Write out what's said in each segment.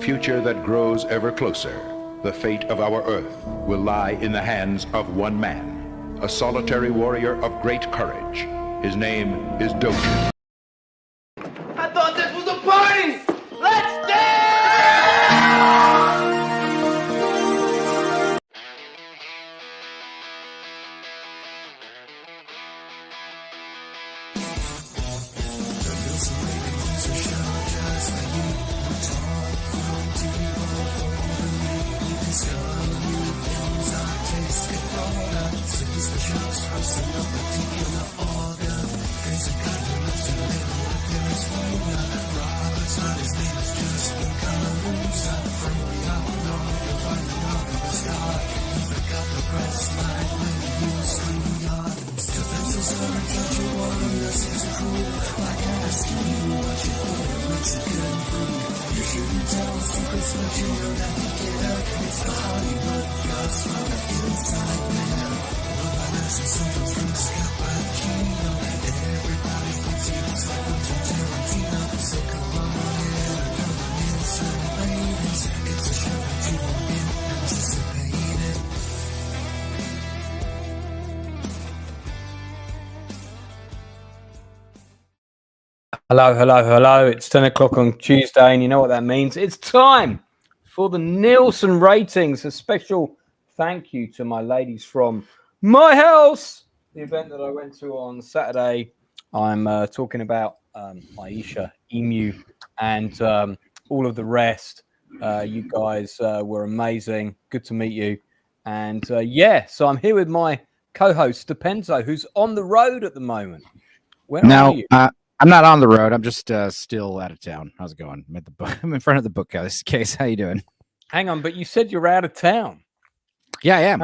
future that grows ever closer, the fate of our Earth will lie in the hands of one man, a solitary warrior of great courage. His name is Dogen. I thought this was a party! Let's dance! Hello, hello, hello. It's 10 o'clock on Tuesday, and you know what that means. It's time for the Nielsen ratings. A special thank you to my ladies from my house, the event that I went to on Saturday. I'm talking about Alicia Eyo and all of the rest. You guys were amazing. Good to meet you. And so I'm here with my co-host, Stupenzo, who's on the road at the moment. Where are you? I'm not on the road. I'm just still out of town. How's it going? I'm in front of the bookcase. How you doing? Hang on, but you said you're out of town. Yeah, I am.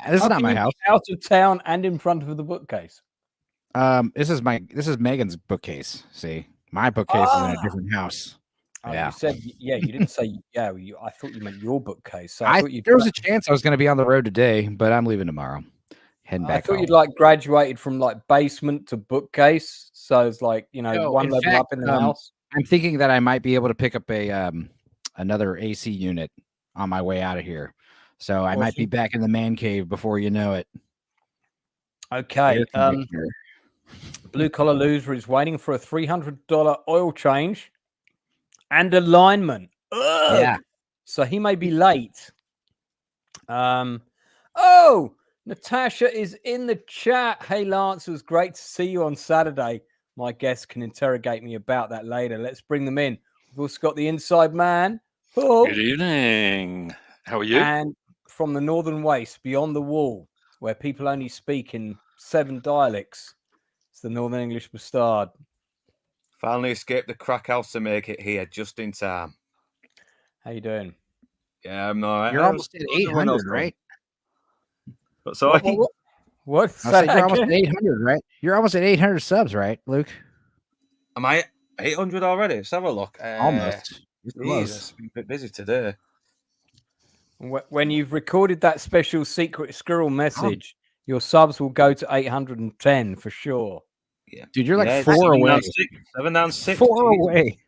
This is not my house. Out of town and in front of the bookcase. This is Megan's bookcase. See, my bookcase is in a different house. Oh, yeah. You said, you didn't say, I thought you meant your bookcase. So there was a chance I was going to be on the road today, but I'm leaving tomorrow. Heading back. I thought you'd graduated from basement to bookcase. So it's one level up in the house. I'm thinking that I might be able to pick up another AC unit on my way out of here. So I might be back in the man cave before you know it. Okay. Blue Collar Loser is waiting for a $300 oil change and alignment. Ugh. Yeah. So he may be late. Natasha is in the chat. Hey, Lance, it was great to see you on Saturday. My guests can interrogate me about that later. Let's bring them in. We've also got the inside man. Paul. Good evening. How are you? And from the Northern Waste, beyond the wall, where people only speak in 7 dialects, it's the Northern English Bastard. Finally escaped the crack house to make it here just in time. How you doing? Yeah, I'm all right. You're almost at 800, right? But sorry. What? You're almost at 800, right? You're almost at 800 subs, right, Luke? Am I 800 already? Let's have a look. Almost. I've been a bit busy today. When you've recorded that special secret squirrel message, your subs will go to 810 for sure. Yeah, dude, you're like 4 away. 7 down 6. 4 away.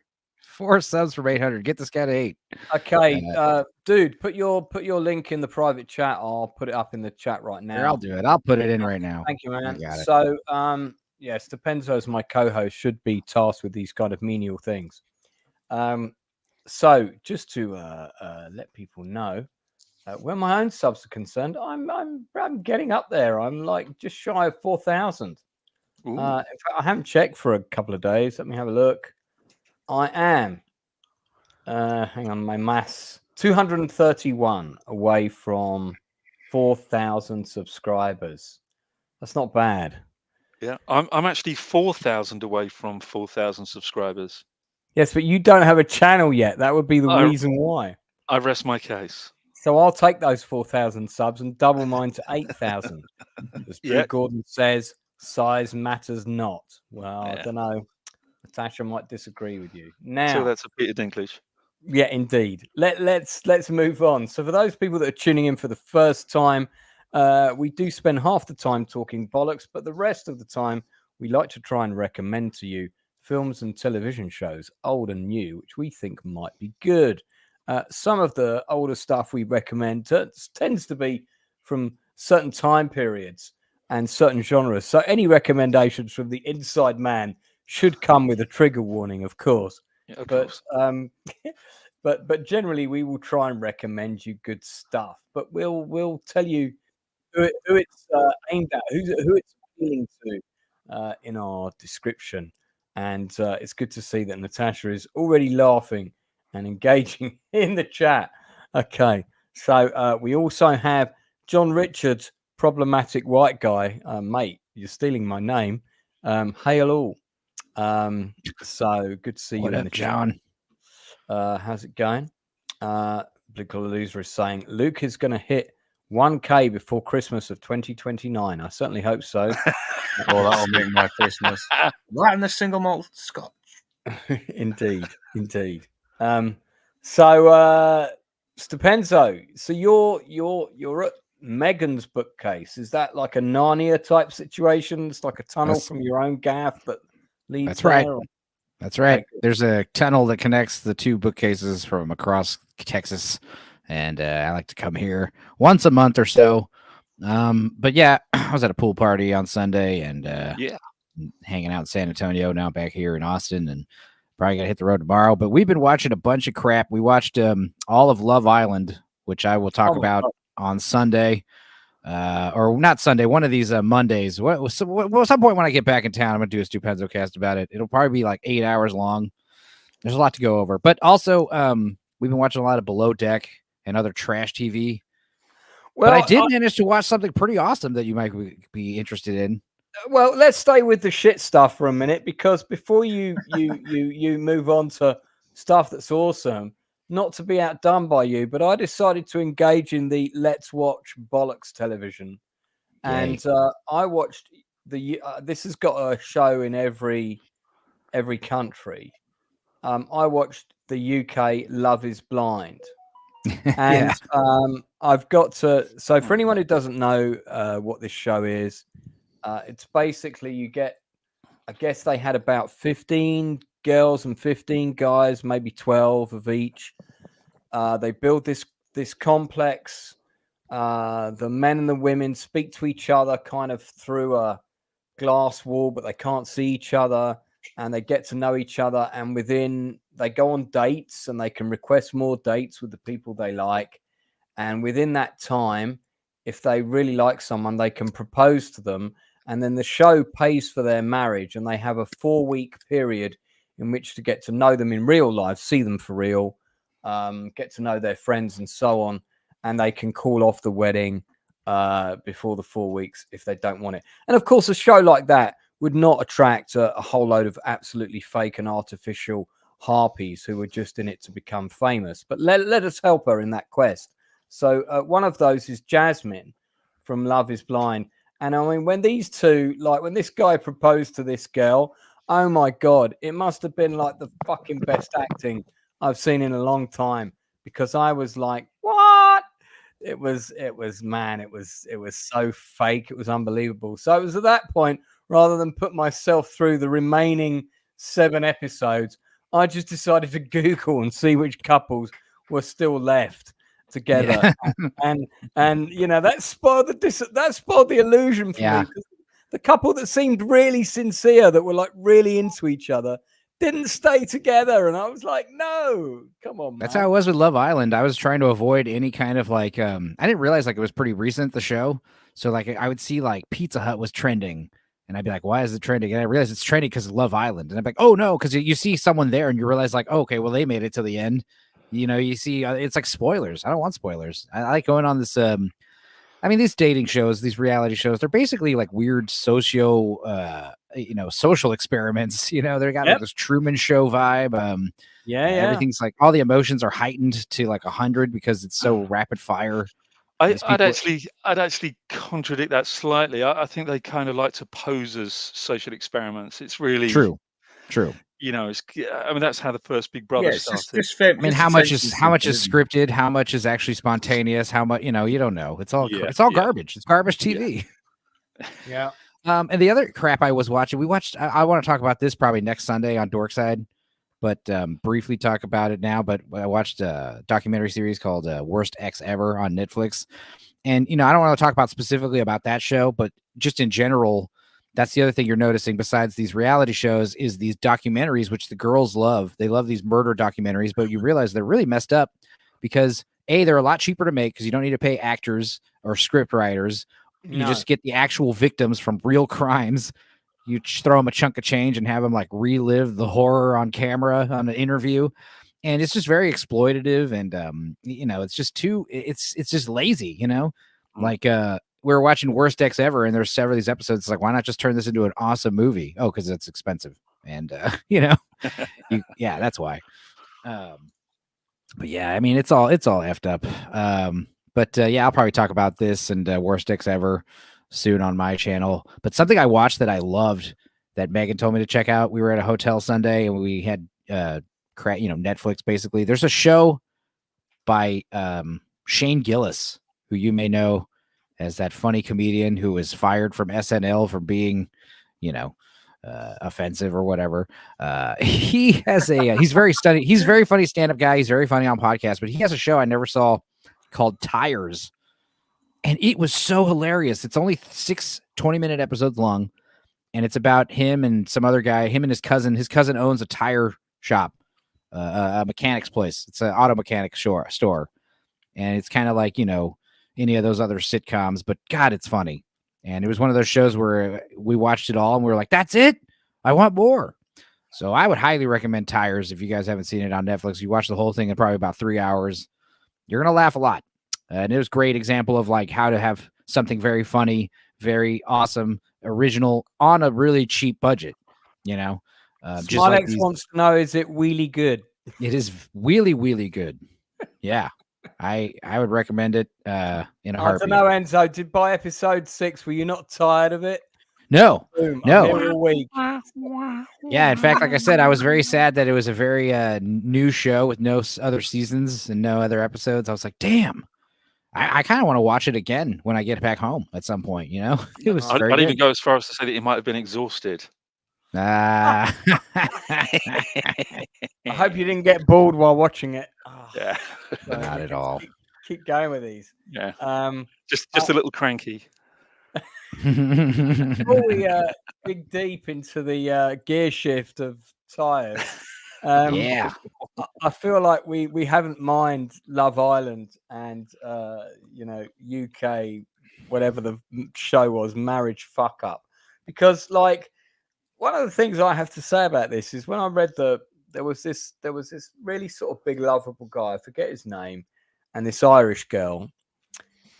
4 subs from 800. Get this guy to 8. Okay, dude, put your link in the private chat. I'll put it up in the chat right now. Here, I'll do it. I'll put it in right now. Thank you, man. So, Stupenzo as my co-host should be tasked with these kind of menial things. So just to let people know, where my own subs are concerned, I'm getting up there. I'm just shy of 4,000. In fact, I haven't checked for a couple of days. Let me have a look. I am, hang on, my maths, 231 away from 4,000 subscribers. That's not bad. Yeah, I'm actually 4,000 away from 4,000 subscribers. Yes, but you don't have a channel yet. That would be the reason why. I rest my case. So I'll take those 4,000 subs and double mine to 8,000. As Drew Gordon says, size matters not. Well, I don't know. Natasha might disagree with you. Now, so that's a Peter Dinklage. Yeah, indeed. Let's move on. So for those people that are tuning in for the first time, we do spend half the time talking bollocks, but the rest of the time we like to try and recommend to you films and television shows, old and new, which we think might be good. Some of the older stuff we recommend tends to be from certain time periods and certain genres. So any recommendations from the inside man should come with a trigger warning, of course. Yeah, of But course. but generally we will try and recommend you good stuff. But we'll tell you who it's aimed at, who it's appealing to in our description. And it's good to see that Natasha is already laughing and engaging in the chat. Okay, so we also have John Richards, problematic white guy. Mate, you're stealing my name. Hail all. So good to see you in the John? chat. How's it going? Blue Collar Loser is saying Luke is going to hit 1K before Christmas of 2029. I certainly hope so. Oh, that'll make my Christmas. Right in the single malt scotch. Indeed. So Stupenzo, so you're at Megan's bookcase. Is that like a Narnia type situation? It's like a tunnel from your own gaff that leads. That's right. Or... That's right. Okay, There's a tunnel that connects the two bookcases from across Texas, and I like to come here once a month or so. But yeah, I was at a pool party on Sunday, and hanging out in San Antonio. Now back here in Austin, and probably gonna hit the road tomorrow. But we've been watching a bunch of crap. We watched all of Love Island, which I will talk about on Sunday, or not Sunday. One of these Mondays. Some point when I get back in town, I'm gonna do a Stupenzo cast about it. It'll probably be like 8 hours long. There's a lot to go over, but also we've been watching a lot of Below Deck and other trash TV. Well, but I did manage to watch something pretty awesome that you might be interested in. Well, let's stay with the shit stuff for a minute, because before you move on to stuff that's awesome, not to be outdone by you, but I decided to engage in the Let's Watch Bollocks television. And I watched this has got a show in every country. I watched the UK Love is Blind. And I've got to, so for anyone who doesn't know what this show is, it's basically you get, I guess they had about 15 girls and 15 guys, maybe 12 of each. They build this complex. The men and the women speak to each other kind of through a glass wall, but they can't see each other, and they get to know each other. And they go on dates, and they can request more dates with the people they like. And within that time, if they really like someone, they can propose to them. And then the show pays for their marriage, and they have a 4-week period in which to get to know them in real life, see them for real, get to know their friends and so on. And they can call off the wedding before the 4 weeks if they don't want it. And of course, a show like that would not attract a whole load of absolutely fake and artificial harpies who were just in it to become famous. But let us help her in that quest. So one of those is Jasmine from Love is Blind. And I mean, when these two, like when this guy proposed to this girl, oh my God, it must have been like the fucking best acting I've seen in a long time, because I was like, what? It was so fake. It was unbelievable. So it was at that point, rather than put myself through the remaining 7 episodes, I just decided to Google and see which couples were still left together. Yeah. and you know, that spoiled the illusion for me. The couple that seemed really sincere, that were like really into each other, didn't stay together, and I was like, no, come on, man. That's how it was with Love Island. I was trying to avoid any kind of like I didn't realize like it was pretty recent, the show. So like I would see like Pizza Hut was trending, and I'd be like, why is it trending? And I realized it's trending because of Love Island. And I'm like, oh no, because you see someone there and you realize like, oh, okay, well they made it to the end. You know, you see it's like spoilers. I don't want spoilers. I like going on this I mean, these dating shows, these reality shows, they're basically like weird social experiments. You know, they got like this Truman Show vibe. Everything's like all the emotions are heightened to like 100 because it's so rapid fire. I'd actually contradict that slightly. I think they kind of like to pose as social experiments. It's really true. You know, I mean, that's how the first Big Brother started. I mean, how much is scripted? How much is actually spontaneous? How much, you know, you don't know. It's all garbage. It's garbage TV. Yeah. And the other crap I was watching, I want to talk about this probably next Sunday on Dorkside. but briefly talk about it now. But I watched a documentary series called Worst Ex Ever on Netflix. And, I don't want to talk about specifically about that show, but just in general, that's the other thing you're noticing besides these reality shows is these documentaries, which the girls love. They love these murder documentaries, but you realize they're really messed up because they're a lot cheaper to make because you don't need to pay actors or script writers. You just get the actual victims from real crimes. You throw them a chunk of change and have them like relive the horror on camera on an interview. And it's just very exploitative. And, it's just it's just lazy, like, we were watching Worst Ex Ever and there's several of these episodes. It's like, why not just turn this into an awesome movie? Oh, cause it's expensive. And, that's why. But yeah, I mean, it's all effed up. But I'll probably talk about this and Worst Ex Ever soon on my channel. But something I watched that I loved that Megan told me to check out. We were at a hotel Sunday and we had Netflix basically. There's a show by Shane Gillis, who you may know as that funny comedian who was fired from SNL for being, offensive or whatever. He has he's very funny stand-up guy. He's very funny on podcasts, but he has a show I never saw called Tires. And it was so hilarious. It's only 6 20-minute episodes long. And it's about him and some other guy, him and his cousin. His cousin owns a tire shop, a mechanic's place. It's an auto mechanic store. And it's kind of like, any of those other sitcoms, but God, it's funny. And it was one of those shows where we watched it all and we were like, that's it. I want more. So I would highly recommend Tires. If you guys haven't seen it on Netflix, you watch the whole thing in probably about 3 hours. You're going to laugh a lot. And it was a great example of like how to have something very funny, very awesome, original on a really cheap budget, just like wants to know, is it really good? It is really, really good. Yeah. I would recommend it in a heartbeat. I don't know, Enzo. Did by episode 6, were you not tired of it? No, Boom, no. I'm here all week. Yeah, in fact, like I said, I was very sad that it was a very new show with no other seasons and no other episodes. I was like, damn. I kind of want to watch it again when I get back home at some point. It was. I'd even go as far as to say that he might have been exhausted. I hope you didn't get bored while watching it. Yeah, not at all. Keep going with these. Yeah, just a little cranky. Before we dig deep into the gear shift of tires, I feel like we haven't mined Love Island and UK, whatever the show was, marriage fuck up, because like one of the things I have to say about this is when I read there was this really sort of big lovable guy, I forget his name, and this Irish girl,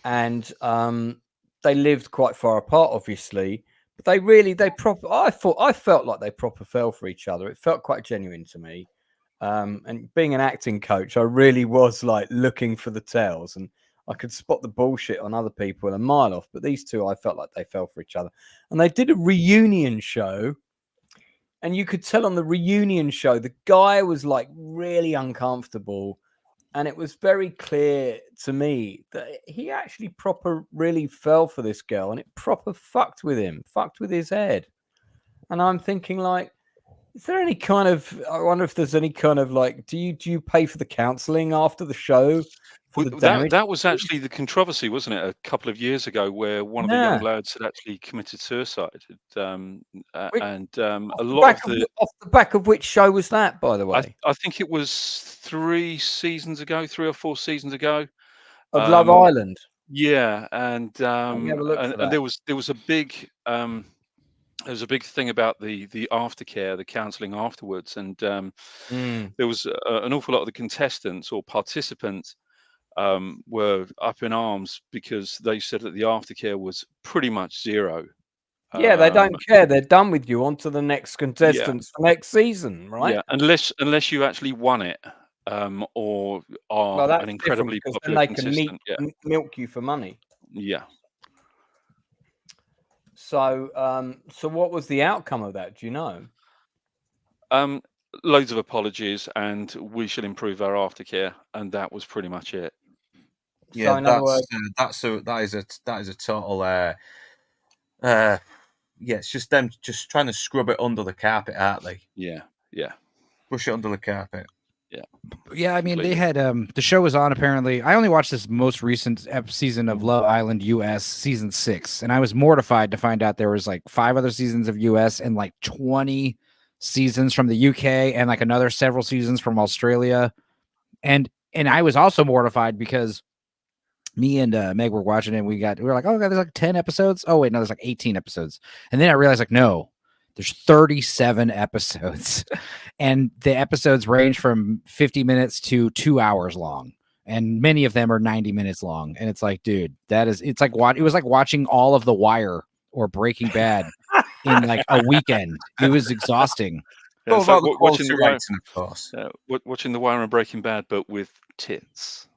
and they lived quite far apart, obviously. But I felt like they proper fell for each other. It felt quite genuine to me. And being an acting coach, I really was like looking for the tells, and I could spot the bullshit on other people a mile off. But these two, I felt like they fell for each other. And they did a reunion show. And you could tell on the reunion show, the guy was like really uncomfortable. And it was very clear to me that he actually proper really fell for this girl, and it proper fucked with his head. And I'm thinking, like, is there any kind of, I wonder if there's any kind of like, do you pay for the counselling after the show? That was actually the controversy, wasn't it, a couple of years ago, where one of the young lads had actually committed suicide. Off the back of which show was that, by the way? I think it was 3 or 4 seasons ago. Of Love Island. Yeah, and there was a big thing about the aftercare, the counselling afterwards, and there was an awful lot of the contestants or participants were up in arms because they said that the aftercare was pretty much zero. Yeah, they don't care. They're done with you. On to the next contestants for next season, right? Yeah, unless you actually won it, or are an incredibly popular contestant. Milk you for money. Yeah. So, so what was the outcome of that? Do you know? Loads of apologies, and we should improve our aftercare, and that was pretty much it. Yeah, so that is a total. It's just them just trying to scrub it under the carpet, aren't they? Yeah, yeah. Brush it under the carpet. Yeah, I mean, they had the show was on apparently. I only watched this most recent season of Love Island US season 6, and I was mortified to find out there was like 5 other seasons of US and like 20 seasons from the UK and like another several seasons from Australia. And I was also mortified because me and Meg were watching it and we were like, oh, there's like 10 episodes. Oh, wait, no, there's like 18 episodes. And then I realized like, no, there's 37 episodes and the episodes range from 50 minutes to 2 hours long. And many of them are 90 minutes long. And it's like, dude, it was like watching all of The Wire or Breaking Bad in like a weekend. It was exhausting. Yeah, Well, so watching the writing, of course. Watching The Wire and Breaking Bad, but with tits.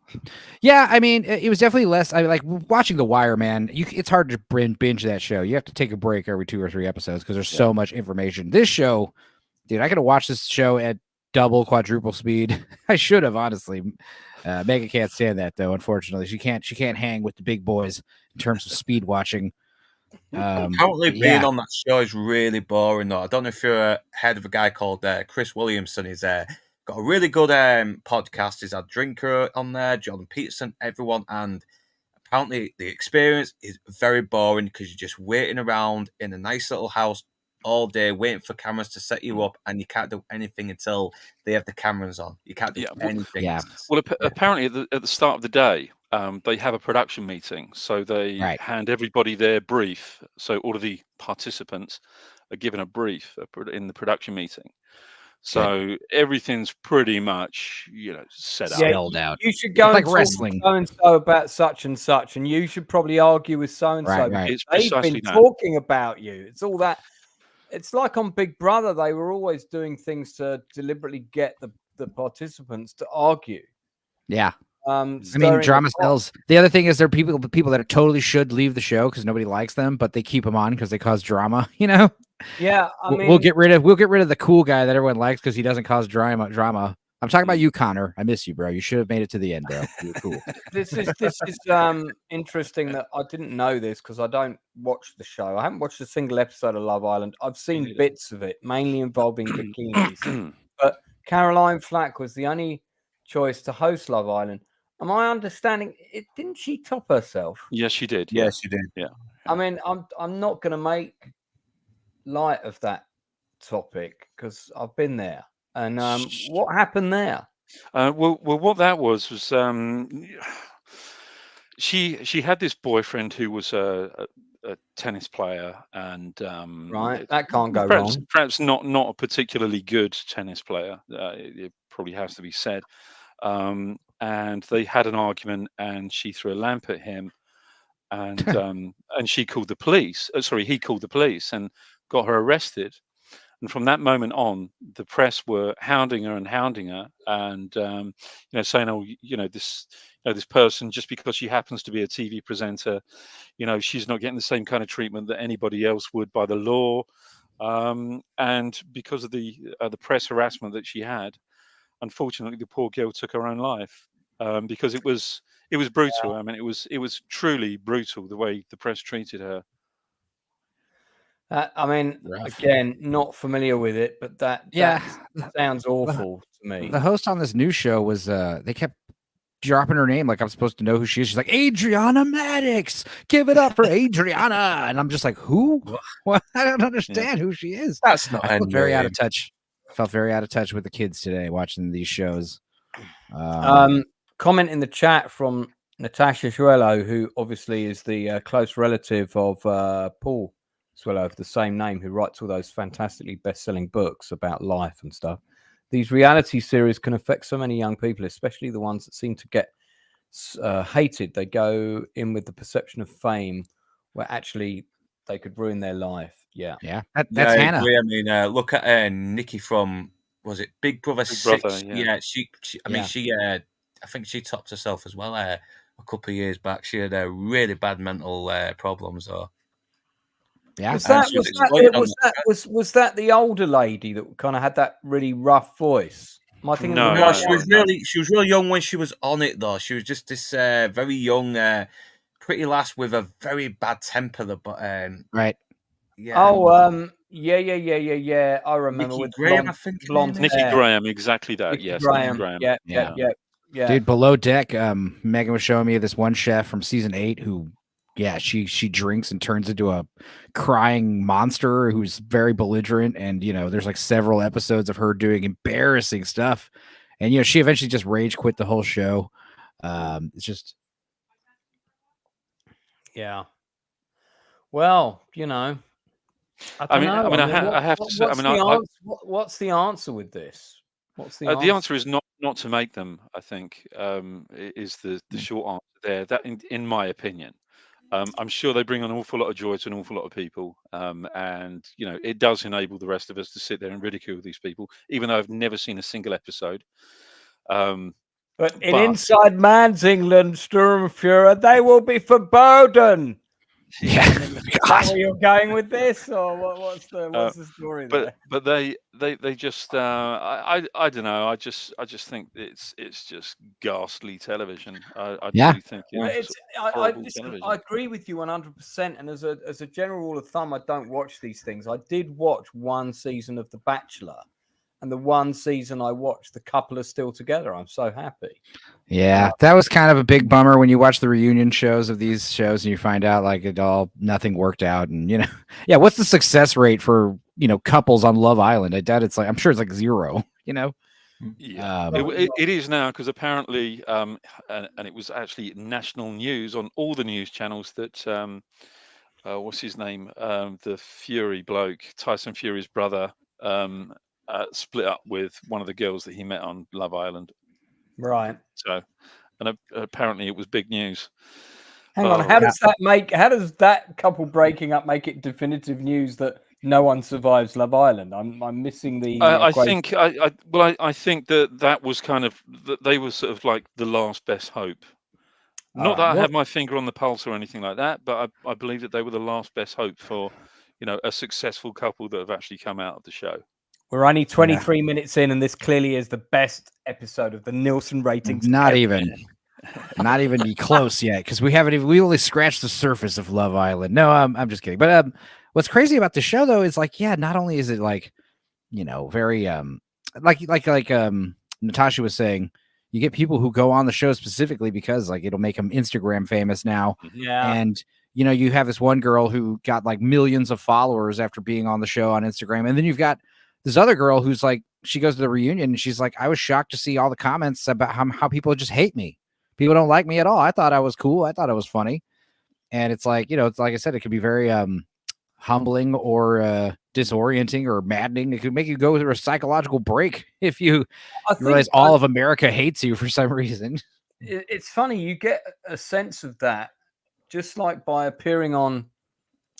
Yeah, I mean, it was definitely less. I like watching The Wire, man. It's hard to binge that show. You have to take a break every 2 or 3 episodes because there's so much information. This show, dude, I could have watched this show at double, quadruple speed. I should have, honestly. Megan can't stand that though. Unfortunately, she can't hang with the big boys in terms of speed watching. Apparently, being on that show is really boring though. I don't know if you're head of a guy called Chris Williamson. He's got a really good podcast. He's had Drinker on there, Jordan Peterson, everyone, and apparently the experience is very boring because you're just waiting around in a nice little house all day, waiting for cameras to set you up, and you can't do anything until they have the cameras on. You can't do anything. Yeah. Well, apparently at the start of the day, they have a production meeting, so they hand everybody their brief. So all of the participants are given a brief in the production meeting. So everything's pretty much, set up. Spelled out. You should go like and wrestling. so and so about such and such, and you should probably argue with so and so. Right. It's They've precisely been that. talking about you. It's all that. It's like on Big Brother, they were always doing things to deliberately get the participants to argue. Yeah. I mean, stirring drama the pot. sells. The other thing is there are people that are totally should leave the show because nobody likes them, but they keep them on because they cause drama. Yeah, I mean, we'll get rid of the cool guy that everyone likes because he doesn't cause drama. I'm talking about you, Connor. I miss you, bro. You should have made it to the end, bro. You were cool. This is interesting that I didn't know this because I don't watch the show. I haven't watched a single episode of Love Island. I've seen bits of it, mainly involving bikinis. But Caroline Flack was the only choice to host Love Island. Am I understanding it? Didn't she top herself? Yes, she did. Yes, she did. Yeah. I mean, I'm not going to make light of that topic because I've been there. And what happened there? Well, what that was she had this boyfriend who was a tennis player, and Right, that can't go wrong. Perhaps not a particularly good tennis player. It probably has to be said. And they had an argument, and she threw a lamp at him, and and she called the police. He called the police and got her arrested. And from that moment on, the press were hounding her, and saying, "Oh, this person, just because she happens to be a TV presenter, she's not getting the same kind of treatment that anybody else would by the law." And because of the press harassment that she had, unfortunately, the poor girl took her own life because it was brutal. Yeah. I mean, it was truly brutal the way the press treated her. I mean, again, not familiar with it, but that sounds awful to me. The host on this new show was they kept dropping her name like I'm supposed to know who she is. She's like, Adriana Maddox, give it up for Adriana. And I'm just like, who? What? I don't understand who she is. That's not very out of touch. I felt very out of touch with the kids today watching these shows. Comment in the chat from Natasha Swallow, who obviously is the close relative of Paul Swallow of the same name, who writes all those fantastically best-selling books about life and stuff. These reality series can affect so many young people, especially the ones that seem to get hated. They go in with the perception of fame, where actually they could ruin their life. Yeah. That's Hannah. I mean, look at Nikki from, was it Big Brother 6? Brother, yeah. She I think she topped herself as well a couple of years back. She had really bad mental problems. Or yeah, was that the older lady that kind of had that really rough voice? No, she was really young when she was on it though. She was just this very young, pretty lass with a very bad temper. Right. Yeah. Oh, Yeah. I remember Nikki with Graham, I think. blonde Nikki hair. Graham, exactly that. Nikki Yes, Graham. Nikki Graham. Yeah. Dude, Below Deck, Megan was showing me this one chef from season 8 who, she drinks and turns into a crying monster who's very belligerent. And, there's like several episodes of her doing embarrassing stuff. And, she eventually just rage quit the whole show. It's just. Yeah. Well, I have to say, what's the answer with this? What's the answer? The answer is not to make them. I think is the short answer there. That, in my opinion, I'm sure they bring an awful lot of joy to an awful lot of people, and it does enable the rest of us to sit there and ridicule these people, even though I've never seen a single episode. But Inside Man's England, Sturmfuhrer, they will be forbidden. Yeah, where you're going with this, or what's the story there? But they just I don't know. I just think it's just ghastly television. I really think I agree with you 100%. And as a general rule of thumb, I don't watch these things. I did watch one season of The Bachelor. And the one season I watched, the couple are still together. I'm so happy. Yeah, that was kind of a big bummer when you watch the reunion shows of these shows and you find out like nothing worked out. And, what's the success rate for, couples on Love Island? I doubt I'm sure it's like 0, Yeah, it is now, because apparently, and it was actually national news on all the news channels that, what's his name? The Fury bloke, Tyson Fury's brother, split up with one of the girls that he met on Love Island. Right. So, and apparently it was big news. Hang on, how does that couple breaking up make it definitive news that no one survives Love Island? I'm missing the. I think that was kind of that they were sort of like the last best hope. Not that I have my finger on the pulse or anything like that, but I believe that they were the last best hope for, a successful couple that have actually come out of the show. We're only 23 minutes in, and this clearly is the best episode of the Nielsen ratings. Not even be close yet, because we only scratched the surface of Love Island. No, I'm just kidding. But what's crazy about the show though is like, not only is it like, very like Natasha was saying, you get people who go on the show specifically because like it'll make them Instagram famous now. Yeah. And you have this one girl who got like millions of followers after being on the show on Instagram, and then you've got this other girl who's like, she goes to the reunion and she's like, I was shocked to see all the comments about how people just hate me. People don't like me at all. I thought I was cool. I thought I was funny. And it's like, it's like I said, it could be very humbling or disorienting or maddening. It could make you go through a psychological break if you realize all of America hates you for some reason. It's funny. You get a sense of that just like by appearing on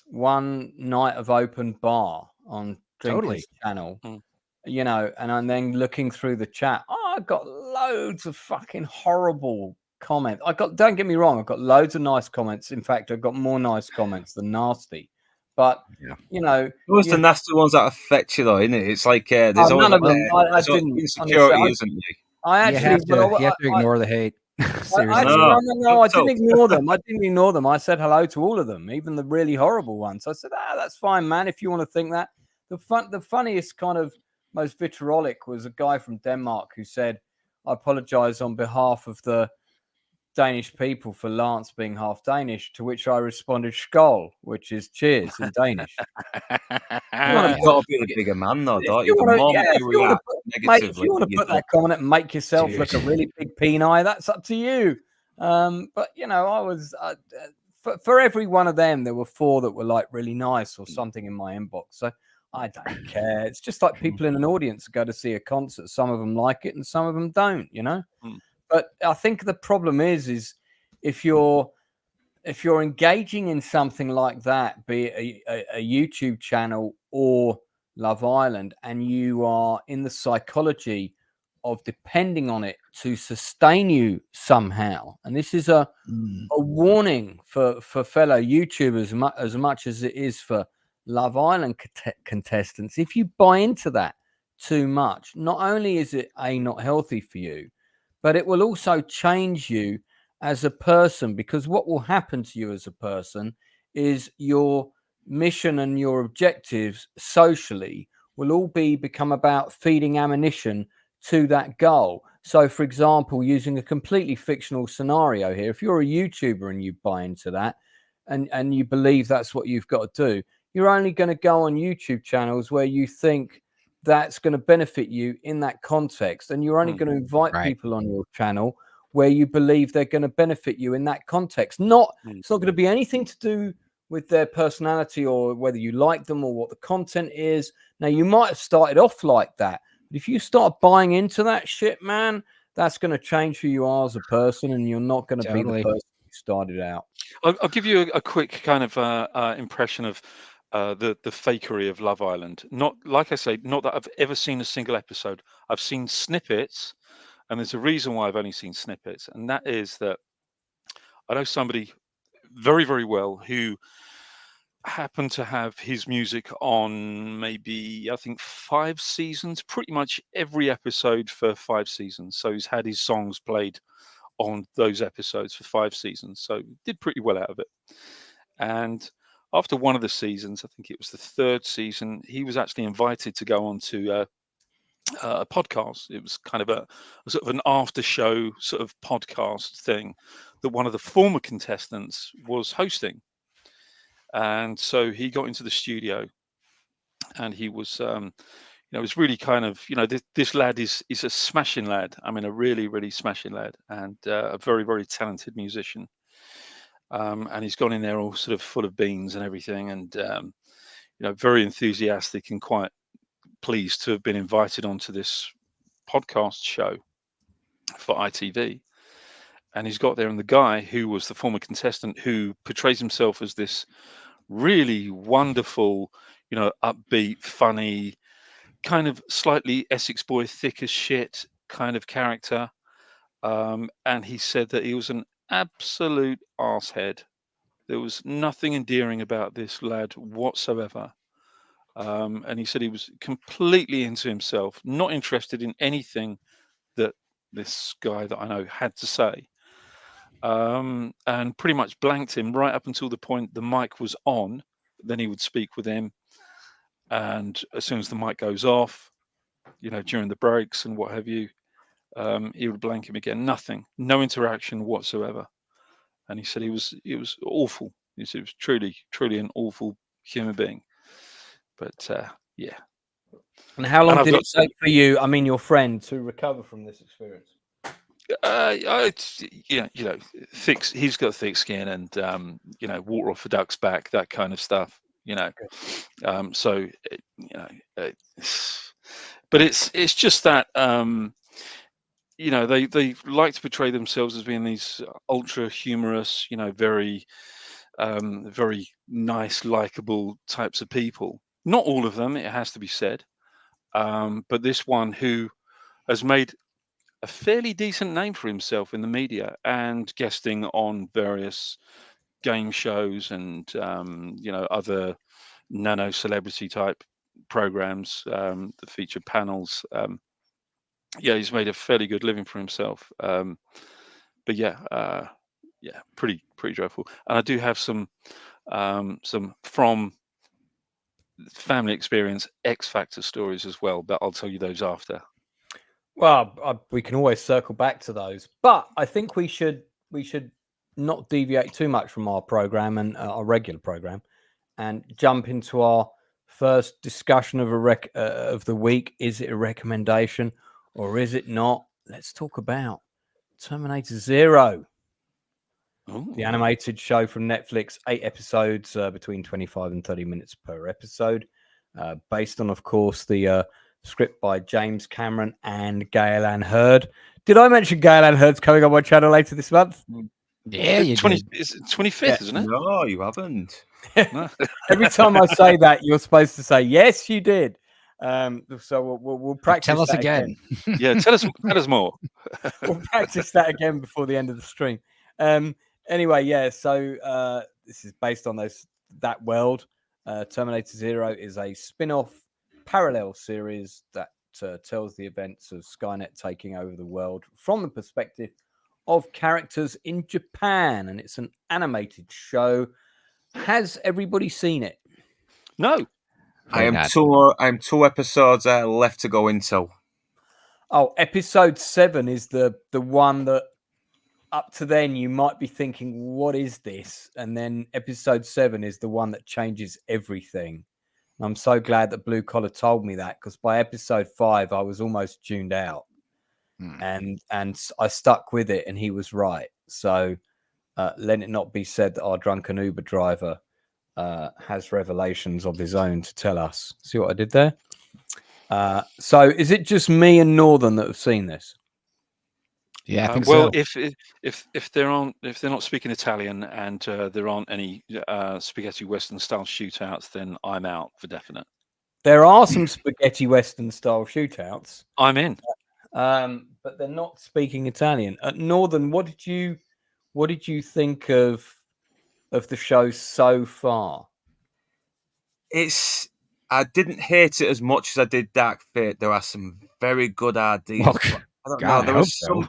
one night of open bar on Drinker's channel, and then looking through the chat. I got loads of fucking horrible comments. Don't get me wrong, I've got loads of nice comments. In fact, I've got more nice comments than nasty. But those the nasty ones that affect you, though, isn't it? It's like there's always none of them. I didn't insecurity, isn't there? I actually you have to ignore the hate. No, I didn't ignore them. I didn't ignore them. I said hello to all of them, even the really horrible ones. I said, that's fine, man, if you want to think that. The funniest kind of most vitriolic was a guy from Denmark who said, I apologize on behalf of the Danish people for Lance being half Danish, to which I responded, Skål, which is cheers in Danish. You've got to be the bigger man, though, don't you? If you want to put that comment and make yourself look a really big peni, that's up to you. But, I was... for every one of them, there were 4 that were like really nice or something in my inbox. So I don't care. It's just like people in an audience go to see a concert. Some of them like it and some of them don't, But I think the problem is if you're engaging in something like that, be it a YouTube channel or Love Island, and you are in the psychology of depending on it to sustain you somehow. And this is a warning for fellow YouTubers as much as it is for Love Island contestants. If you buy into that too much, not only is it not healthy for you, but it will also change you as a person, because what will happen to you as a person is your mission and your objectives socially will all become about feeding ammunition to that goal. So, for example, using a completely fictional scenario here, if you're a YouTuber and you buy into that and you believe that's what you've got to do, you're only going to go on YouTube channels where you think that's going to benefit you in that context. And you're only going to invite people on your channel where you believe they're going to benefit you in that context. It's not going to be anything to do with their personality or whether you like them or what the content is. Now, you might have started off like that. But if you start buying into that shit, man, that's going to change who you are as a person, and you're not going to be the person you started out. I'll give you a quick kind of impression of the fakery of Love Island. Not, like I say, not that I've ever seen a single episode. I've seen snippets, and there's a reason why I've only seen snippets, and that is that I know somebody very, very well who happened to have his music on maybe, I think, 5 seasons, pretty much every episode for 5 seasons. So he's had his songs played on those episodes for 5 seasons. So did pretty well out of it. And after one of the seasons, I think it was the 3rd season, he was actually invited to go on to a podcast. It was kind of a sort of an after show sort of podcast thing that one of the former contestants was hosting. And so he got into the studio, and he was, it was really kind of, this lad is a smashing lad. I mean, a really, really smashing lad, and a very, very talented musician. And he's gone in there all sort of full of beans and everything, and very enthusiastic and quite pleased to have been invited onto this podcast show for ITV. And he's got there, and the guy who was the former contestant, who portrays himself as this really wonderful, upbeat, funny, kind of slightly Essex boy, thick as shit kind of character. And he said that he was an absolute arsehead. There was nothing endearing about this lad whatsoever. And he said he was completely into himself, not interested in anything that this guy that I know had to say. And pretty much blanked him right up until the point the mic was on. Then he would speak with him, and as soon as the mic goes off, during the breaks and what have you, he would blank him again. Nothing, no interaction whatsoever. And he said it was awful. He said it was truly, truly an awful human being. But yeah. And how long did it take for you, I mean, your friend, to recover from this experience? He's got thick skin, and water off a duck's back, that kind of stuff. But it's just that they like to portray themselves as being these ultra humorous, very very nice, likable types of people. Not all of them, it has to be said, but this one who has made a fairly decent name for himself in the media and guesting on various game shows and other nano celebrity type programs that feature panels. He's made a fairly good living for himself. But pretty dreadful. And I do have some from family experience X Factor stories as well, but I'll tell you those after. Well, we can always circle back to those, but I think we should not deviate too much from our program and our regular program, and jump into our first discussion of of the week. Is it a recommendation or is it not? Let's talk about Terminator Zero, the animated show from Netflix. 8 episodes, between 25 and 30 minutes per episode, based on, of course, the script by James Cameron and Gail Ann Hurd. Did I mention Gail Ann Hurd's coming on my channel later this month? Yeah, it's 25th, isn't it? No, you haven't. Every time I say that, you're supposed to say, yes, you did. So we'll practice. Tell us that again. Yeah, tell us more. We'll practice that again before the end of the stream. Anyway, so this is based on that world. Terminator Zero is a spin-off parallel series that tells the events of Skynet taking over the world from the perspective of characters in Japan, and it's an animated show. Has everybody seen it? No. I'm 2 episodes left to go into. Oh, episode 7 is the one that up to then you might be thinking, what is this? And then episode 7 is the one that changes everything. And I'm so glad that Blue Collar told me that, because by episode 5 I was almost tuned out. And I stuck with it, and he was right. So let it not be said that our drunken Uber driver has revelations of his own to tell us. See what I did there? So is it just me and Northern that have seen this? Yeah, I think well, so. if they're not speaking Italian and there aren't any spaghetti western style shootouts, then I'm out for definite. There are some spaghetti western style shootouts. I'm in. But they're not speaking Italian. Northern, what did you think of the show so far? I didn't hate it as much as I did Dark Fate. There are some very good ideas. I don't know.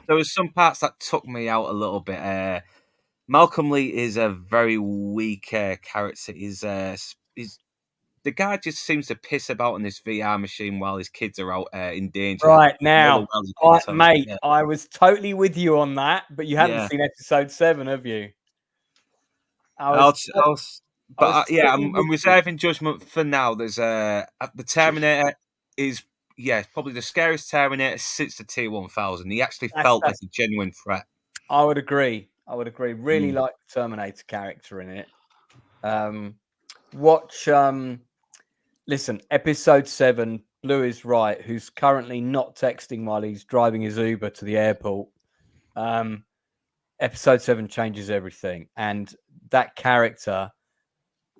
There was some parts that took me out a little bit. Malcolm Lee is a very weak character. He's the guy just seems to piss about in this VR machine while his kids are out in danger. Right now, mate, I was totally with you on that, but you haven't seen episode 7, have you? I'm reserving judgment for now. There's the Terminator is probably the scariest Terminator since the T-1000. He actually felt like a genuine threat. I would agree. Really like the Terminator character in it. Listen, episode 7, Blue is right, who's currently not texting while he's driving his Uber to the airport. Episode 7 changes everything. And that character,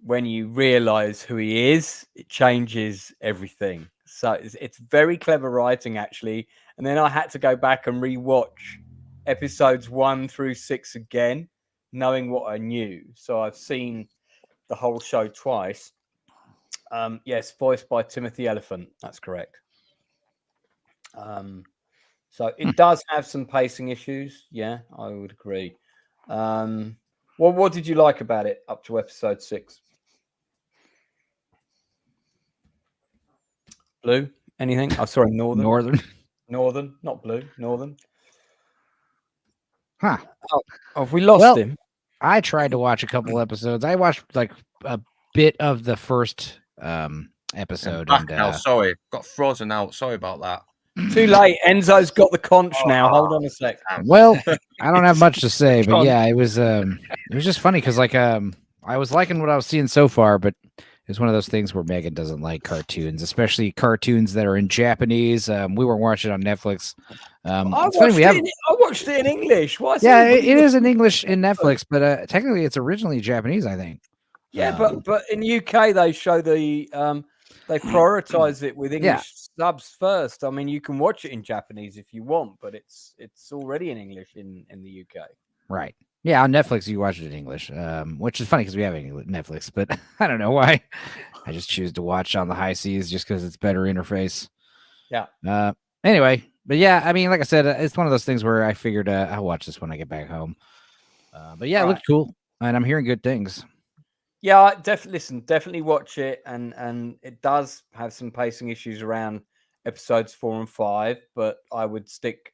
when you realize who he is, it changes everything. So it's very clever writing, actually. And then I had to go back and rewatch episodes 1 through 6 again, knowing what I knew. So I've seen the whole show twice. Yes, voiced by Timothy Elephant. That's correct. So it does have some pacing issues. Yeah, I would agree. What did you like about it up to episode 6? Blue? Anything? Oh, sorry, Northern. Northern, not Blue. Northern. Huh. Oh, have we lost him? I tried to watch a couple episodes. I watched like a bit of the first episode. Sorry, got frozen out. Sorry about that. Too late. Enzo's got the conch now. Hold on a sec. Well, I don't have much to say, but yeah, it was just funny because I was liking what I was seeing so far, but it's one of those things where Megan doesn't like cartoons, especially cartoons that are in Japanese. We weren't watching it on Netflix. I watched it in English. Why? Yeah, it is in English in Netflix, but technically it's originally Japanese, I think. Yeah, but in UK they show they prioritize it with English subs first. I mean, you can watch it in Japanese if you want, but it's already in English in the UK. Right. Yeah, on Netflix you watch it in English, which is funny because we have Netflix, but I don't know why. I just choose to watch on the high seas just because it's better interface. Yeah. Anyway, but yeah, I mean, like I said, it's one of those things where I figured I'll watch this when I get back home. But yeah, it looked cool, and I'm hearing good things. Yeah, definitely watch it, and it does have some pacing issues around episodes 4 and 5, but I would stick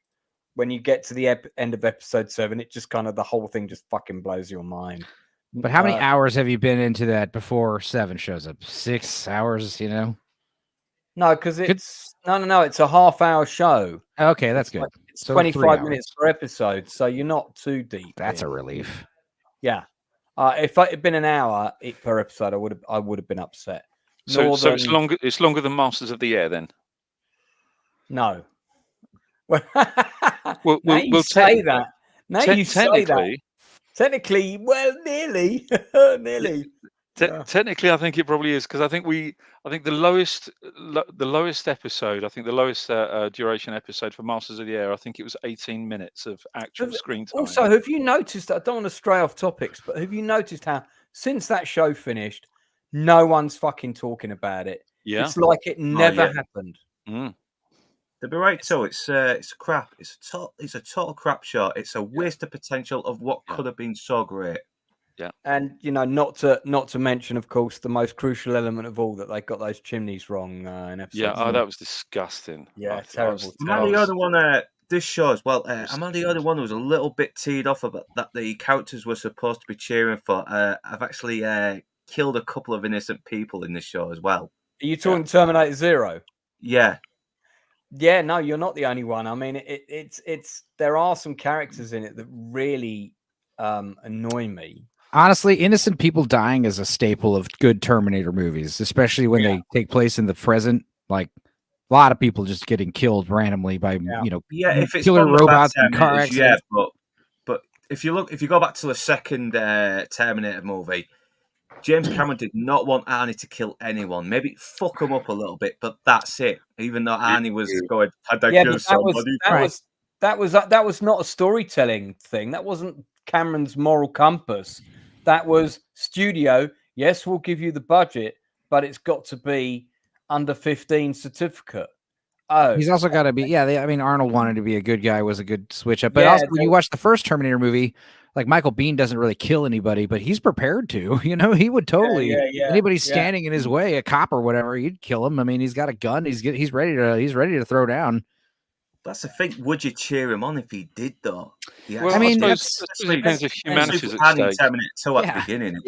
when you get to the end of episode 7. It just kind of the whole thing just fucking blows your mind. But how many hours have you been into that before 7 shows up? 6 hours, you know? No, because it's it's a half-hour show. Okay, that's good. It's 25 minutes per episode, so you're not too deep. That's a relief. Yeah. If it had been an hour per episode, I would have been upset. So it's longer than Masters of the Air then? No. Well, you say that. Now you say that. Technically, well, nearly. Technically, I think it probably is, because I think the lowest episode, I think the lowest duration episode for Masters of the Air, I think it was 18 minutes of actual screen time. Also, have you noticed? I don't want to stray off topics, but have you noticed how since that show finished, no one's fucking talking about it? Yeah, it's like it never happened. To be right, too, it's crap. It's a total crap shot. It's a waste of potential of what could have been so great. Yeah. And not to mention, of course, the most crucial element of all, that they got those chimneys wrong in episode. Yeah. Oh, that was disgusting. Yeah, terrible. Am I the only one? This show as well. Am I the only one who was a little bit teed off about that the characters were supposed to be cheering for? I've actually killed a couple of innocent people in this show as well. Are you talking Terminator Zero? Yeah. Yeah, no, you're not the only one. I mean, it's there are some characters in it that really annoy me. Honestly, innocent people dying is a staple of good Terminator movies, especially when they take place in the present. Like a lot of people just getting killed randomly by if it's killer robots and car accidents. But if you go back to the second Terminator movie, James Cameron did not want Arnie to kill anyone. Maybe fuck him up a little bit, but that's it. Even though Arnie was going, had I kill somebody? That was not a storytelling thing. That wasn't Cameron's moral compass. That was studio. Yes, we'll give you the budget, but it's got to be under 15 certificate. Oh, he's also got to be. Yeah, I mean, Arnold wanted to be a good guy, was a good switch up. But also, when you watch the first Terminator movie, like Michael Biehn doesn't really kill anybody, but he's prepared to. He would totally. Anybody standing in his way, a cop or whatever, he'd kill him. I mean, he's got a gun. He's ready to throw down. That's the thing. Would you cheer him on if he did, though? Well, I mean, it depends if humanity's at stake. At the beginning.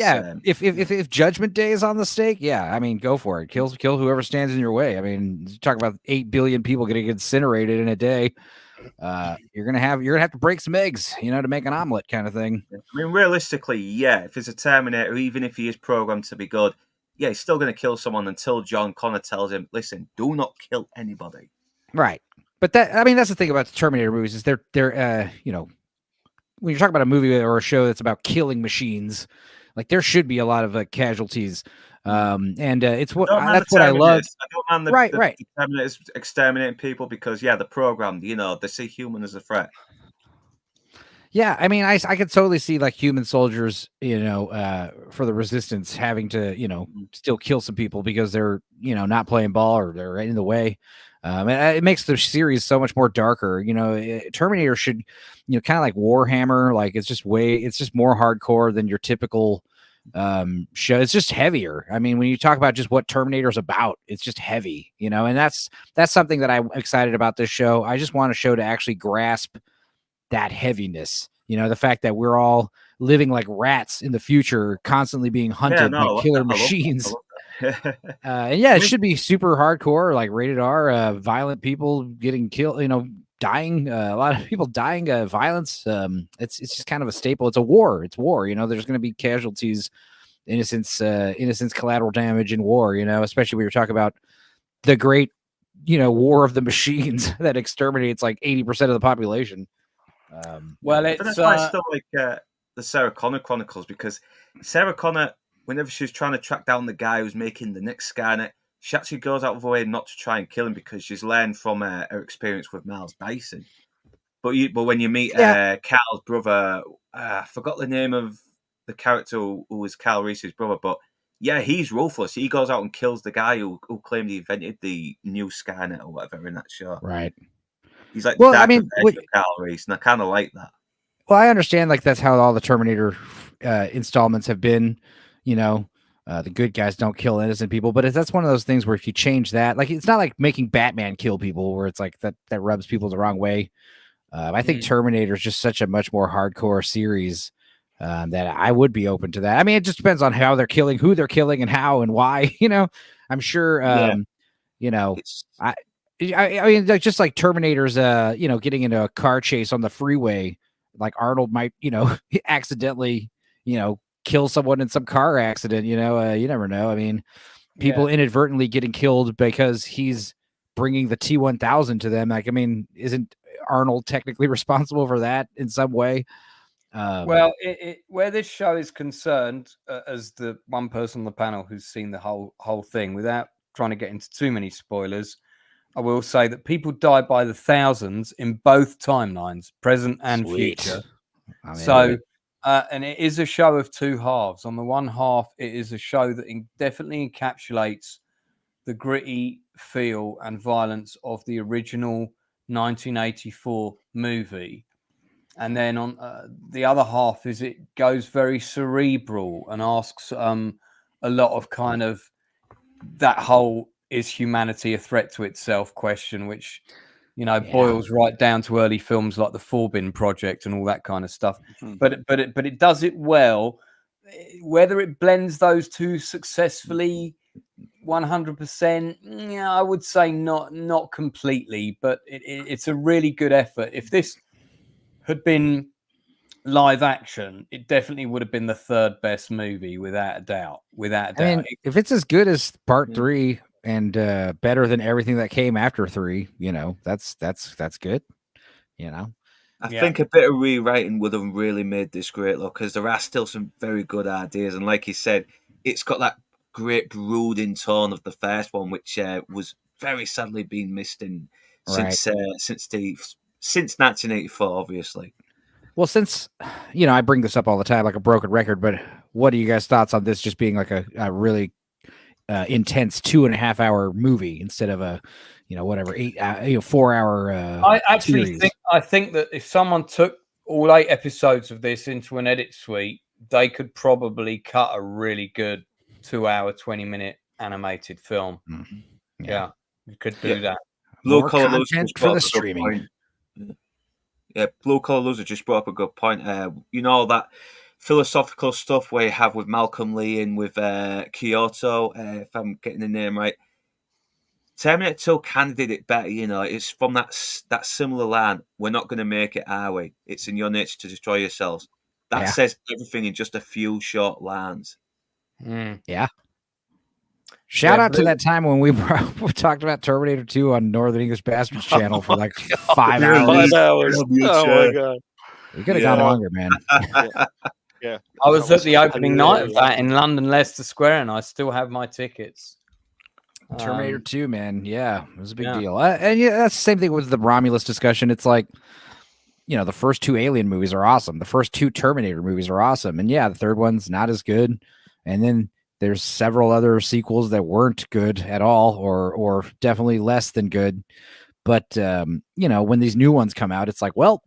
If Judgment Day is on the stake, I mean, go for it. Kill whoever stands in your way. I mean, you talk about 8 billion people getting incinerated in a day. You're gonna have to break some eggs, to make an omelet, kind of thing. I mean, realistically, if it's a Terminator, even if he is programmed to be good, he's still gonna kill someone until John Connor tells him, "Listen, do not kill anybody." Right. But that's the thing about the Terminator movies is they're when you're talking about a movie or a show that's about killing machines, like there should be a lot of casualties. It's what that's what I love. I don't mind the Terminators exterminating people because they're programmed. They see human as a threat. Yeah, I mean, I could totally see like human soldiers, for the resistance having to, still kill some people because they're, not playing ball or they're right in the way. And it makes the series so much more darker. Terminator should, kind of like Warhammer, like it's just more hardcore than your typical show. It's just heavier. I mean, when you talk about just what Terminator's about, it's just heavy, and that's something that I'm excited about this show. I just want a show to actually grasp that heaviness, the fact that we're all living like rats in the future, constantly being hunted by killer machines. And it should be super hardcore, like rated R, violent people getting killed, dying, a lot of people dying, violence. It's just kind of a staple. It's war. There's going to be casualties, innocence, collateral damage in war, especially when you're talking about the great, war of the machines that exterminates like 80% of the population. That's why it's still like the Sarah Connor Chronicles, because Sarah Connor, whenever she's trying to track down the guy who's making the next Skynet, she actually goes out of her way not to try and kill him because she's learned from her experience with Miles Dyson. But when you meet Carl's brother, I forgot the name of the character who was Kyle Reese's brother, but he's ruthless. He goes out and kills the guy who claimed he invented the new Skynet or whatever in that show. Right. He's like, Kyle Reese, and I kind of like that. Well, I understand, like that's how all the Terminator installments have been. The good guys don't kill innocent people, but that's one of those things where if you change that, like it's not like making Batman kill people, where it's like that rubs people the wrong way. I think Terminator is just such a much more hardcore series that I would be open to that. I mean, it just depends on how they're killing, who they're killing, and how and why. I'm sure. I mean, just like Terminators, getting into a car chase on the freeway, like Arnold might, accidentally, kill someone in some car accident. You never know. I mean, people inadvertently getting killed because he's bringing the T-1000 to them. Like, I mean, isn't Arnold technically responsible for that in some way? Well, where this show is concerned, as the one person on the panel who's seen the whole thing, without trying to get into too many spoilers, I will say that people die by the thousands in both timelines, present and future. And it is a show of two halves. On the one half, it is a show that definitely encapsulates the gritty feel and violence of the original 1984 movie. And then on the other half is it goes very cerebral and asks a lot of kind of that whole is humanity a threat to itself question, which, you know, boils right down to early films like the Forbin Project and all that kind of stuff. But it does it well. Whether it blends those two successfully 100%, yeah, I would say not completely, but it's a really good effort. If this had been live action, it definitely would have been the third best movie without a doubt. I mean, if it's as good as part 3 and better than everything that came after 3, you know, that's good. You know, I think a bit of rewriting would have really made this great, look, because there are still some very good ideas, and like you said, it's got that great brooding tone of the first one, which was very sadly being missed in since 1984, obviously. Well, since, you know, I bring this up all the time like a broken record, but what are you guys' thoughts on this just being like a really intense 2.5 hour movie instead of a, you know, whatever 4 hour I actually think that if someone took all 8 episodes of this into an edit suite, they could probably cut a really good 2 hour 20-minute animated film. Yeah, you could do that. Blue Collar Loser for the streaming. Yeah, Blue Collar Loser just brought up a good point. You know, that philosophical stuff where you have with Malcolm Lee and with Kyoto, if I'm getting the name right. Terminator 2 kind of did it better, you know. It's from that similar line. We're not going to make it, are we? It's in your nature to destroy yourselves. That says everything in just a few short lines. Yeah. Shout out to that time when we talked about Terminator 2 on Northern English Bastards channel for like 5 hours. 5 hours. Oh my god. We could have gone longer, man. Yeah. I was at the opening night of that in London, Leicester Square, and I still have my tickets. Terminator 2, man. Yeah, it was a big deal. And that's the same thing with the Romulus discussion. It's like, you know, the first 2 Alien movies are awesome. The first 2 Terminator movies are awesome. And yeah, the third one's not as good. And then there's several other sequels that weren't good at all, or definitely less than good. But, you know, when these new ones come out, it's like, well,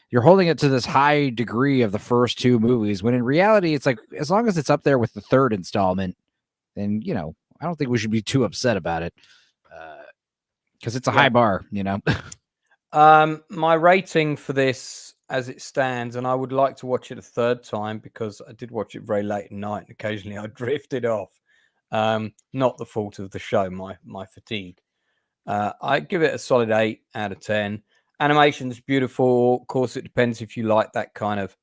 you're holding it to this high degree of the first 2 movies, when in reality, it's like, as long as it's up there with the third installment, then, you know, I don't think we should be too upset about it, because it's a high bar, you know. My rating for this as it stands, and I would like to watch it a third time because I did watch it very late at night and occasionally I drifted off. Not the fault of the show, my fatigue. I give it a solid 8 out of 10. Animation's beautiful. Of course, it depends if you like that kind of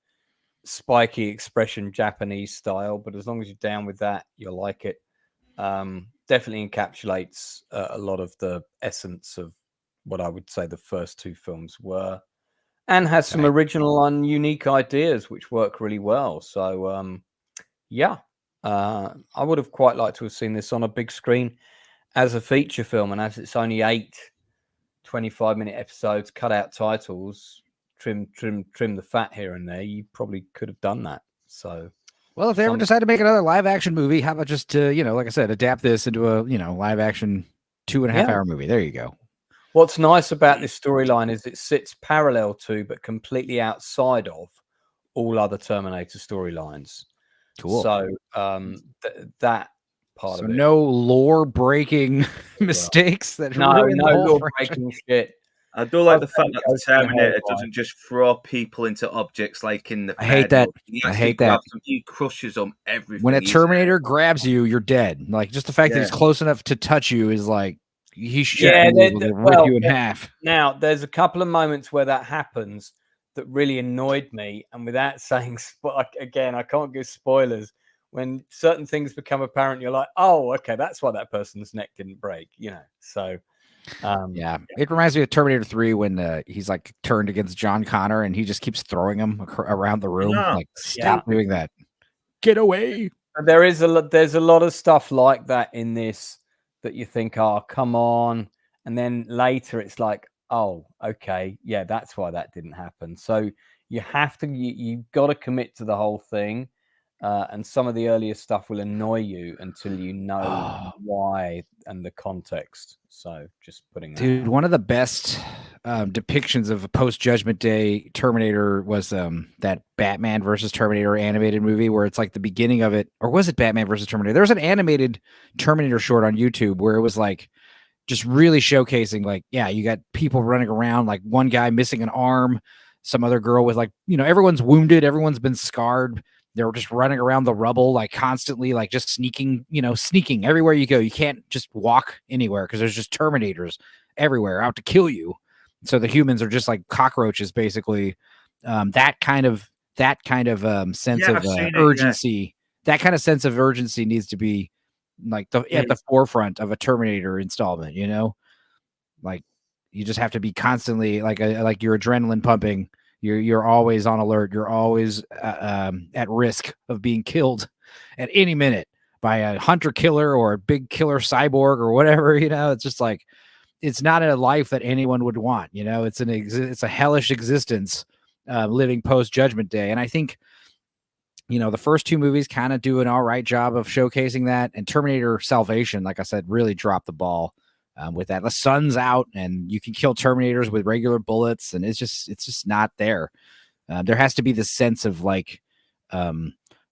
spiky expression Japanese style, but as long as you're down with that, you'll like it. Definitely encapsulates a lot of the essence of what I would say the first 2 films were, and has some original and unique ideas which work really well. So I would have quite liked to have seen this on a big screen as a feature film, and as it's only 8 25-minute episodes, cut out titles, trim the fat here and there, you probably could have done that. So, well, if they ever decide to make another live action movie, how about just you know, like I said, adapt this into a, you know, live action 2.5 hour movie? There you go. What's nice about this storyline is it sits parallel to, but completely outside of, all other Terminator storylines. Cool. So that part of it. No lore breaking mistakes that no lore breaking shit. I do like the fact that the Terminator doesn't just throw people into objects like in the. I hate that. I hate that. He crushes them. Everything. When a Terminator grabs you, you're dead. Like, just the fact that he's close enough to touch you is like, he should rip you in half. Now, there's a couple of moments where that happens that really annoyed me, and without saying, again, I can't give spoilers. When certain things become apparent, you're like, oh, okay, that's why that person's neck didn't break, you know. So, it reminds me of Terminator 3 when he's like turned against John Connor and he just keeps throwing him around the room. Like, stop doing that. Get away. There's a lot of stuff like that in this that you think, oh, come on. And then later it's like, oh, okay, yeah, that's why that didn't happen. So you have to, you've got to commit to the whole thing. And some of the earlier stuff will annoy you until you know why and the context. So just putting that out. One of the best depictions of a post-Judgment Day Terminator was that Batman versus Terminator animated movie where it's like the beginning of it, or was it Batman versus Terminator? There was an animated Terminator short on YouTube where it was like just really showcasing, like, yeah, you got people running around, like one guy missing an arm, some other girl with, like, you know, everyone's wounded, everyone's been scarred. They're just running around the rubble, like constantly, like just sneaking everywhere you go. You can't just walk anywhere because there's just Terminators everywhere out to kill you. So the humans are just like cockroaches, basically. That kind of sense of urgency. That kind of sense of urgency needs to be like at the forefront of a Terminator installment. You know, like you just have to be constantly like your adrenaline pumping. You're always on alert. You're always at risk of being killed at any minute by a hunter killer or a big killer cyborg or whatever. You know, it's just like, it's not a life that anyone would want. You know, it's a hellish existence living post Judgment Day. And I think, you know, the first two movies kind of do an all right job of showcasing that. And Terminator Salvation, like I said, really dropped the ball. With that, the sun's out and you can kill Terminators with regular bullets, and it's just not there. There has to be this sense of like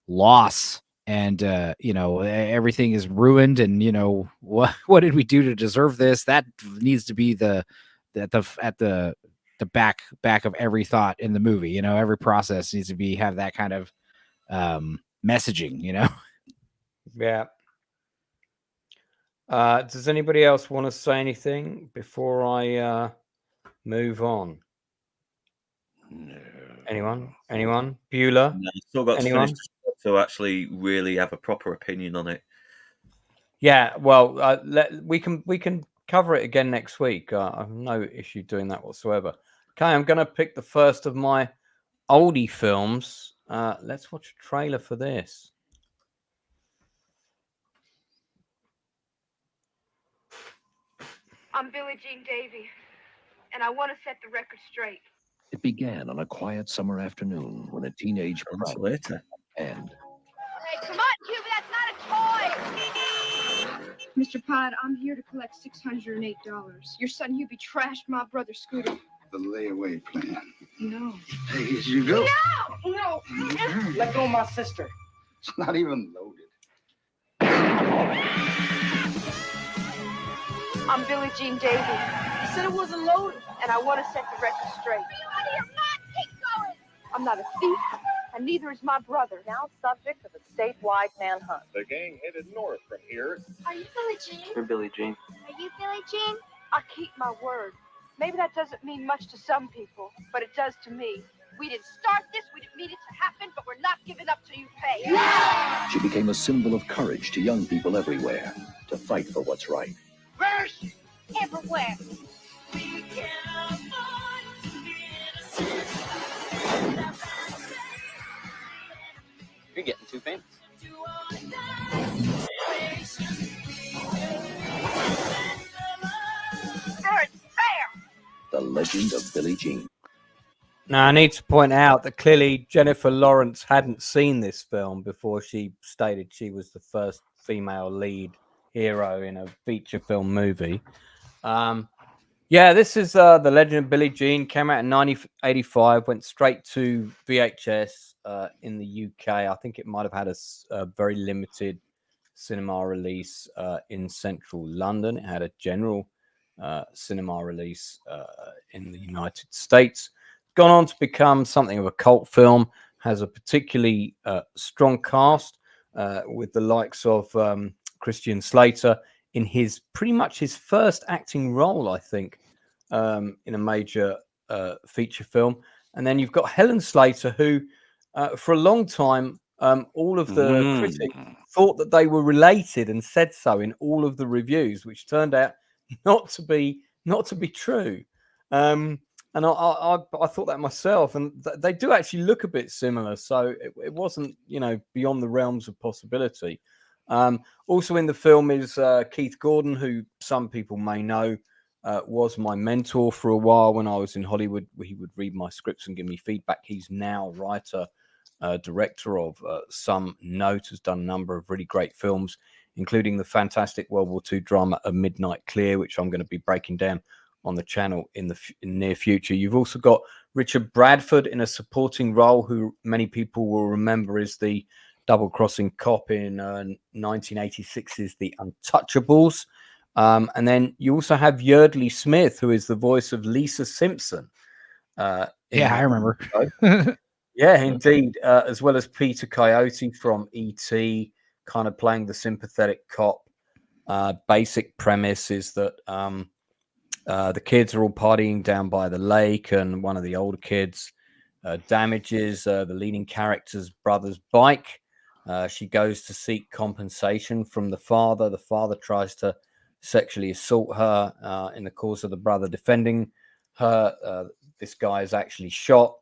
loss, and you know, everything is ruined, and you know, what did we do to deserve this? That needs to be at the back of every thought in the movie. You know, every process needs to have that kind of messaging. You know, yeah. Does anybody else want to say anything before I move on? No. Anyone? Bueller? No, still got anyone? To actually really have a proper opinion on it. Yeah, well, we can cover it again next week. I have no issue doing that whatsoever. Okay, I'm going to pick the first of my oldie films. Let's watch a trailer for this. I'm Billie Jean Davy, and I want to set the record straight. It began on a quiet summer afternoon when a teenage later. And Hey, come on, Cuba, that's not a toy! Mr. Pod, I'm here to collect $608. Your son Hubie trashed my brother Scooter. The layaway plan. No. Hey, here you go. No! Let go of my sister. It's not even loaded. I'm Billie Jean Davy. You said it wasn't loaded, and I want to set the record straight. I'm not a thief, and neither is my brother. Now subject of a statewide manhunt. The gang headed north from here. Are you Billie Jean? You're Billie Jean. Are you Billie Jean? I keep my word. Maybe that doesn't mean much to some people, but it does to me. We didn't start this, we didn't mean it to happen, but we're not giving up till you pay. Yeah! She became a symbol of courage to young people everywhere to fight for what's right. First, everywhere. You're getting too famous. The Legend of Billie Jean. Now, I need to point out that clearly Jennifer Lawrence hadn't seen this film before she stated she was the first female lead hero in a feature film movie. Yeah, this is The Legend of Billie Jean. Came out in 1985, went straight to VHS in the UK. I think it might have had a very limited cinema release in central London. It had a general cinema release in the United States. Gone on to become something of a cult film. Has a particularly strong cast with the likes of Christian Slater in pretty much his first acting role, I think, in a major feature film. And then you've got Helen Slater, who for a long time, all of the critics thought that they were related and said so in all of the reviews, which turned out not to be true. And I thought that myself, and they do actually look a bit similar. So it wasn't, beyond the realms of possibility. Also in the film is Keith Gordon, who some people may know was my mentor for a while when I was in Hollywood. He would read my scripts and give me feedback. He's now writer, director of some note, has done a number of really great films, including the fantastic World War II drama A Midnight Clear, which I'm going to be breaking down on the channel in the near future. You've also got Richard Bradford in a supporting role, who many people will remember is the double-crossing cop in 1986's The Untouchables. And then you also have Yeardley Smith, who is the voice of Lisa Simpson. Yeah, I remember. Yeah, indeed. As well as Peter Coyote from E.T., kind of playing the sympathetic cop. Basic premise is that the kids are all partying down by the lake, and one of the older kids damages the leading character's brother's bike. She goes to seek compensation from the father. The father tries to sexually assault her in the course of the brother defending her. This guy is actually shot.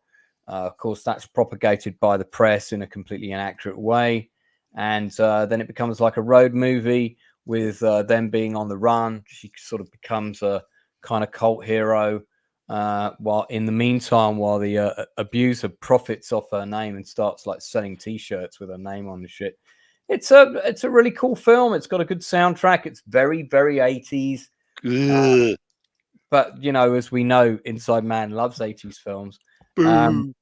Of course, that's propagated by the press in a completely inaccurate way. And then it becomes like a road movie with them being on the run. She sort of becomes a kind of cult hero. While in the meantime, while the abuser profits off her name and starts like selling T-shirts with her name on the shit. It's a really cool film. It's got a good soundtrack. It's very, very 80s. But, you know, as we know, Inside Man loves 80s films. And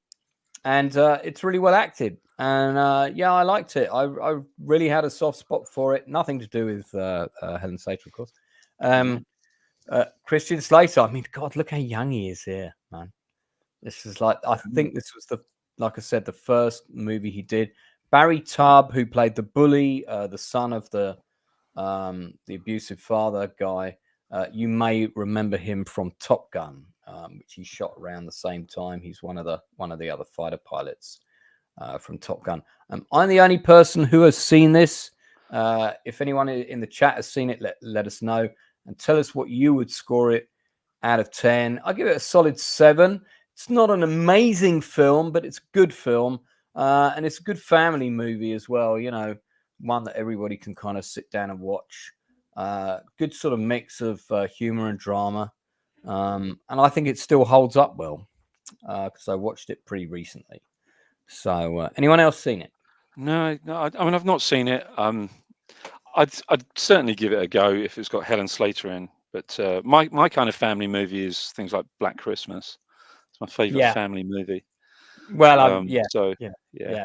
it's really well acted. And, yeah, I liked it. I really had a soft spot for it. Nothing to do with Helen Slater, of course. Christian Slater, I mean, God, look how young he is here, man. This is like, I think this was like I said, the first movie he did. Barry Tubb, who played the bully, the son of the abusive father guy. You may remember him from Top Gun, which he shot around the same time. He's one of the other fighter pilots from Top Gun. I'm the only person who has seen this. If anyone in the chat has seen it, let us know and tell us what you would score it out of 10. I'll give it a solid 7. It's not an amazing film, but it's a good film. And it's a good family movie as well, you know, one that everybody can kind of sit down and watch. Good sort of mix of humor and drama. And I think it still holds up well because I watched it pretty recently. So anyone else seen it? No, I mean, I've not seen it. I'd certainly give it a go if it's got Helen Slater in. But my kind of family movie is things like Black Christmas. It's my favorite family movie. Well, yeah,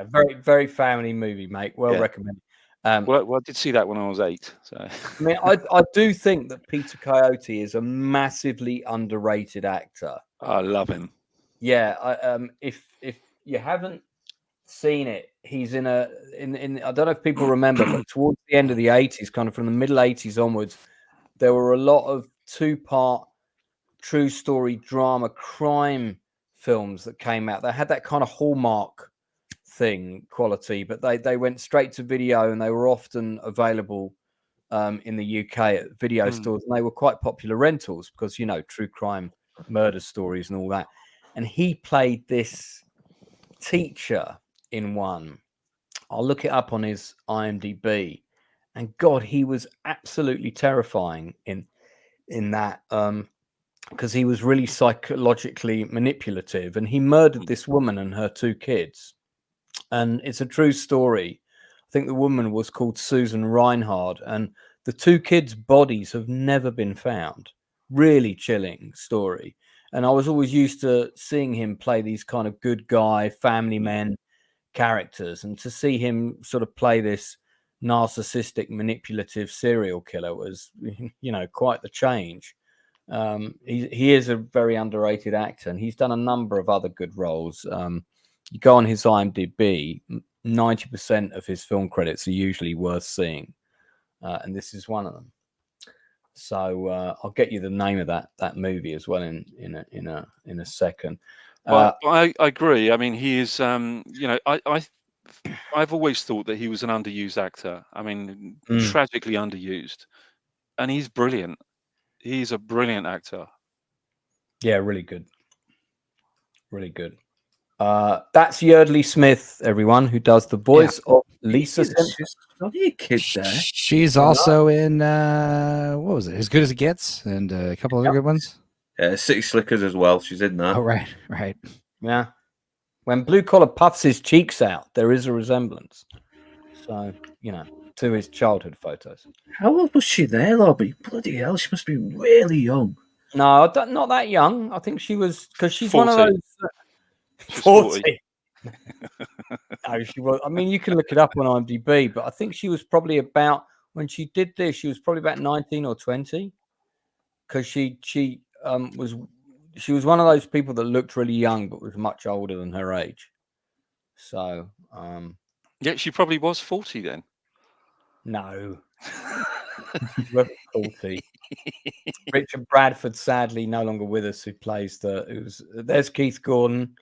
very, very family movie, mate. Well recommended. Well, I did see that when I was 8. So I mean, I do think that Peter Coyote is a massively underrated actor. I love him. Yeah, if you haven't seen it, he's in I don't know if people remember, but towards the end of the 80s, kind of from the middle 80s onwards, there were a lot of 2-part true story drama crime films that came out. They had that kind of Hallmark thing quality, but they went straight to video, and they were often available in the UK at video stores, and they were quite popular rentals because, you know, true crime murder stories and all that. And he played this teacher in one. I'll look it up on his IMDb, and God, he was absolutely terrifying in that because he was really psychologically manipulative, and he murdered this woman and her 2 kids. And it's a true story. I think the woman was called Susan Reinhard, and the 2 kids' bodies have never been found. Really chilling story. And I was always used to seeing him play these kind of good guy, family men characters, and to see him sort of play this narcissistic, manipulative serial killer was, you know, quite the change. He is a very underrated actor, and he's done a number of other good roles. You go on his IMDb, 90% of his film credits are usually worth seeing, and this is one of them. So I'll get you the name of that movie as well in a second. Well, I agree. I mean, he is. You know, I've always thought that he was an underused actor. I mean, tragically underused, and he's brilliant. He's a brilliant actor. Yeah, really good. Really good. That's Yeardley Smith, everyone, who does the voice of Lisa Simpson. She's also in what was it? As Good as It Gets, and a couple other good ones. City Slickers as well. She's in that. Oh, right. Yeah. When Blue Collar puffs his cheeks out, there is a resemblance. So, you know, to his childhood photos. How old was she there, Lobby? Bloody hell, she must be really young. No, not that young. I think she was, because she's 40. one of those. She's 40. No, she was. I mean, you can look it up on IMDb, but I think she was probably about, when she did this, she was probably about 19 or 20, because she was one of those people that looked really young but was much older than her age. So yeah, she probably was 40 then. No. 40. Richard Bradford, sadly no longer with us, who plays there's Keith Gordon.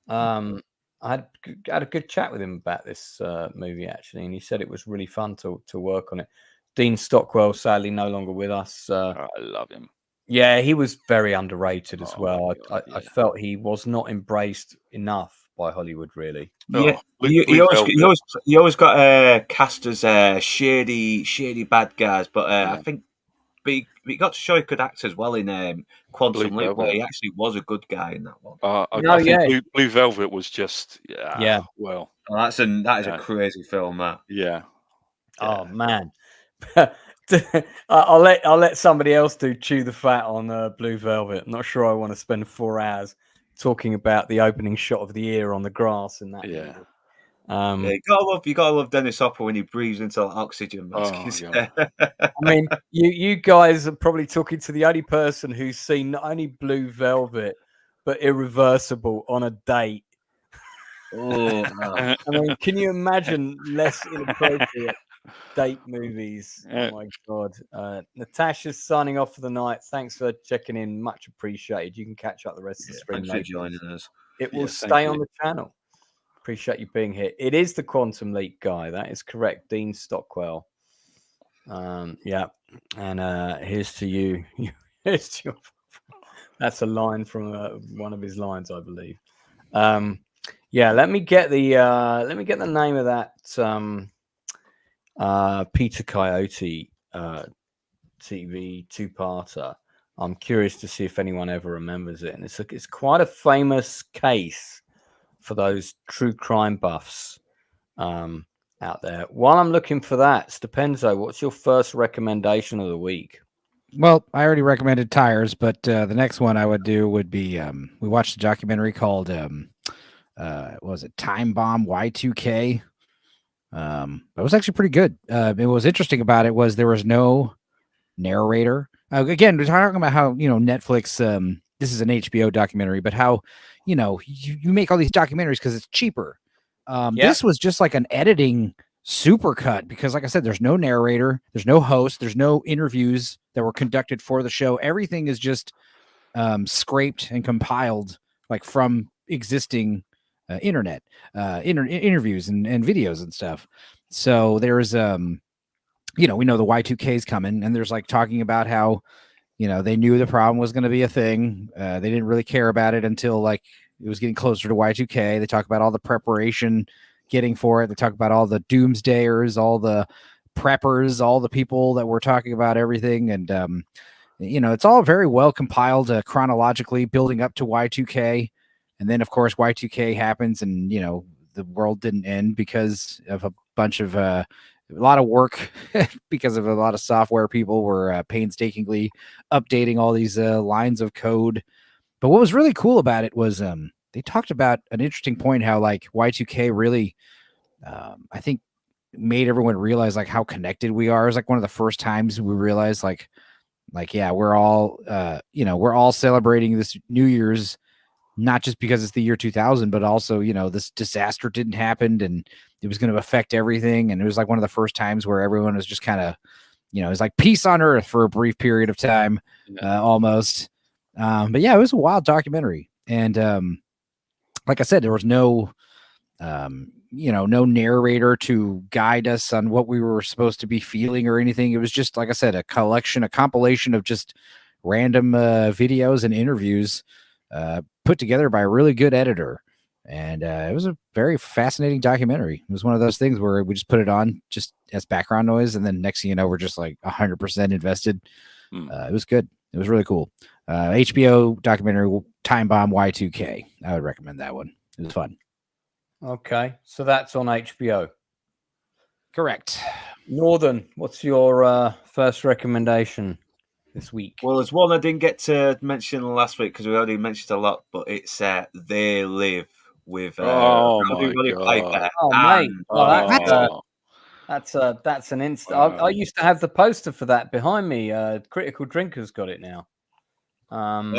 I had a good chat with him about this movie, actually, and he said it was really fun to work on it. Dean Stockwell, sadly no longer with us. I love him. Yeah, he was very underrated as well. I felt he was not embraced enough by Hollywood, really. Yeah, he always got cast as shady bad guys, but I think he got to show he could act as well in Quantum Leap, where he actually was a good guy in that one. I think Blue Velvet was just well. Oh, that is a crazy film. That Oh man. I'll let somebody else chew the fat on Blue Velvet. I'm not sure I want to spend 4 hours talking about the opening shot of the ear on the grass and that. You gotta love Dennis Hopper when he breathes into that oxygen mask. I mean, you guys are probably talking to the only person who's seen not only Blue Velvet but Irreversible on a date. I mean, can you imagine less inappropriate date movies? Oh my god. Natasha's signing off for the night. Thanks for checking in, much appreciated. You can catch up the rest of the stream later. Thanks for joining us. It will stay on the channel. Appreciate you being here. It is the Quantum Leap guy, that is correct. Dean Stockwell. And here's to you. Here's to you. That's a line from one of his lines, I believe. Let me get the name of that Peter Coyote TV two-parter. I'm curious to see if anyone ever remembers it, and it's quite a famous case for those true crime buffs out there. While I'm looking for that, Stupenzo, what's your first recommendation of the week? Well, I already recommended Tires, but the next one I would do would be we watched a documentary called what was it, Time Bomb Y2K. It was actually pretty good. It was interesting about it was there was no narrator. Again, we're talking about how, Netflix, this is an HBO documentary, but how, you make all these documentaries because it's cheaper. This was just like an editing supercut because, like I said, there's no narrator, there's no host, there's no interviews that were conducted for the show. Everything is just scraped and compiled like from existing internet interviews and videos and stuff. So there's we know the Y2K is coming, and there's like talking about how they knew the problem was going to be a thing. They didn't really care about it until like it was getting closer to Y2K. They talk about all the preparation getting for it. They talk about all the doomsdayers, all the preppers, all the people that were talking about everything. And it's all very well compiled chronologically building up to Y2K. And then, of course, Y2K happens, and, the world didn't end because of a bunch of a lot of work because of a lot of software people were painstakingly updating all these lines of code. But what was really cool about it was they talked about an interesting point, how like Y2K really, I think, made everyone realize like how connected we are. It was like one of the first times we realized like, we're all, we're all celebrating this New Year's, not just because it's the year 2000, but also, this disaster didn't happen and it was going to affect everything. And it was like one of the first times where everyone was just kind of, it was like peace on earth for a brief period of time, almost. But yeah, it was a wild documentary. And like I said, there was no, no narrator to guide us on what we were supposed to be feeling or anything. It was just, like I said, a compilation of just random videos and interviews put together by a really good editor. And it was a very fascinating documentary. It was one of those things where we just put it on just as background noise, and then next thing you know, we're just like 100% invested. It was good. It was really cool. HBO documentary, Time Bomb Y2K. I would recommend that one. It was fun. Okay, so that's on HBO. Correct. Northern, what's your first recommendation? this week? Well, there's one I didn't get to mention last week because we already mentioned a lot, but it's They Live with Roddy Piper. Oh, mate. Well, that's an instant. I used to have the poster for that behind me. Critical Drinkers got it now. Yeah.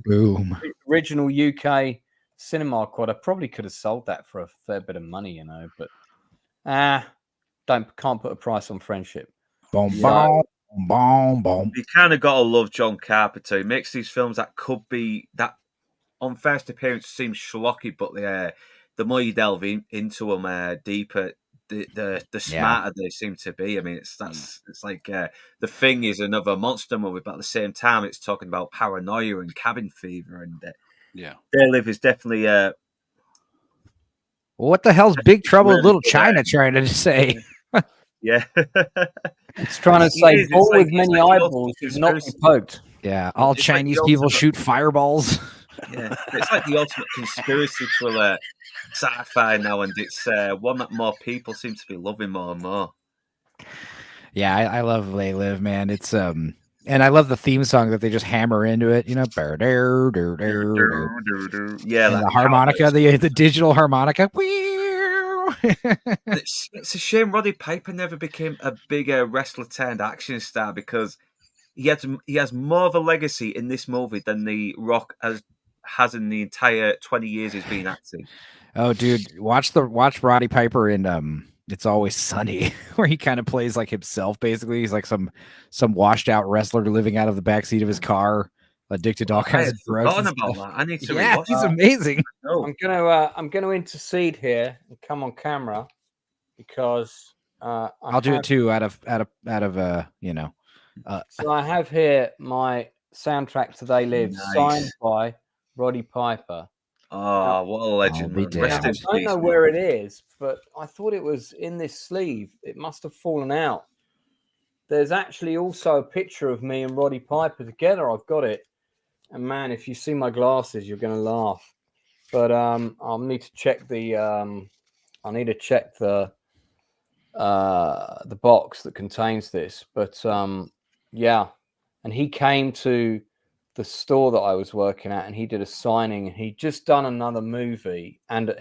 Boom. Original UK cinema quad. I probably could have sold that for a fair bit of money, you know, but can't put a price on friendship. Boom, boom, boom, boom. You kind of gotta love John Carpenter. He makes these films that could be that on first appearance seem schlocky, but the more you delve into them deeper, the smarter they seem to be. I mean, it's like The Thing is another monster movie, but at the same time, it's talking about paranoia and cabin fever, and They Live is definitely. What the hell's Big Trouble in Little China trying to say? Yeah, it's trying to say ball with many eyeballs is not be poked. Yeah, all Chinese people shoot fireballs. Yeah, it's like the ultimate conspiracy thriller sci-fi now, and it's one that more people seem to be loving more and more. Yeah, I love They Live, man. It's and I love the theme song that they just hammer into it. You know, yeah, and the harmonica, the digital harmonica. It's a shame Roddy Piper never became a bigger wrestler turned action star because he has more of a legacy in this movie than The Rock has in the entire 20 years he's been acting. Oh, dude, watch Roddy Piper in It's Always Sunny, where he kind of plays like himself. Basically, he's like some washed out wrestler living out of the backseat of his car, addicted to all kinds of drugs. About that. I need to. Yeah, he's amazing. I'm gonna intercede here and come on camera because I'll do it too. Out of you know. So I have here my soundtrack to They Live, signed by Roddy Piper. Oh, what a legend! I don't know where it is, but I thought it was in this sleeve. It must have fallen out. There's actually also a picture of me and Roddy Piper together. I've got it. And man, if you see my glasses, you're going to laugh. But I'll need to check the box that contains this. But yeah, and he came to the store that I was working at, and he did a signing. And he'd just done another movie, and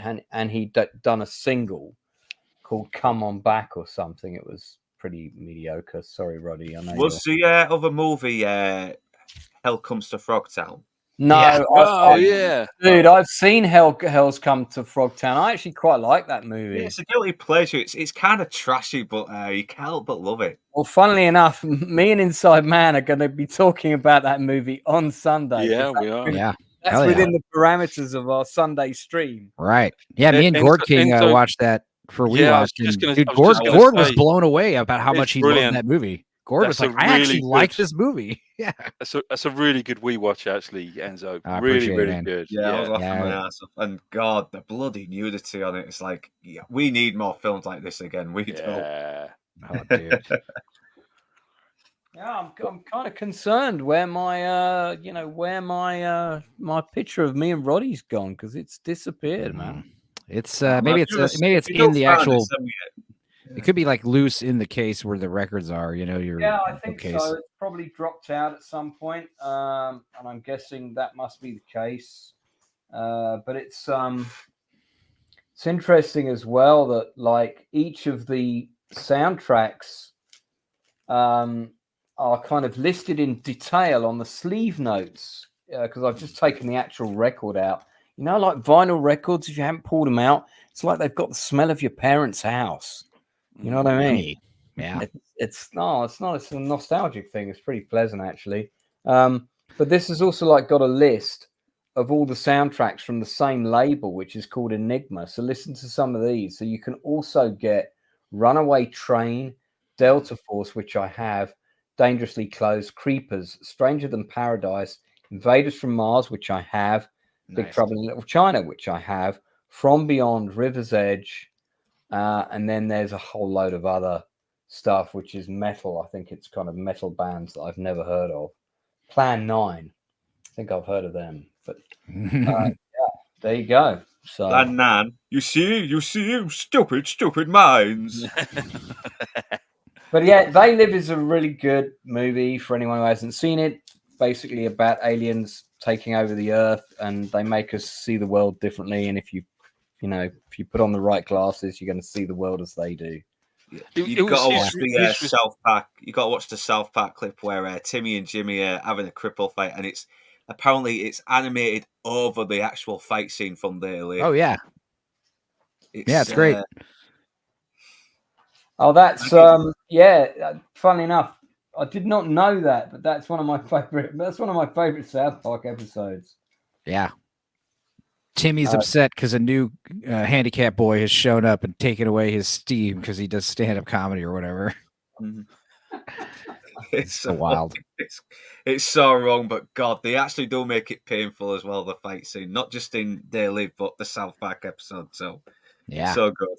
he'd done a single called "Come On Back" or something. It was pretty mediocre. Sorry, Roddy. I know. Was the other movie Hell Comes to Frogtown? No. Yeah. Dude, I've seen Hell's Come to Frogtown. I actually quite like that movie. Yeah, it's a guilty pleasure. It's kind of trashy, but you can't help but love it. Well, funnily enough, me and Inside Man are going to be talking about that movie on Sunday. Yeah, we are. Yeah. That's within the parameters of our Sunday stream. Right. Yeah, me and Gord King watched that for WeWatch. Dude, Gord was blown away about how much he loved that movie. Gord was like, I actually like this movie. Yeah. That's a really good WeWatch, actually, Enzo. I really, really it, good. Yeah, I was laughing my ass off. And God, the bloody nudity on it. It's like, we need more films like this again. We don't. Oh, dude. Yeah, I'm kind of concerned where my my picture of me and Roddy's gone because it's disappeared, man. It's maybe it's in the actual. It could be like loose in the case where the records are, you know. I think so. It's probably dropped out at some point, and I'm guessing that must be the case. But it's interesting as well that like each of the soundtracks are kind of listed in detail on the sleeve notes because I've just taken the actual record out. You know, like vinyl records, if you haven't pulled them out, it's like they've got the smell of your parents' house. You know what I mean? Yeah. It's not. It's a nostalgic thing. It's pretty pleasant, actually. But this has also like got a list of all the soundtracks from the same label, which is called Enigma. So listen to some of these. So you can also get Runaway Train, Delta Force, which I have, Dangerously Close, Creepers, Stranger Than Paradise, Invaders from Mars, which I have, Big Trouble in Little China, which I have, From Beyond, River's Edge, and then there's a whole load of other stuff, which is metal. I think it's kind of metal bands that I've never heard of. Plan 9. I think I've heard of them. But yeah, there you go. So Plan 9. You see, stupid minds. But yeah, They Live is a really good movie for anyone who hasn't seen it. Basically about aliens taking over the Earth, and they make us see the world differently. And if you put on the right glasses, you're going to see the world as they do. Yeah. You've got to watch the South Park. You got to watch the South Park clip where Timmy and Jimmy are having a cripple fight, and it's animated over the actual fight scene from They Live. Oh yeah, it's great. Oh, that's Funny enough, I did not know that, but that's one of my favorite. That's one of my favorite South Park episodes. Yeah. Timmy's upset because a new handicapped boy has shown up and taken away his steam because he does stand-up comedy or whatever. Mm-hmm. It's so wild. It's so wrong, but God, they actually do make it painful as well, the fight scene. Not just in They Live, but the South Park episode. So, yeah. So good.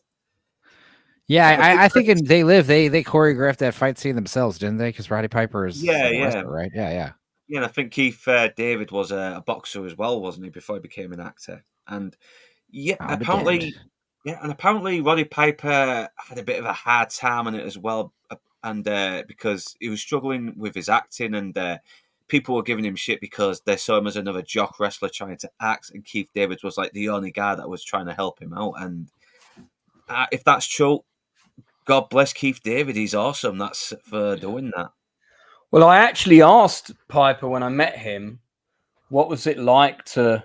Yeah, I think in They Live, they choreographed that fight scene themselves, didn't they? Because Roddy Piper is wrestler, right? Yeah. Yeah, and I think Keith David was a boxer as well, wasn't he, before he became an actor? And apparently Roddy Piper had a bit of a hard time on it as well, and because he was struggling with his acting, and people were giving him shit because they saw him as another jock wrestler trying to act, and Keith David was like the only guy that was trying to help him out. And if that's true, God bless Keith David. He's awesome. That's for doing that. Well, I actually asked Piper when I met him, what was it like to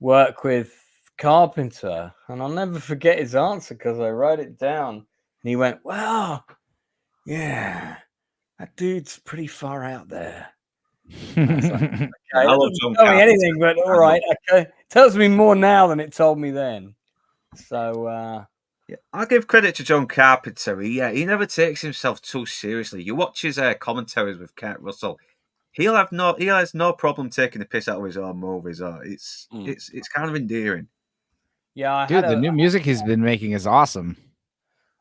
work with Carpenter? And I'll never forget his answer because I wrote it down. And he went, well, yeah, that dude's pretty far out there. I was like, okay, that doesn't tell me anything, but all right. Okay. It tells me more now than it told me then. So, yeah, I'll give credit to John Carpenter. He never takes himself too seriously. You watch his commentaries with Kurt Russell. He has no problem taking the piss out of his own movies. It's kind of endearing. Yeah, the new music he's been making is awesome.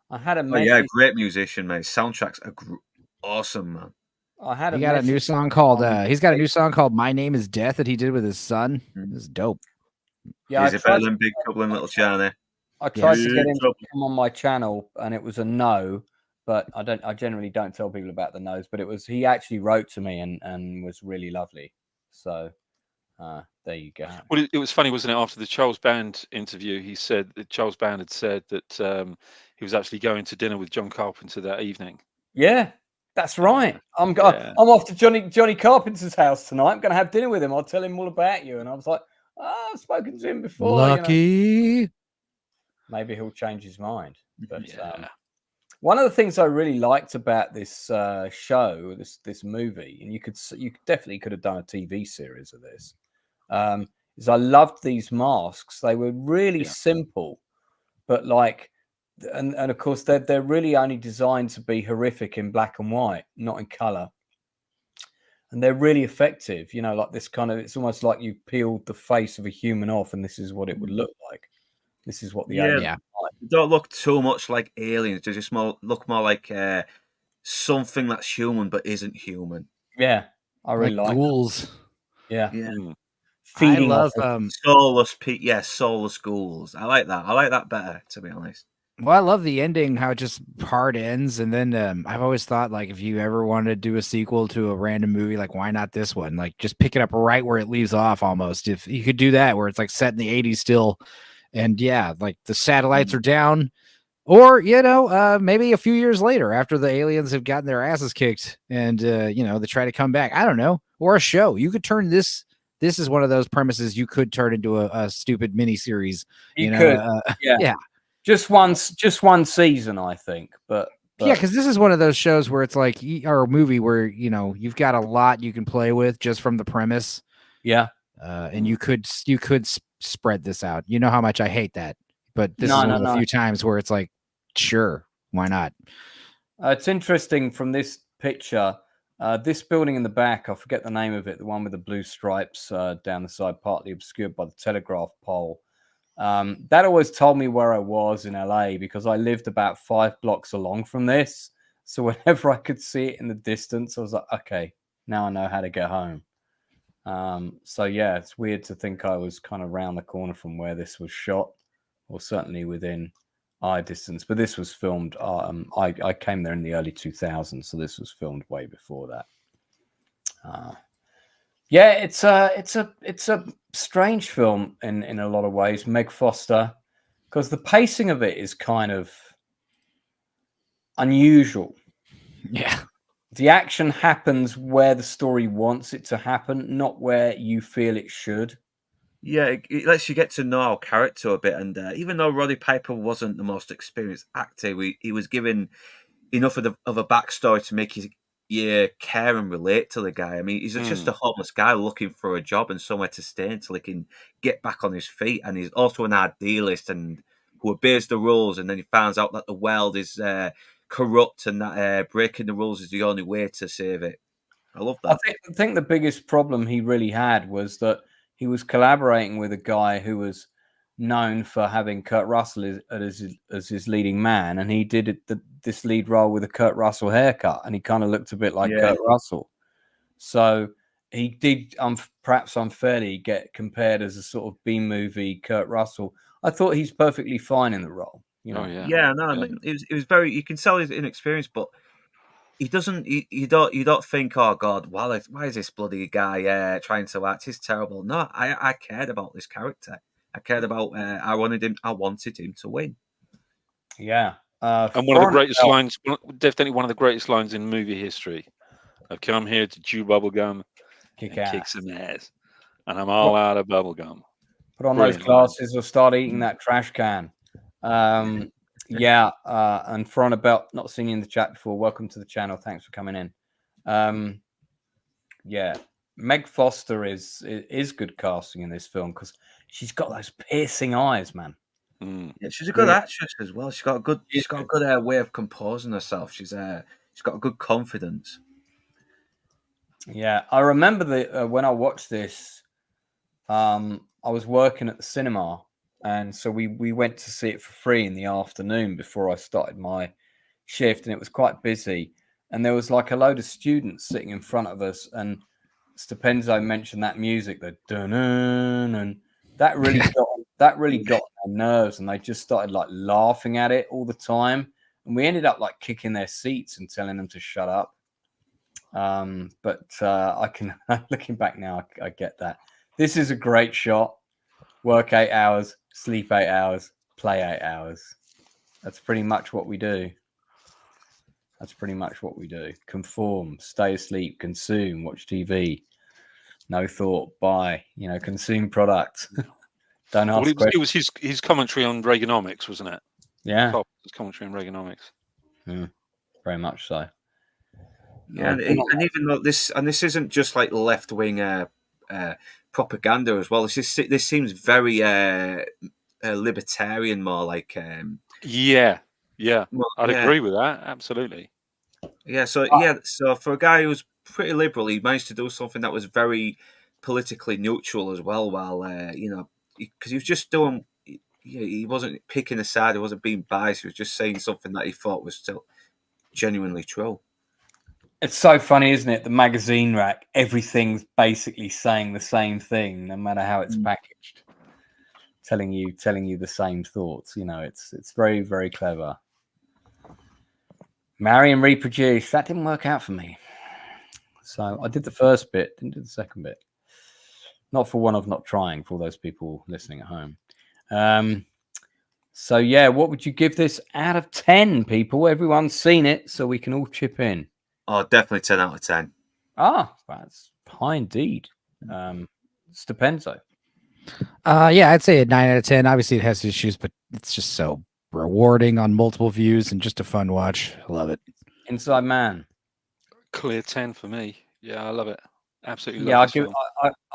I had a message. Oh, yeah, great musician, mate. Soundtracks are awesome, man. He's got a new song called "My Name Is Death" that he did with his son. It's dope. Yeah, he's better than Big Trouble in Little China. I tried to get him to come on my channel, and it was a no. But I generally don't tell people about the no's. But he actually wrote to me and was really lovely. So there you go. Well, it was funny, wasn't it? After the Charles Band interview, he said that Charles Band had said that he was actually going to dinner with John Carpenter that evening. Yeah, that's right. I'm off to Johnny Carpenter's house tonight. I'm going to have dinner with him. I'll tell him all about you. And I was like, I've spoken to him before. Lucky. Maybe he'll change his mind. But one of the things I really liked about this show, this movie, and you definitely could have done a TV series of this, is I loved these masks. They were really simple, but and of course they're really only designed to be horrific in black and white, not in color. And they're really effective. Like this kind of, it's almost like you peeled the face of a human off, and this is what it would look like. This is what the aliens are like. They don't look too much like aliens. They just look more like something that's human but isn't human. Yeah, I really like ghouls. Yeah. Feeding I love soulless ghouls. I like that. I like that better, to be honest. Well, I love the ending, how it just hard ends. And then I've always thought, if you ever wanted to do a sequel to a random movie, why not this one? Just pick it up right where it leaves off almost. If you could do that, where it's set in the 80s still. And the satellites are down, or, maybe a few years later after the aliens have gotten their asses kicked and, they try to come back. I don't know. Or a show. You could turn this is one of those premises you could turn into a stupid mini series. You could. Yeah. Just one season, I think. But yeah, because this is one of those shows where it's or a movie where, you've got a lot you can play with just from the premise. Yeah. And you could spread this out. You know how much I hate that, but this is one of the few times where it's sure, why not? It's interesting from this picture. This building in the back, I forget the name of it, the one with the blue stripes down the side, partly obscured by the telegraph pole. That always told me where I was in LA because I lived about 5 blocks along from this. So whenever I could see it in the distance, I was like, okay, now I know how to get home. So yeah, it's weird to think I was kind of round the corner from where this was shot, or certainly within distance, but this was filmed. I came there in the early 2000s, so this was filmed way before that. Yeah, it's a strange film in a lot of ways. Meg Foster, because the pacing of it is kind of unusual. Yeah. The action happens where the story wants it to happen, not where you feel it should. Yeah, it lets you get to know our character a bit. And even though Roddy Piper wasn't the most experienced actor, he was given enough of a backstory to make you care and relate to the guy. I mean, he's just a homeless guy looking for a job and somewhere to stay until he can get back on his feet. And he's also an idealist and who obeys the rules. And then he finds out that the world is corrupt and that breaking the rules is the only way to save it. I love that. I think the biggest problem he really had was that he was collaborating with a guy who was known for having Kurt Russell as his leading man, and he did this lead role with a Kurt Russell haircut, and he kind of looked a bit like Kurt Russell. So he did perhaps unfairly get compared as a sort of B-movie Kurt Russell. I thought he's perfectly fine in the role. You know? I mean, it was very. You can tell he's inexperienced, but he doesn't. You don't think, oh God, why is this bloody guy trying to act? He's terrible. No, I cared about this character. I cared about. I wanted him to win. Yeah, and one of the greatest lines, definitely one of the greatest lines in movie history. I've come here to chew bubblegum, kick some ass, and I'm all out of bubblegum. Put on those glasses or start eating that trash can. And for on about not seen you in the chat before, welcome to the channel. Thanks for coming in. Meg Foster is good casting in this film because she's got those piercing eyes, man. Yeah, she's a good actress as well. She's got a good way of composing herself. She's got a good confidence. Yeah, I remember when I watched this, I was working at the cinema. And so we went to see it for free in the afternoon before I started my shift, and it was quite busy. And there was like a load of students sitting in front of us, and Stupenzo mentioned that music, the dun-dun, and that really got on their nerves, and they just started like laughing at it all the time. And we ended up like kicking their seats and telling them to shut up. But I can, looking back now, I get that. This is a great shot. Work 8 hours, sleep 8 hours, play 8 hours. That's pretty much what we do. Conform, stay asleep, consume, watch TV. No thought, buy, consume product. Don't ask questions. It was his commentary on Reaganomics, wasn't it? Yeah. His commentary on Reaganomics. Very much so. Yeah, and even though this isn't just like left-wing propaganda as well. This seems very libertarian, more like. I'd agree with that. Absolutely. Yeah. So for a guy who's pretty liberal, he managed to do something that was very politically neutral as well. While because he was just doing, he wasn't picking a side, he wasn't being biased. He was just saying something that he thought was still genuinely true. It's so funny, isn't it? The magazine rack, everything's basically saying the same thing, no matter how it's packaged. Telling you the same thoughts. It's very, very clever. Marry and reproduce. That didn't work out for me. So I did the first bit, didn't do the second bit. Not for one of not trying, for all those people listening at home. What would you give this out of 10, people? Everyone's seen it, so we can all chip in. Oh, definitely 10 out of 10. That's high indeed. Stupenzo. I'd say a 9 out of 10. Obviously, it has issues, but it's just so rewarding on multiple views and just a fun watch. I love it. Inside Man. Clear 10 for me. Yeah, I love it. Absolutely love it.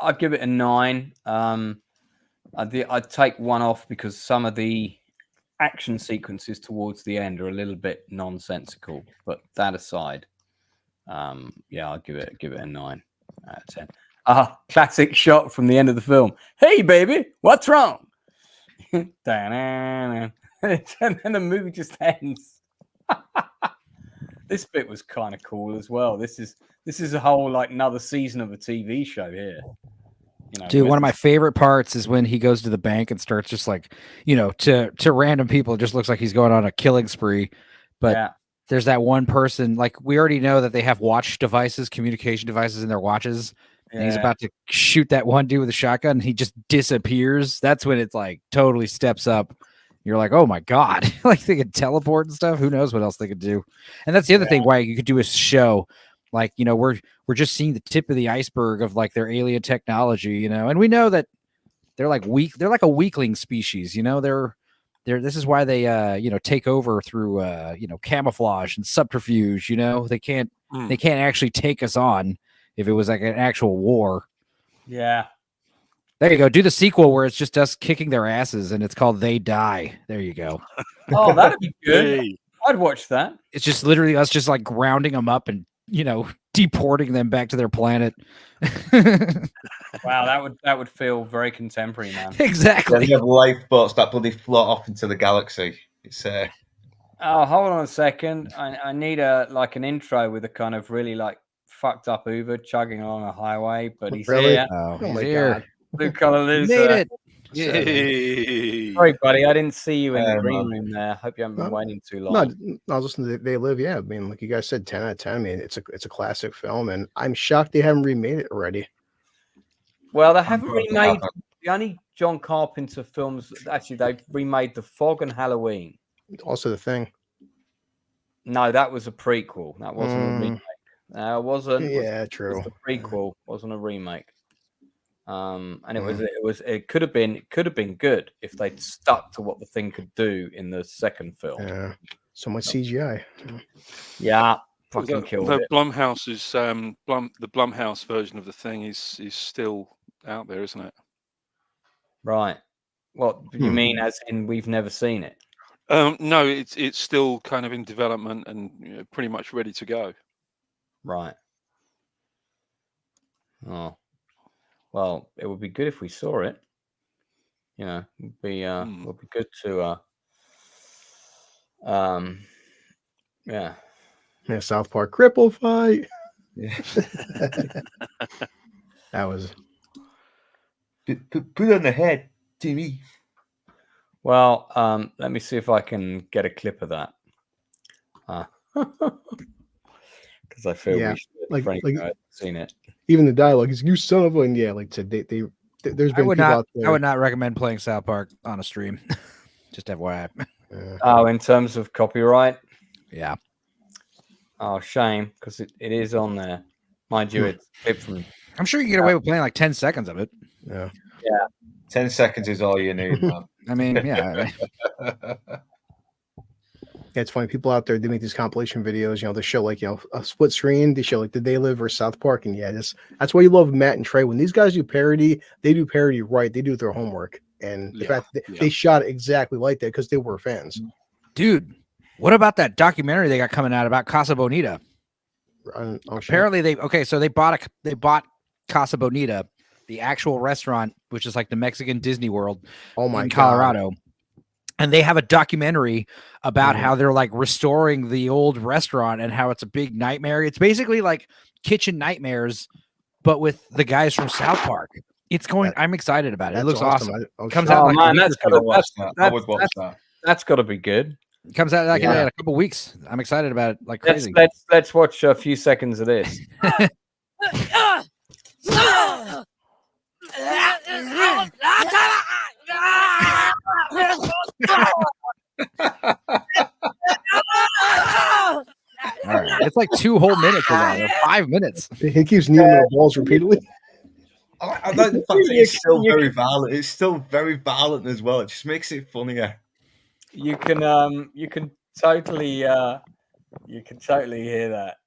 I'd give it a 9. I'd take one off because some of the action sequences towards the end are a little bit nonsensical. But that aside, I'll give it a 9 out of 10. Classic shot from the end of the film. Hey, baby, what's wrong? And then the movie just ends. This bit was kind of cool as well. This is a whole like another season of a TV show here. Dude, one of my favorite parts is when he goes to the bank and starts just like, to random people, it just looks like he's going on a killing spree. But there's that one person, like we already know that they have watch devices, communication devices in their watches. And he's about to shoot that one dude with a shotgun and he just disappears. That's when it's like totally steps up. You're like, oh my God, like they could teleport and stuff. Who knows what else they could do? And that's the other thing why you could do a show. Like, we're just seeing the tip of the iceberg of like their alien technology, and we know that they're like a weakling species, this is why they take over through camouflage and subterfuge, they can't actually take us on if it was like an actual war. Yeah. There you go. Do the sequel where it's just us kicking their asses and it's called They Die. There you go. Oh, that'd be good. I'd watch that. It's just literally us just like grounding them up and deporting them back to their planet. Wow, that would feel very contemporary, man. Exactly. You have lifeboats that bloody float off into the galaxy. It's Oh, hold on a second. I need an intro with a kind of really like fucked up Uber chugging along a highway, but he's here. Oh my God. Blue collar loser. Made it. Yay. Sorry, buddy. I didn't see you in the green room there. Hope you haven't been waiting too long. No, I was listening to They Live. Yeah, I mean, like you guys said, 10 out of 10. I mean, it's a classic film, and I'm shocked they haven't remade it already. Well, they haven't remade the only John Carpenter films. Actually, they've remade The Fog and Halloween. Also, The Thing. No, that was a prequel. That wasn't a remake. It wasn't. Yeah, true. It was a prequel. Wasn't a remake. And it could have been good if they'd stuck to what The Thing could do in the second film. Yeah, so much CGI. Yeah, fucking killed it. Blumhouse's the Blumhouse version of The Thing is still out there, isn't it? Right. What you mean? As in, we've never seen it? No, it's still kind of in development and pretty much ready to go. Right. Oh. Well, it would be good if we saw it. It'd be good to Yeah, South Park cripple fight. Yeah. That was put on the head, Timmy. Well, let me see if I can get a clip of that. Because I feel we should like seen it. Even the dialogue is "you son of a," and yeah, like they there's been I would not recommend playing South Park on a stream. Just FYI. Oh, in terms of copyright? Yeah. Oh, shame, because it is on there. Mind you, it's clipped from. I'm sure you can get away with playing like 10 seconds of it. Yeah. Yeah. 10 seconds is all you need, man. I mean, yeah. Yeah, it's funny. People out there, they make these compilation videos, they show like, a split screen. They show like Did They Live or South Park. And yeah, that's why you love Matt and Trey. When these guys do parody, they do parody right. They do their homework. And the fact that they shot it exactly like that because they were fans. Dude, what about that documentary they got coming out about Casa Bonita? Apparently they bought Casa Bonita, the actual restaurant, which is like the Mexican Disney World in Colorado. God. And they have a documentary about how they're like restoring the old restaurant and how it's a big nightmare. It's basically like Kitchen Nightmares, but with the guys from South Park. It's going. I'm excited about it. It looks awesome. Comes out. That's got to be good. It comes out like in a couple weeks. I'm excited about it like crazy. Let's watch a few seconds of this. All right. It's like 2 whole minutes of that, or 5 minutes. He keeps kneeling their balls repeatedly. I like the fact that it's still very violent. It's still very violent as well. It just makes it funnier. You can totally hear that.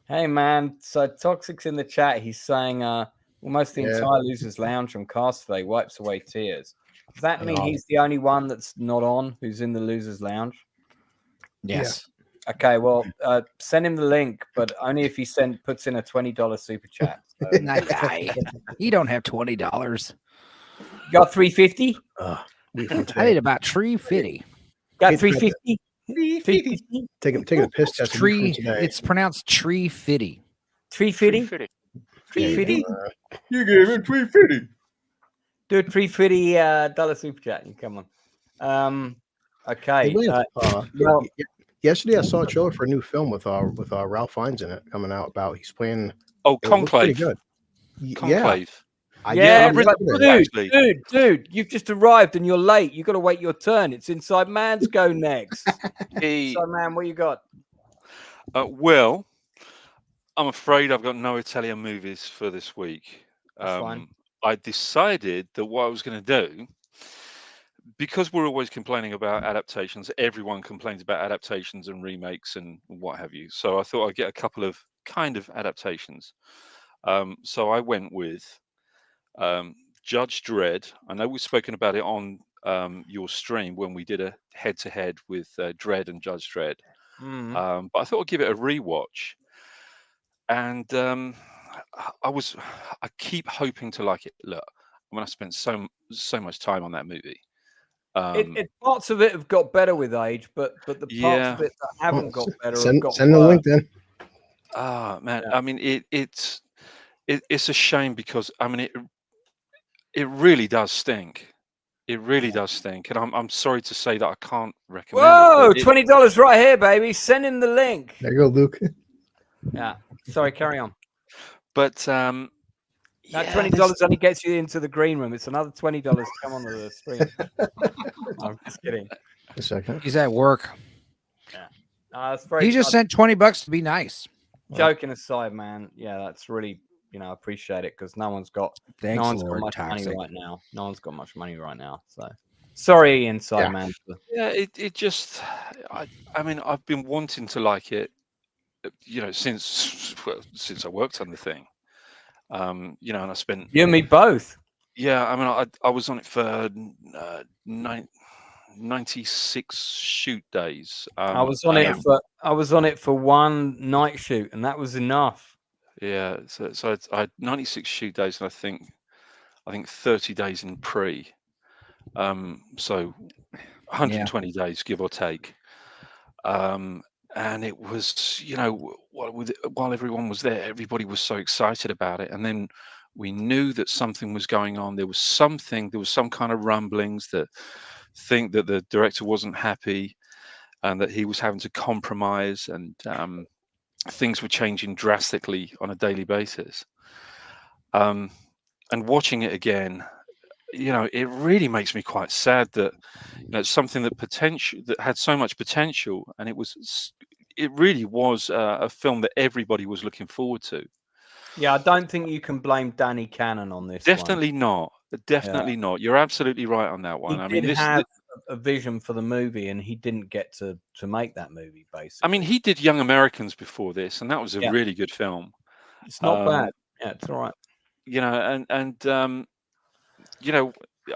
Hey man, so Toxic's in the chat. He's saying almost the entire Losers Lounge from Cast today wipes away tears. Does that mean he's the only one that's not on who's in the Losers Lounge? Yes. Yeah. Okay, well, send him the link, but only if he puts in a $20 super chat. So. He don't have $20. You got $3.50? I need about $3.50. Got $3.50? Taking a piss test. It's pronounced $3.50. $3.50? $350. You gave him $350. Do a $350 super chat. You come on. Okay. Yesterday I saw a trailer for a new film with Ralph Fiennes in it coming out. About he's playing. Conclave. Pretty good. Conclave. Dude, you've just arrived and you're late. You've got to wait your turn. It's Inside Man's go next. Inside Man, what you got? Well, I'm afraid I've got no Italian movies for this week. That's fine. I decided that what I was going to do, because we're always complaining about adaptations, everyone complains about adaptations and remakes and what have you. So I thought I'd get a couple of kind of adaptations. So I went with Judge Dredd. I know we've spoken about it on your stream when we did a head-to-head with Dredd and Judge Dredd. But I thought I'd give it a rewatch. And I keep hoping to like it. Look, I spent so much time on that movie. Parts of it have got better with age, but the parts of it that haven't got better have got send the link then. Man, I mean it's a shame because I mean it really does stink. It really does stink, and I'm sorry to say that I can't recommend it. Whoa, $20 right here, baby. Send him the link. There you go, Luke. Yeah. Sorry, carry on. But that $20 only gets you into the green room. It's another $20 to come on the screen. I'm just kidding. A second. He's at work. Yeah. That's very. He just sent $20 to be nice. Joking aside, man. Yeah, that's really, I appreciate it because no one's got much money right now. No one's got much money right now. So sorry, Inside Man. Yeah, it just. I mean, I've been wanting to like it. Since I worked on the thing, and I spent you and me both. Yeah, I mean, I was on it for 96 shoot days. I was on it for one night shoot, and that was enough. Yeah, so I had 96 shoot days, and I think 30 days in pre. So 120 days, give or take. And it was, while everyone was there, everybody was so excited about it. And then we knew that something was going on. There was some kind of rumblings that think that the director wasn't happy and that he was having to compromise, and things were changing drastically on a daily basis. And watching it again, it really makes me quite sad that it's something that had so much potential, and it really was a film that everybody was looking forward to. Yeah, I don't think you can blame Danny Cannon on this. Definitely not. Not. You're absolutely right on that one. He did have a vision for the movie, and he didn't get to make that movie. Basically, I mean, he did Young Americans before this, and that was a really good film. It's not bad. Yeah, it's all right.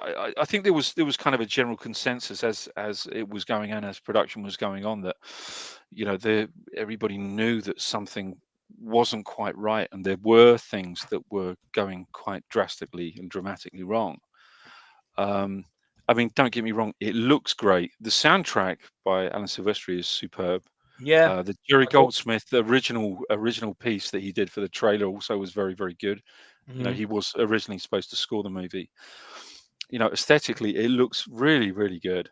I think there was kind of a general consensus as it was going on, as production was going on, that everybody knew that something wasn't quite right, and there were things that were going quite drastically and dramatically wrong. I mean, don't get me wrong, it looks great. The soundtrack by Alan Silvestri is superb. Yeah. The Jerry Goldsmith, the original piece that he did for the trailer, also was very, very good. He was originally supposed to score the movie. Aesthetically, it looks really, really good.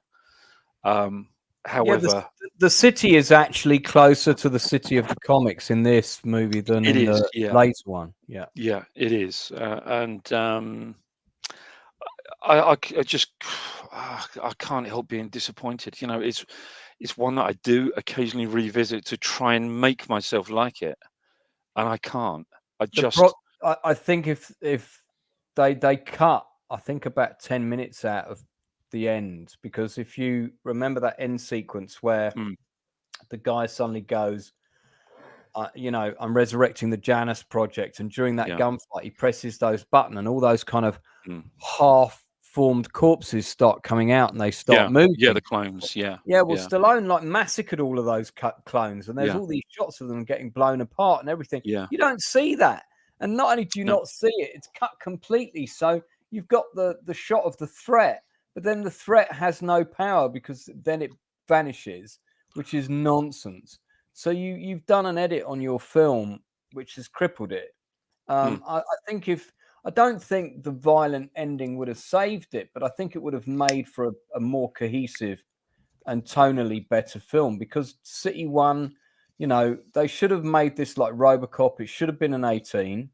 However, the city is actually closer to the city of the comics in this movie than in the later one. Yeah, it is, and I can't help being disappointed. It's one that I do occasionally revisit to try and make myself like it, and I can't. I think if they cut, I think about 10 minutes out of the end, because if you remember that end sequence where the guy suddenly goes, I'm resurrecting the Janus Project, and during that gunfight he presses those buttons and all those kind of half-formed corpses start coming out and they start moving. Yeah, the clones. Stallone massacred all of those clones, and there's all these shots of them getting blown apart and everything. You don't see that, and not only do you not see it, it's cut completely. So you've got the shot of the threat, but then the threat has no power because then it vanishes, which is nonsense. So you've done an edit on your film which has crippled it. I think I don't think the violent ending would have saved it, but I think it would have made for a more cohesive and tonally better film, because City 1, you know, they should have made this like RoboCop. It should have been an 18.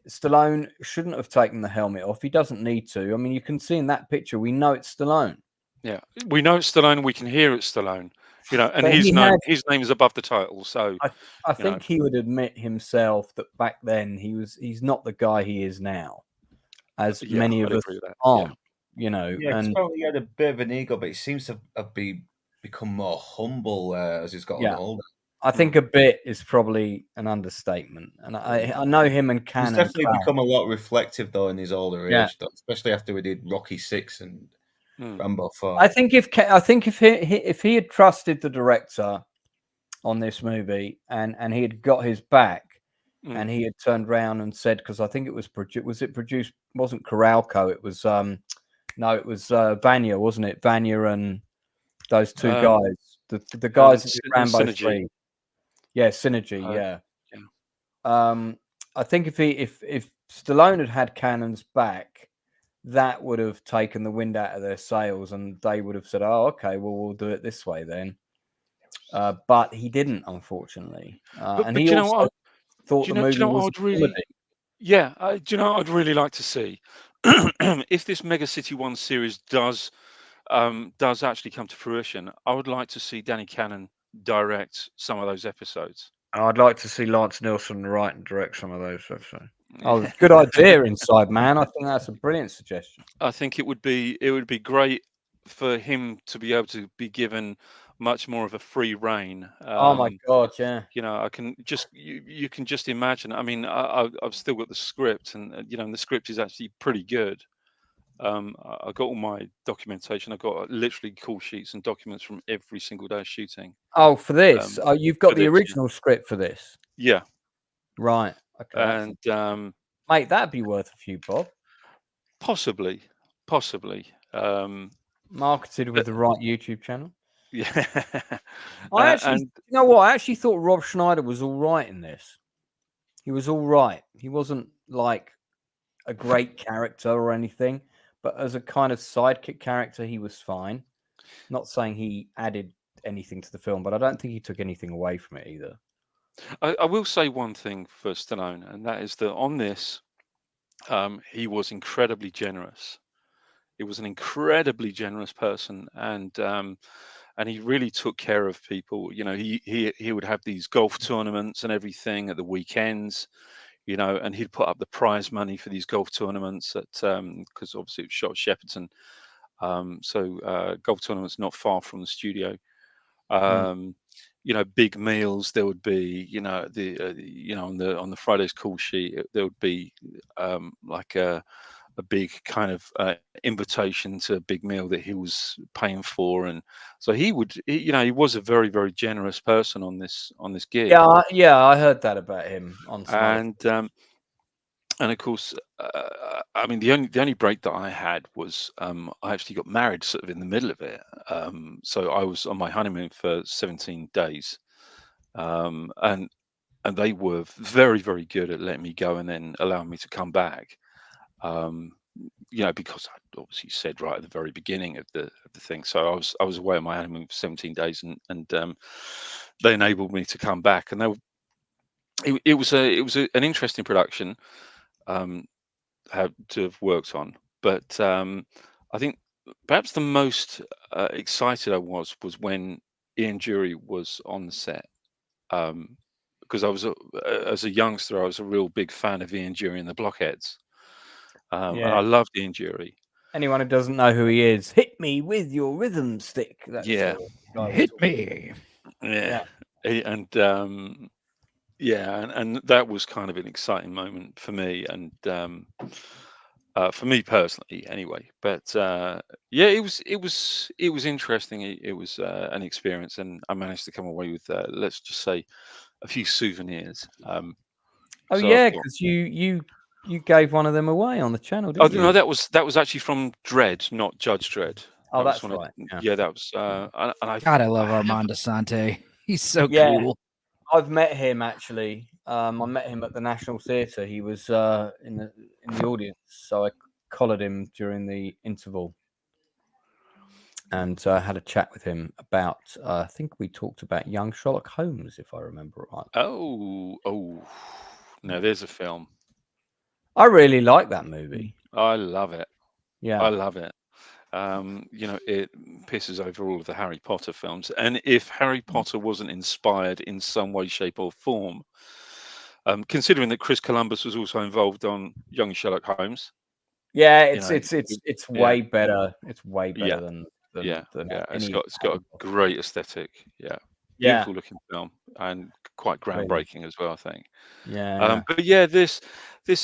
Stallone shouldn't have taken the helmet off. He doesn't need to. I mean, you can see in that picture, we know it's Stallone. Yeah, we know it's Stallone. We can hear it's Stallone. You know, and his name is above the title. So I think he would admit himself that back then he's not the guy he is now, as many of us aren't. You know, and probably he had a bit of an ego, but he seems to have become more humble as he's gotten older. I think a bit is probably an understatement, and I know him and Cannon. He's definitely become a lot reflective though in his older age, especially after we did Rocky 6 and Rambo 4. I think if he had trusted the director on this movie and he had got his back and he had turned around and said, because I think it was produced wasn't Coralco, it was it was Vanya, wasn't it? Vanya and those two guys, the guys that did Rambo 3. Yeah, Synergy. I think if Stallone had Cannon's back, that would have taken the wind out of their sails, and they would have said, "Oh, okay, well, we'll do it this way then." But he didn't, unfortunately. And he also thought the movie was comedy. Yeah, do you know what I'd really like to see? If this Mega City 1 series does actually come to fruition, I would like to see Danny Cannon direct some of those episodes. I'd like to see Lance Nielsen write and direct some of those episodes. Oh, good idea, Inside Man. I think that's a brilliant suggestion. I think it would be great for him to be able to be given much more of a free reign. Oh my God, yeah. You know, I can just you can just imagine. I mean, I've still got the script, and the script is actually pretty good. I got all my documentation. I got literally call sheets and documents from every single day of shooting. Oh, for this? You've got the original script for this? Yeah. Right. Okay. And mate, that'd be worth a few bob. Possibly. Marketed with the right YouTube channel. Yeah. you know what? I actually thought Rob Schneider was all right in this. He was all right. He wasn't like a great character or anything, but as a kind of sidekick character, he was fine. Not saying he added anything to the film, but I don't think he took anything away from it either. I will say one thing for Stallone, and that is that on this, he was incredibly generous. He was an incredibly generous person, and he really took care of people. You know, he would have these golf tournaments and everything at the weekends, you know, and he'd put up the prize money for these golf tournaments at because obviously it was shot at Shepperton, so golf tournaments not far from the studio. You know, big meals. There would be, you know, on the Friday's call sheet, there would be like a big kind of invitation to a big meal that he was paying for, and so he was a very, very generous person on this gig. Yeah, I heard that about him on some and of course, I mean, the only break that I had was I actually got married sort of in the middle of it. So I was on my honeymoon for 17 days, and they were very, very good at letting me go and then allowing me to come back. You know, because I obviously said right at the very beginning of the thing. So I was away on my honeymoon for 17 days, and they enabled me to come back, and it was an interesting production. Had to have worked on, but I think perhaps the most excited I was when Ian Dury was on the set, because I was as a youngster I was a real big fan of Ian Dury and the Blockheads, and I loved Ian Dury. Anyone who doesn't know who he is, hit me with your rhythm stick. That's hit me. Yeah. And that was kind of an exciting moment for me, and for me personally, anyway. But it was interesting. It was an experience, and I managed to come away with let's just say a few souvenirs. Because you gave one of them away on the channel, didn't you? No, that was actually from Dredd, not Judge Dredd. Oh, that's right. That was. And I love Armand Asante. He's so cool. I've met him actually. I met him at the National Theatre. He was in the audience, so I collared him during the interval, and I had a chat with him about. I think we talked about young Sherlock Holmes, if I remember right. Oh, now there's a film. I really like that movie. I love it. Yeah, I love it. It pisses over all of the Harry Potter films. And if Harry Potter wasn't inspired in some way, shape, or form, considering that Chris Columbus was also involved on Young Sherlock Holmes. Yeah, it's way better. It's way better than It's got a great aesthetic. Yeah. Beautiful looking film and quite groundbreaking as well, I think. Yeah. But yeah, this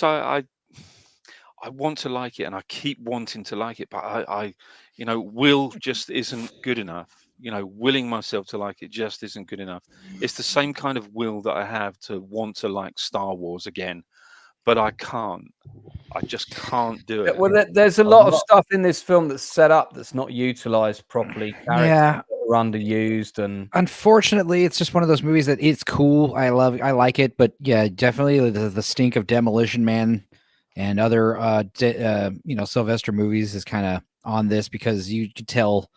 I want to like it, and I keep wanting to like it, but I will just isn't good enough. Willing myself to like it just isn't good enough. It's the same kind of will that I have to want to like Star Wars again, but I can't. I just can't do it. Well, there's a lot of stuff in this film that's set up that's not utilized properly. Yeah, are underused, and unfortunately, it's just one of those movies that it's cool. I like it, but yeah, definitely the stink of Demolition Man and other Sylvester movies is kind of on this, because you could tell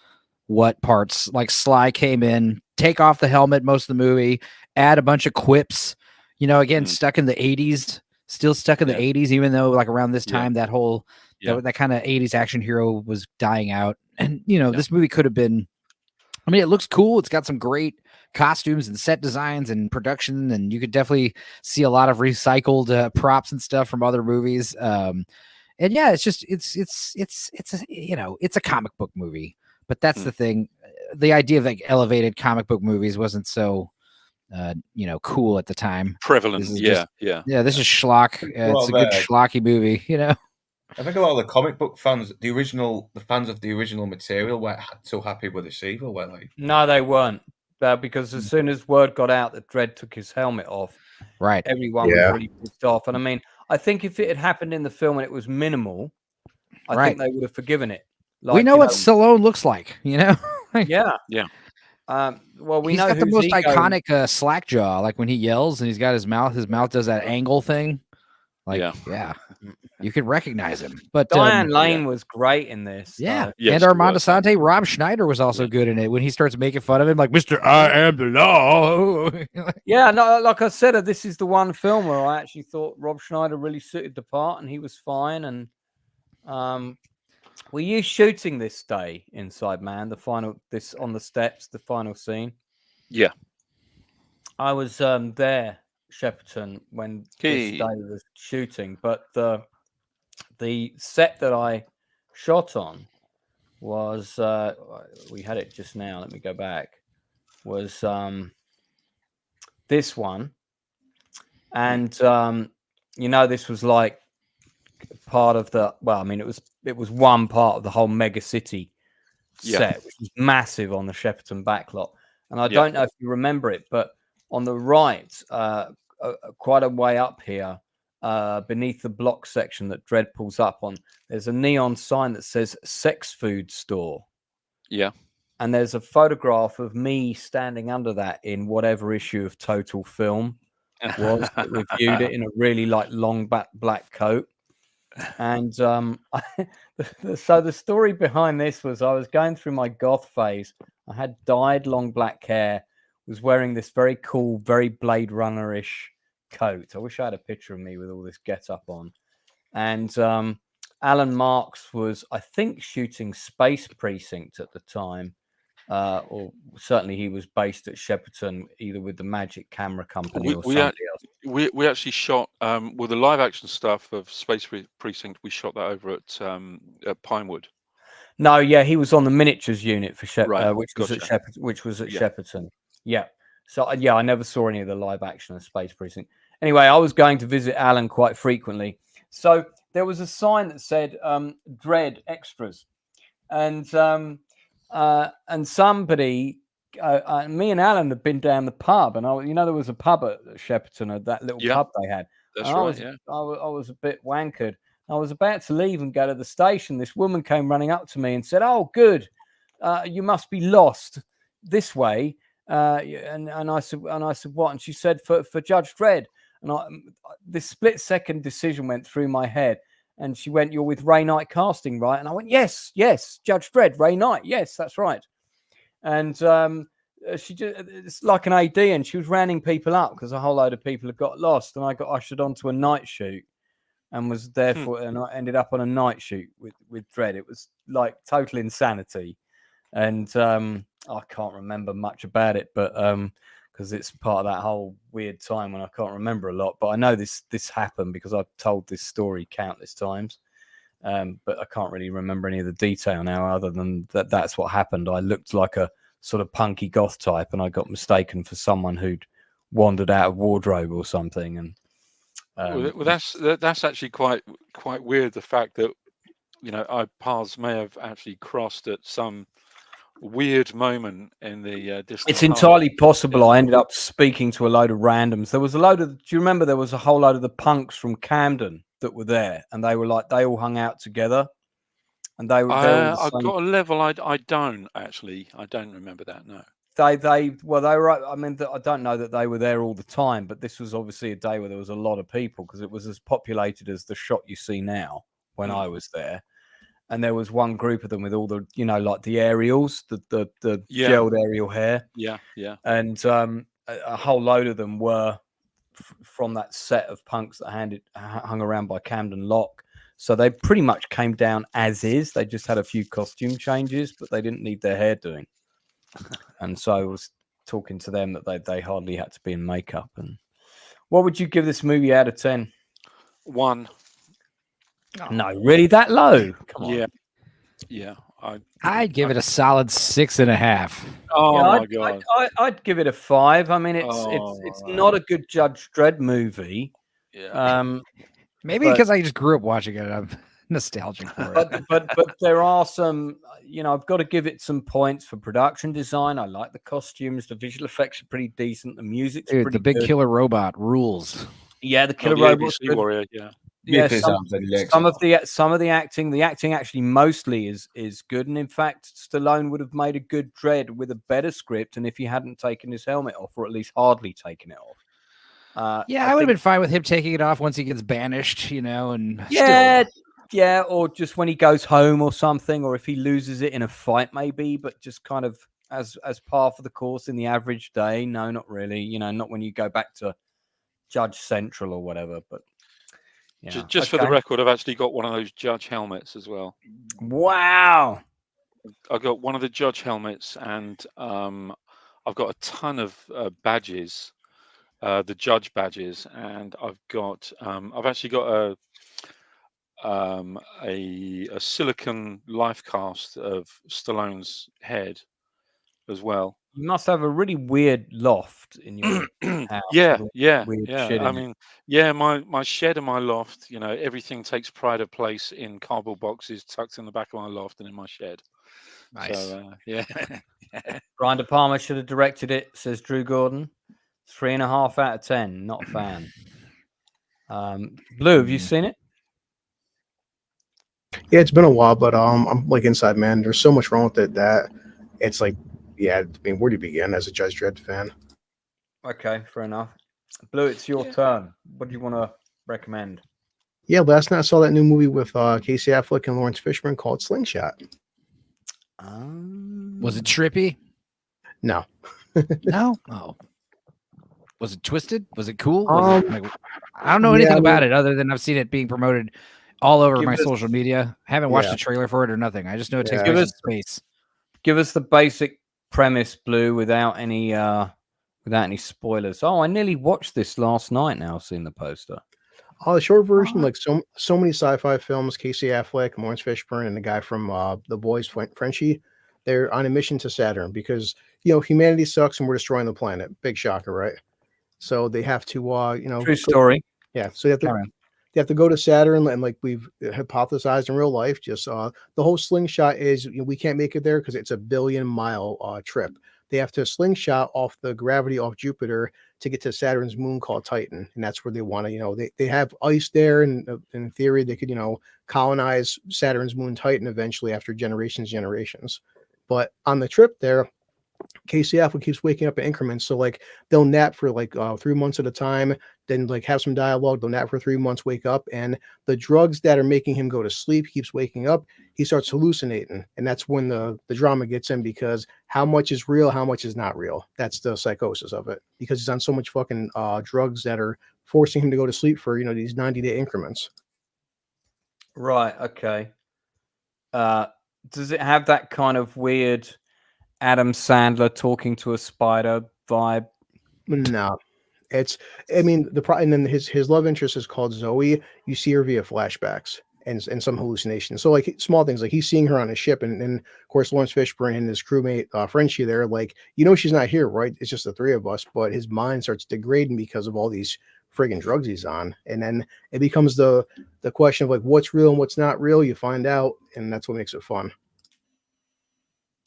what parts, like Sly came in, take off the helmet most of the movie, add a bunch of quips, again, stuck in the 80s, still stuck in the 80s, even though like around this time that whole that kind of 80s action hero was dying out. And this movie could have been, I mean, it looks cool, it's got some great costumes and set designs and production, and you could definitely see a lot of recycled props and stuff from other movies. And yeah, it's just it's a comic book movie, but that's the thing. The idea of like elevated comic book movies wasn't so cool at the time. Prevalent. This is This is schlock. It's a good schlocky movie, I think a lot of the comic book fans, the fans of the original material, weren't so happy with this either, were they? No, they weren't. Because as soon as word got out that Dredd took his helmet off, right, everyone was really pissed off. And I mean, I think if it had happened in the film and it was minimal, I think they would have forgiven it. Like, we know what Stallone looks like, Yeah. Well, he's got the most iconic slack jaw, like when he yells and he's got his mouth does that angle thing. Like, you could recognize him. But Diane Lane was great in this. Yeah. And Armando Sante, Rob Schneider was also good in it when he starts making fun of him, like, Mr. I am the law. No, like I said, this is the one film where I actually thought Rob Schneider really suited the part and he was fine. And were you shooting this day Inside Man, on the steps, the final scene? Yeah. I was there, Shepperton, when this day was shooting, but the set that I shot on was we had it just now, let me go back, was this one, and this was like part of it was one part of the whole mega city set, which was massive on the Shepperton backlot. And I don't know if you remember it, but on the right, quite a way up here, beneath the block section that Dredd pulls up on, there's a neon sign that says sex food store. Yeah. And there's a photograph of me standing under that in whatever issue of Total Film was that reviewed it in a really long black coat. And so the story behind this was I was going through my goth phase. I had dyed long black hair, was wearing this very cool, very Blade Runner-ish coat. I wish I had a picture of me with all this get up on. And Alan Marks was, I think, shooting Space Precinct at the time. Or certainly he was based at Shepperton, either with the Magic Camera Company or somebody else. We actually shot with the live action stuff of Space Precinct. We shot that over at Pinewood. No, yeah, he was on the miniatures unit for which was at Shepperton. Yeah. So yeah, I never saw any of the live action of Space Precinct. Anyway, I was going to visit Alan quite frequently. So there was a sign that said Dredd Extras. And somebody, me and Alan had been down the pub, and there was a pub at Shepperton, that little pub they had. That's right. I was a bit wankered. I was about to leave and go to the station. This woman came running up to me and said, "Oh, good, you must be lost this way." And I said, "What?" And she said, "For Judge Dredd." And this split-second decision went through my head. And she went, "You're with Ray Knight Casting, right?" And I went, yes, Judge Dredd, Ray Knight. Yes, that's right. And she just, it's like an AD, and she was rounding people up because a whole load of people had got lost. And I got ushered onto a night shoot and was there and I ended up on a night shoot with Dredd. It was like total insanity. And I can't remember much about it, but because it's part of that whole weird time when I can't remember a lot. But I know this happened because I've told this story countless times. But I can't really remember any of the detail now other than that's what happened. I looked like a sort of punky goth type and I got mistaken for someone who'd wandered out of wardrobe or something. And well, that's actually quite weird, the fact that, you know, our paths may have actually crossed at some weird moment in the distant it's entirely possible. I ended up speaking to a load of randoms. There was a load of, do you remember there was a whole load of the punks from Camden that were there, and they were like, they all hung out together, and they were I've got a level I don't remember that. No, they were, I mean, I don't know that they were there all the time, but this was obviously a day where there was a lot of people because it was as populated as the shot you see now when I was there. And there was one group of them with all the, you know, like the aerials, the gelled aerial hair. Yeah. And a whole load of them were from that set of punks that hung around by Camden Lock. So they pretty much came down as is. They just had a few costume changes, but they didn't need their hair doing. And so I was talking to them that they hardly had to be in makeup. And what would you give this movie out of 10? 1. No, really, that low? Come on. Yeah. I'd give it a solid 6.5. Oh my god! I'd give it a 5. I mean, it's not a good Judge Dredd movie. Yeah. Maybe because I just grew up watching it. I'm nostalgic for it. But there are some, you know, I've got to give it some points for production design. I like the costumes. The visual effects are pretty decent. The music's pretty the big good. killer robot rules. Yeah, the killer robot's good. Warrior, yeah. Yeah, some of the acting actually mostly is good, and in fact, Stallone would have made a good Dredd with a better script, and if he hadn't taken his helmet off, or at least hardly taken it off. I would have been fine with him taking it off once he gets banished, you know, and yeah, or just when he goes home or something, or if he loses it in a fight, maybe, but just kind of as par for the course in the average day. No, not really. You know, not when you go back to Judge Central or whatever, but. Yeah. Just for the record, I've actually got one of those judge helmets as well. Wow. I've got one of the judge helmets, and I've got a ton of badges, the judge badges, and I've actually got a silicon life cast of Stallone's head as well. You must have a really weird loft in your house. Yeah. I mean, my shed and my loft, you know, everything takes pride of place in cardboard boxes tucked in the back of my loft and in my shed. Nice. So, Brian De Palma should have directed it, says Drew Gordon. 3.5 out of 10. Not a fan. Blue, have you seen it? Yeah, it's been a while, but I'm like inside man. There's so much wrong with it that it's like, yeah, I mean, where do you begin as a Judge Dredd fan? Okay, fair enough. Blue, it's your turn. What do you want to recommend? Yeah, last night I saw that new movie with Casey Affleck and Lawrence Fishburne called Slingshot. Was it trippy? No. No? Oh. Was it twisted? Was it cool? I don't know anything about it other than I've seen it being promoted all over my social media. I haven't watched a trailer for it or nothing. I just know it takes place in space. Give us the basic premise, Blue, without any spoilers. Oh, I nearly watched this last night. Now I've seen the poster. Oh, the short version, like so many sci-fi films. Casey Affleck, Lawrence Fishburne, and the guy from The Boys, Frenchie. They're on a mission to Saturn because humanity sucks and we're destroying the planet. Big shocker, right? So they have to, true story. Yeah, so they have to go to Saturn, and like we've hypothesized in real life, just the whole slingshot is we can't make it there because it's a 1 billion-mile trip. They have to slingshot off the gravity off Jupiter to get to Saturn's moon called Titan, and that's where they want to. They have ice there, and in theory they could colonize Saturn's moon Titan eventually after generations. But on the trip there, Casey Affleck keeps waking up in increments. So like they'll nap for like 3 months at a time, then like have some dialogue. They'll nap for 3 months, wake up, and the drugs that are making him go to sleep, he keeps waking up. He starts hallucinating, and that's when the drama gets in, because how much is real, how much is not real. That's the psychosis of it, because he's on so much fucking drugs that are forcing him to go to sleep for these 90-day increments. Right. Okay. Does it have that kind of weird Adam Sandler talking to a spider vibe? No, I mean, and then his love interest is called Zoe. You see her via flashbacks and some hallucinations. So like small things, like he's seeing her on a ship, and of course Lawrence Fishburne and his crewmate Frenchie there, like she's not here, right? It's just the three of us, but his mind starts degrading because of all these friggin' drugs he's on, and then it becomes the question of like what's real and what's not real. You find out, and that's what makes it fun.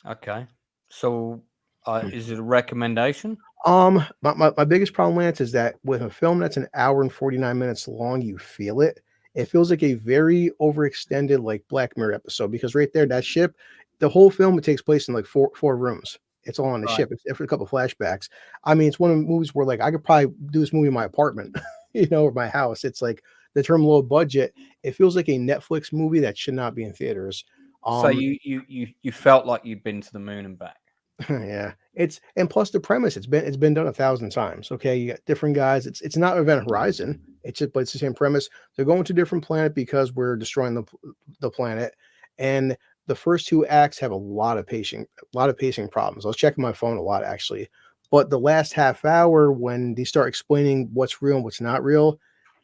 Okay. So, is it a recommendation? My biggest problem, Lance, is that with a film that's an hour and 49 minutes long, you feel it. It feels like a very overextended, like Black Mirror episode, because right there, that ship, the whole film, it takes place in like four rooms. It's all on the ship, except for a couple of flashbacks. I mean, it's one of the movies where like I could probably do this movie in my apartment, or my house. It's like the term low budget. It feels like a Netflix movie that should not be in theaters. So you felt like you'd been to the moon and back. Yeah, and plus the premise, it's been done 1,000 times. Okay, you got different guys. It's not Event Horizon. But it's the same premise. They're going to a different planet because we're destroying the planet, and the first 2 acts have a lot of pacing problems. I was checking my phone a lot actually, but the last half hour, when they start explaining what's real and what's not real,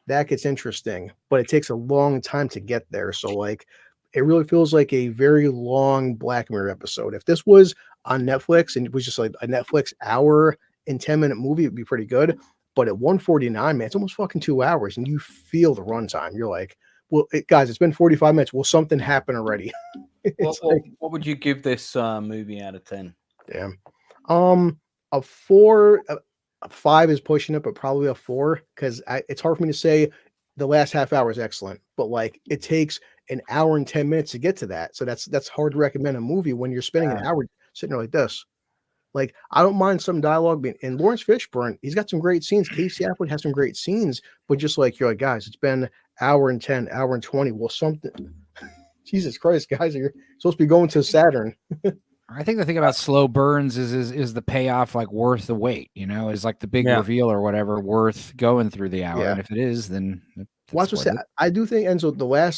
that gets interesting. But it takes a long time to get there. So like, it really feels like a very long Black Mirror episode. If this was on Netflix and it was just like a Netflix hour and 10-minute movie, it'd be pretty good. But at 149, man, it's almost fucking 2 hours, and you feel the runtime. You're like, well, guys, it's been 45 minutes. Will something happen already? What would you give this movie out of 10? Damn. A 4, a 5 is pushing it, but probably a 4, because it's hard for me to say the last half hour is excellent, but like it takes an hour and 10 minutes to get to that. So that's hard to recommend a movie when you're spending an hour sitting there like this. Like, I don't mind some dialogue being, and Lawrence Fishburne, he's got some great scenes. Casey Affleck has some great scenes, but just like, you're like, guys, it's been hour and 10, hour and 20. Well, something, Jesus Christ, guys, you're supposed to be going to Saturn. I think the thing about slow burns is the payoff like worth the wait, is like the big reveal or whatever worth going through the hour. And if it is, then I do think, Enzo,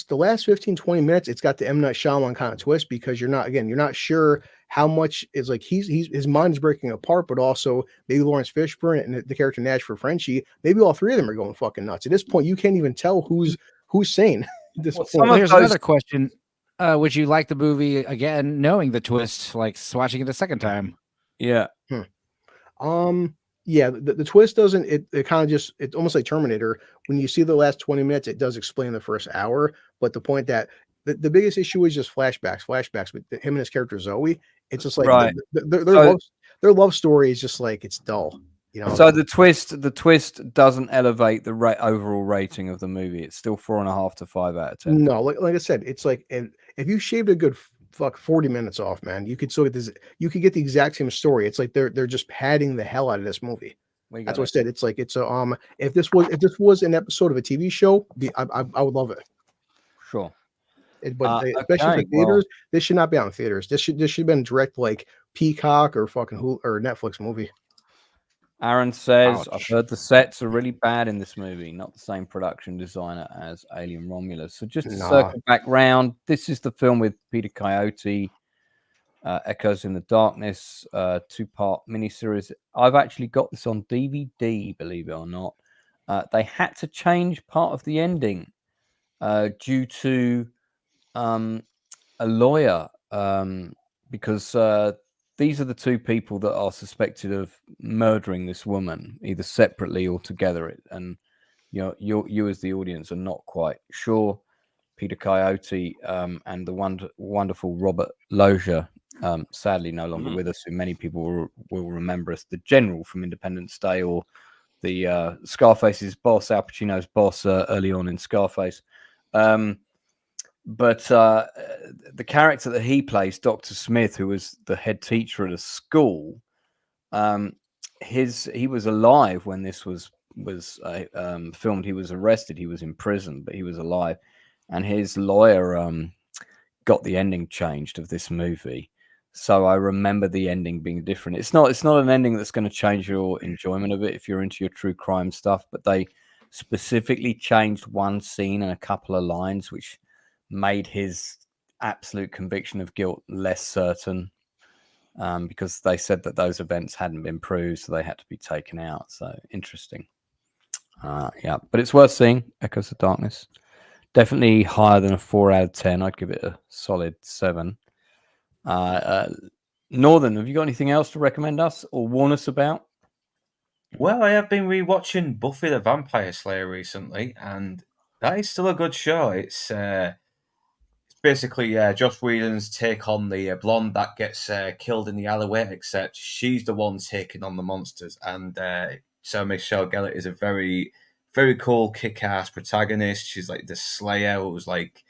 the last 15, 20 minutes, it's got the M. Night Shyamalan kind of twist, because you're not sure how much is like his mind is breaking apart, but also maybe Lawrence Fishburne and the character Nash for Frenchie, maybe all three of them are going fucking nuts. At this point, you can't even tell who's sane. Here's another question. Would you like the movie again, knowing the twist, like watching it a second time? Yeah. Yeah, the twist doesn't, it kind of just, it's almost like Terminator. When you see the last 20 minutes, it does explain the first hour. But the point that the biggest issue is just flashbacks with him and his character Zoe. It's just like their love story is just like, it's dull. So the twist doesn't elevate the overall rating of the movie. It's still 4.5 to 5 out of 10. No, like I said, it's like, if you shaved a good 40 minutes off, man, you could still get this. You could get the exact same story. It's like they're just padding the hell out of this movie. That's what I said. It's like it's a if this was an episode of a TV show, I would love it. Sure. Especially for theaters, this should not be on theaters. This should have been direct, like Peacock or fucking Hulu or Netflix movie. Aaron says, I've heard the sets are really bad in this movie, not the same production designer as Alien Romulus. So just to circle back round, this is the film with Peter Coyote, Echoes in the Darkness, 2-part miniseries. I've actually got this on DVD, believe it or not. They had to change part of the ending due to a lawyer, because these are the 2 people that are suspected of murdering this woman, either separately or together. And you as the audience are not quite sure. Peter Coyote and the wonderful Robert Logue, sadly no longer with us, who many people will remember as the General from Independence Day, or the Scarface's boss, Al Pacino's boss, early on in Scarface. but the character that he plays, Dr. Smith, who was the head teacher at a school, he was alive when this was filmed. He was arrested. He was in prison, but he was alive, and his lawyer got the ending changed of this movie. So I remember the ending being different. It's not an ending that's going to change your enjoyment of it if you're into your true crime stuff, but they specifically changed one scene and a couple of lines, which made his absolute conviction of guilt less certain, because they said that those events hadn't been proved, so they had to be taken out. So interesting. Yeah, but it's worth seeing. Echoes of Darkness. Definitely higher than a 4 out of 10. I'd give it a solid 7. Northern, have you got anything else to recommend us or warn us about? Well, I have been rewatching Buffy the Vampire Slayer recently, and that is still a good show. It's basically Joss Whedon's take on the blonde that gets killed in the alleyway, except she's the one taking on the monsters. And so Michelle Gellar is a very, very cool, kick-ass protagonist. She's like the Slayer who was like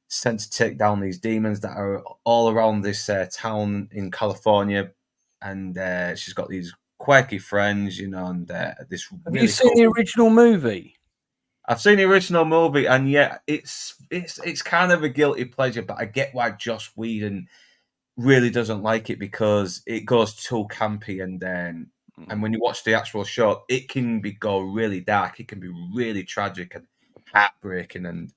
sent to take down these demons that are all around this town in California, and she's got these quirky friends, and this. Have you seen the original movie? I've seen the original movie, and yeah, it's kind of a guilty pleasure, but I get why Joss Whedon really doesn't like it, because it goes too campy, and when you watch the actual show, it can go really dark, it can be really tragic and heartbreaking, and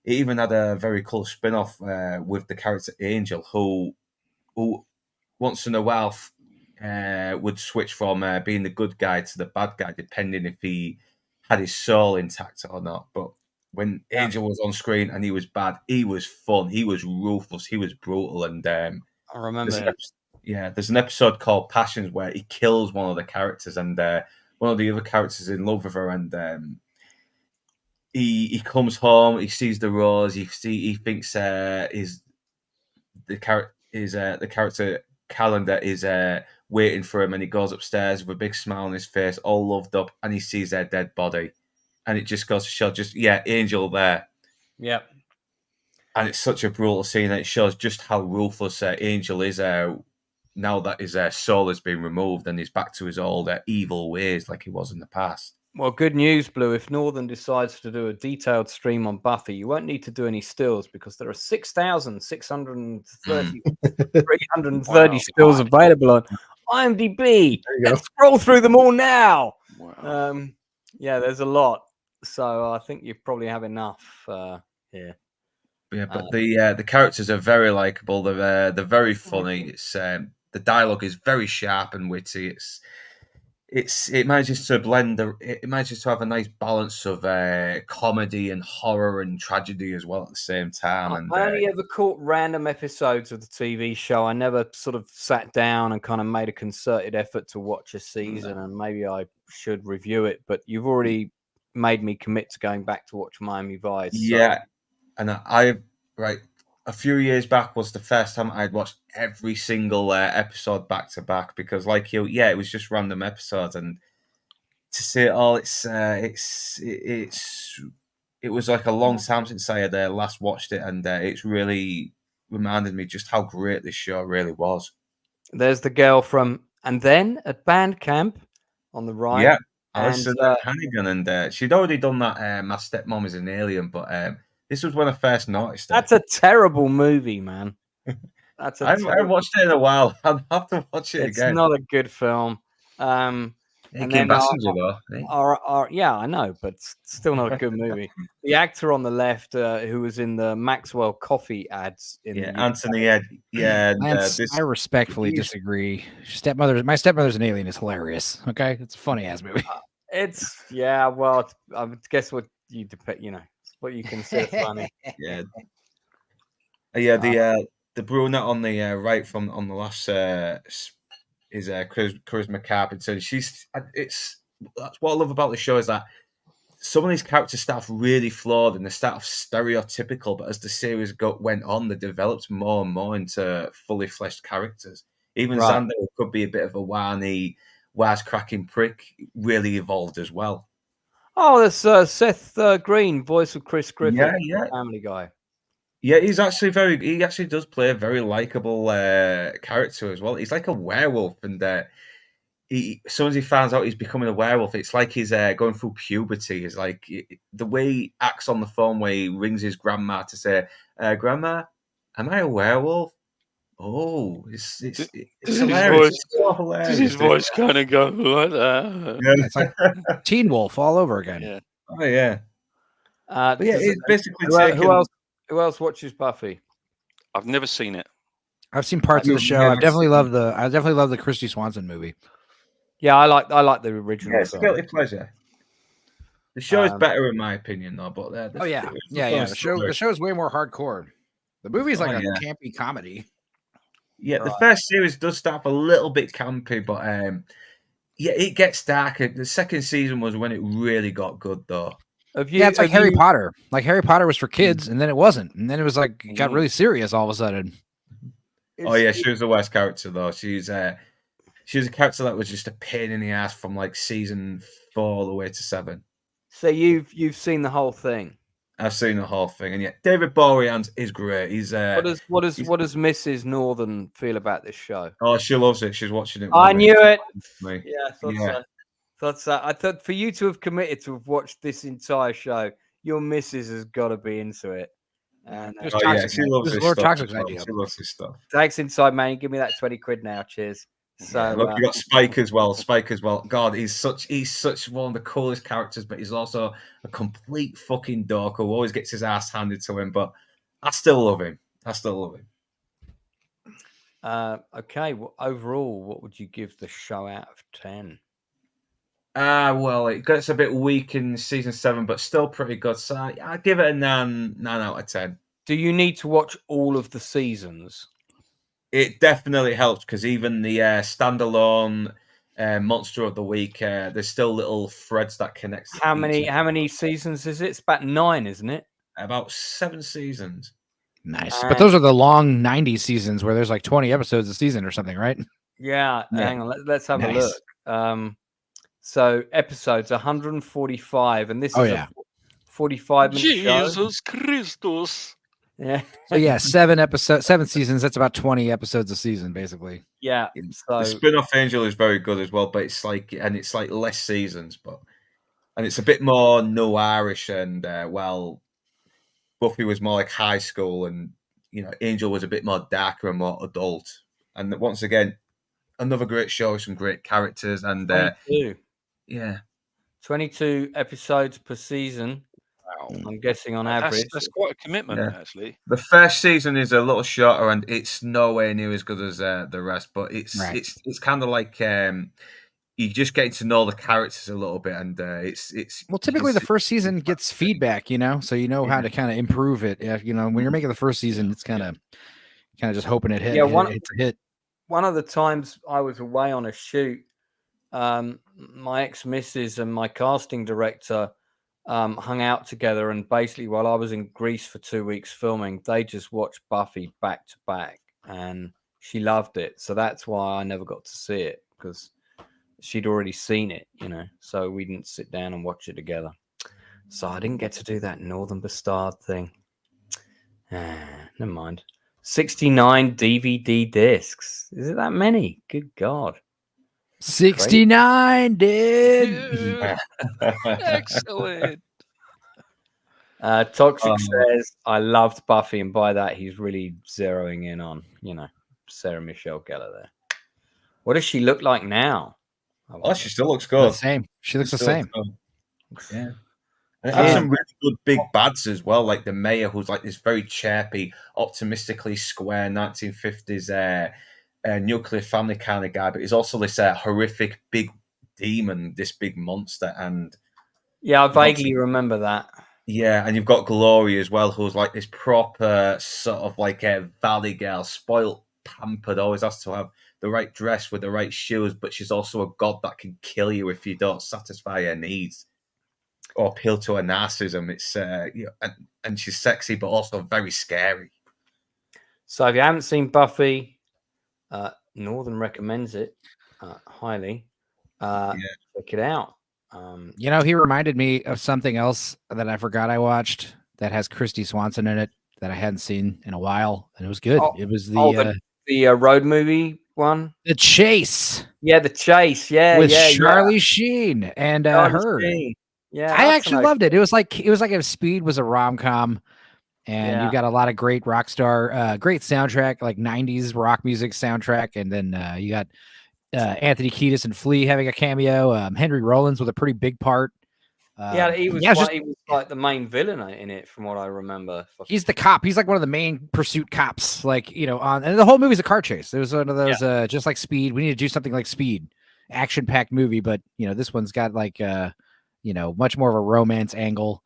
it even had a very cool spin-off with the character Angel, who once in a while would switch from being the good guy to the bad guy, depending if he had his soul intact or not. But when Angel was on screen and he was bad, he was fun, he was ruthless, he was brutal. And I remember there's an episode called Passions where he kills one of the characters, and one of the other characters is in love with her, and he comes home, he sees the rose, he thinks the character Calendar is waiting for him, and he goes upstairs with a big smile on his face, all loved up, and he sees their dead body, and it just goes to show, Angel there. Yep. And it's such a brutal scene, and it shows just how ruthless Angel is now that his soul has been removed, and he's back to his old evil ways like he was in the past. Well, good news, Blue. If Northern decides to do a detailed stream on Buffy, you won't need to do any stills, because there are 330 stills available on IMDb. Let's scroll through them all now. Wow. There's a lot. So I think you probably have enough here. Yeah, but the characters are very likable. They're very funny. It's the dialogue is very sharp and witty. It manages to blend. It manages to have a nice balance of comedy and horror and tragedy as well at the same time. And I only ever caught random episodes of the TV show. I never sort of sat down and kind of made a concerted effort to watch a season, and maybe I should review it. But you've already made me commit to going back to watch Miami Vice. Yeah, and a few years back was the first time I'd watched every single episode back to back, because like you, it was just random episodes, and to see it all, it was like a long time since I had last watched it, and it's really reminded me just how great this show really was. There's the girl from And Then at Band Camp on the right. Yeah, Alison Hannigan, and she'd already done that. My Stepmom is an Alien, but this was when I first noticed it. That's a terrible movie, man. I haven't watched it in a while. I'll have to watch it again. It's not a good film. And then though. I know, but still not a good movie. The actor on the left, who was in the Maxwell coffee ads, Anthony Ed. Yeah, I respectfully disagree. My Stepmother's an Alien is hilarious. Okay, it's a funny ass movie. Well, I guess what you what you consider funny. The brunette on the right on the last is Charisma Carpenter. That's what I love about the show, is that some of these characters start off really flawed and they start off stereotypical, but as the series went on, they developed more and more into fully fleshed characters. Even Xander, who could be a bit of a whiny, wisecracking prick, really evolved as well. Oh, there's Seth Green, voice of Chris Griffin, yeah. Family Guy. Yeah, he's actually he actually does play a very likable character as well. He's like a werewolf, and as soon as he finds out he's becoming a werewolf, it's like he's going through puberty. It's like the way he acts on the phone where he rings his grandma to say, "Grandma, am I a werewolf?" Oh, it's hilarious. It's so hilarious. Does his voice kind of go like that? Yeah, it's like Teen Wolf all over again. Yeah. Oh yeah. But yeah, it's basically who else watches Buffy? I've never seen it. I've seen parts of the show. I definitely love the Christy Swanson movie. Yeah, I like the original. Yeah, it's a guilty pleasure. The show is better in my opinion, though. But yeah. The show is way more hardcore. The movie is like a campy comedy. Yeah, the first series does start off a little bit campy, but yeah, it gets darker. The second season was when it really got good, though. It's like Harry Potter. Like Harry Potter was for kids, and then it wasn't, and then it was like it got really serious all of a sudden. Oh yeah, she was the worst character though. She was a character that was just a pain in the ass from like season 4 all the way to 7. So you've seen the whole thing. I've seen the whole thing, and yeah, David Boreanaz is great. He's what does Mrs. Northern feel about this show? Oh, she loves it. She's watching it. I knew it. Yeah, So. I thought for you to have committed to have watched this entire show, your missus has got to be into it. And she loves this stuff. She loves this stuff. Thanks, Inside Man. Give me that 20 quid now. Cheers. So look, you got Spike as well. God, he's such one of the coolest characters, but he's also a complete fucking dork who always gets his ass handed to him. But I still love him. Okay. Well, overall, what would you give the show out of 10? Well, it gets a bit weak in season 7, but still pretty good. So I give it a 9 out of 10. Do you need to watch all of the seasons? It definitely helps because even the standalone Monster of the Week, there's still little threads that connect. How many seasons is it? It's about 9, isn't it? About 7 seasons. Nice, but those are the long 90s seasons where there's like 20 episodes a season or something, right? Yeah. Hang on, let's have a look. So episodes 145, and this is a 45-minute show. Jesus Christus. Yeah. So 7 seasons. That's about 20 episodes a season, basically. Yeah. So the spin-off Angel is very good as well, but it's like less seasons, and it's a bit more noirish, and Buffy was more like high school, and Angel was a bit more darker and more adult. And once again, another great show with some great characters, and 22 episodes per season. Wow. I'm guessing on average. That's quite a commitment, actually. The first season is a little shorter, and it's nowhere near as good as the rest. But it's kind of like you just getting to know the characters a little bit, and it's typically the first season gets feedback, so you know how to kind of improve it. When you're making the first season, it's kind of just hoping it hits a hit. One of the times I was away on a shoot, my ex-missus and my casting director hung out together, and basically while I was in Greece for 2 weeks filming, they just watched Buffy back to back, and she loved it. So that's why I never got to see it, because she'd already seen it, so we didn't sit down and watch it together. So I didn't get to do that Northern Bastard thing. Never mind. 69 DVD discs. Is it that many? Good God. 69, dude. Excellent. Toxic says, I loved Buffy, and by that he's really zeroing in on, Sarah Michelle Gellar there. What does she look like now? Oh, she still looks good. The same. She looks the same. Yeah. And it has some really good big bads as well, like the mayor, who's like this very chirpy, optimistically square 1950s nuclear family kind of guy, but he's also this horrific big demon, this big monster. And I vaguely remember that. Yeah, and you've got Glory as well, who's like this proper sort of like a valley girl, spoilt, pampered, always has to have the right dress with the right shoes, but she's also a god that can kill you if you don't satisfy her needs or appeal to her narcissism. It's and she's sexy, but also very scary. So if you haven't seen Buffy, Northern recommends it highly. Check it out. He reminded me of something else that I forgot I watched that has Christy Swanson in it. that I hadn't seen in a while, and it was good. It was the road movie one, The Chase. Yeah, The Chase. Yeah, with Charlie Sheen and her. Sheen. Yeah, I actually loved it. It was like if Speed was a rom-com, and you got a lot of great rock star, great soundtrack, like 90s rock music soundtrack, and then you got Anthony Kiedis and Flea having a cameo. Henry Rollins with a pretty big part. He was like the main villain in it, from what I remember. He's the cop. He's like one of the main pursuit cops. Like, and the whole movie's a car chase. It was one of those, just like Speed. We need to do something like Speed, action-packed movie, but this one's got like, much more of a romance angle.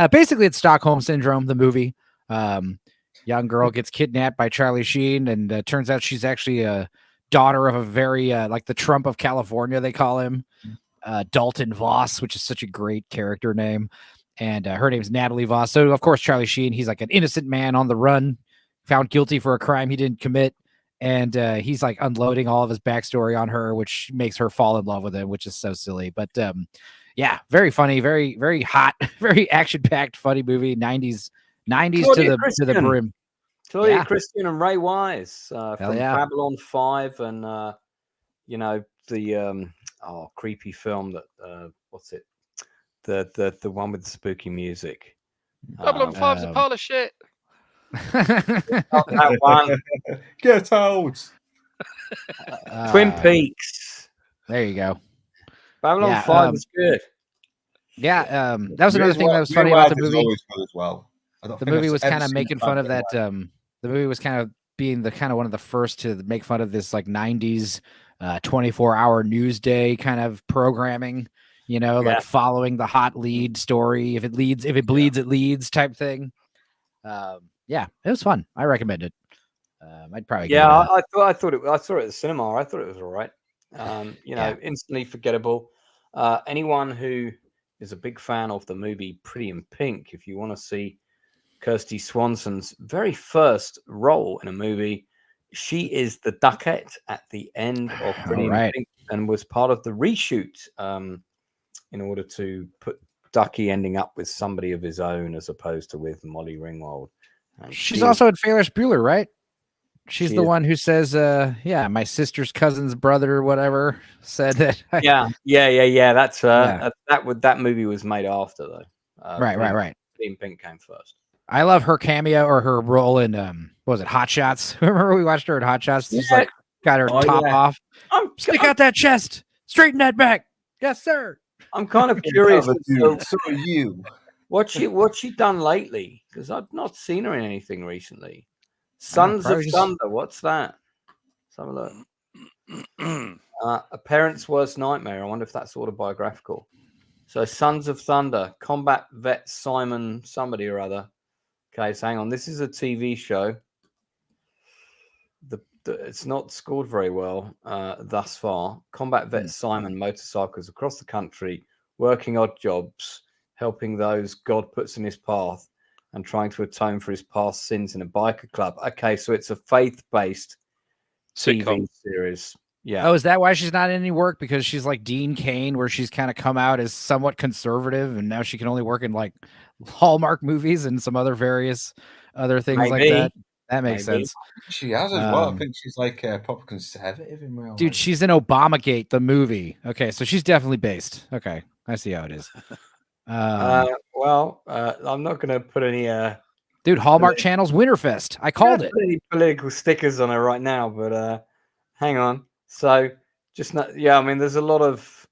Basically, it's Stockholm Syndrome, the movie. Young girl gets kidnapped by Charlie Sheen, and turns out she's actually a daughter of a very like the Trump of California, they call him, Dalton Voss, which is such a great character name, and her name is Natalie Voss. So of course Charlie Sheen, he's like an innocent man on the run, found guilty for a crime he didn't commit, and he's like unloading all of his backstory on her, which makes her fall in love with him, which is so silly. But very funny, very, very hot, very action-packed, funny movie. 90s to the brim. Claudia Christian and Ray Wise from Babylon 5, and the creepy film that what's it? The one with the spooky music. Babylon 5's a pile of shit. That one. Get out. Twin Peaks. There you go. Babylon 5 is good. Yeah, that was another thing that was funny about the movie. As well. The movie was kind of making fun of that. The movie was kind of being one of the first to make fun of this like 90s 24-hour news day kind of programming, like following the hot lead story. If it bleeds, it leads type thing. It was fun. I recommend it. I'd probably I thought I saw it at the cinema. I thought it was all right. Instantly forgettable. Anyone who is a big fan of the movie Pretty in Pink, if you want to see Kirsty Swanson's very first role in a movie, she is the duckette at the end of Pretty in Pink, and was part of the reshoot in order to put Ducky ending up with somebody of his own as opposed to with Molly Ringwald. And she's also in Ferris Bueller, right? She's the one who says, my sister's cousin's brother or whatever said that. That's her. That movie was made after, though. Right. Pretty in Pink came first. I love her cameo or her role in what was it, Hot Shots? Remember we watched her in Hot Shots? Just like got her top off. Stick out that chest, straighten that back. Yes, sir. I'm kind of curious. So are you. What's she done lately? Because I've not seen her in anything recently. Sons of Thunder. What's that? Let's have a look. A Parent's Worst Nightmare. I wonder if that's autobiographical. So Sons of Thunder, combat vet Simon somebody or other. Okay, so hang on. This is a TV show. It's not scored very well thus far. Combat vet Simon motorcycles across the country, working odd jobs, helping those God puts in his path, and trying to atone for his past sins in a biker club. Okay, so it's a faith-based TV series. Yeah. Oh, is that why she's not in any work? Because she's like Dean Cain, where she's kind of come out as somewhat conservative, and now she can only work in like Hallmark movies and some other various other things like that. That makes sense. She has as well. I think she's like proper conservative in real life. Dude, she's in Obamagate, the movie. Okay, so she's definitely based. Okay, I see how it is. I'm not going to put any. Dude, Hallmark Channel's Winterfest. I called it. Any political stickers on her right now, but hang on. So, there's a lot of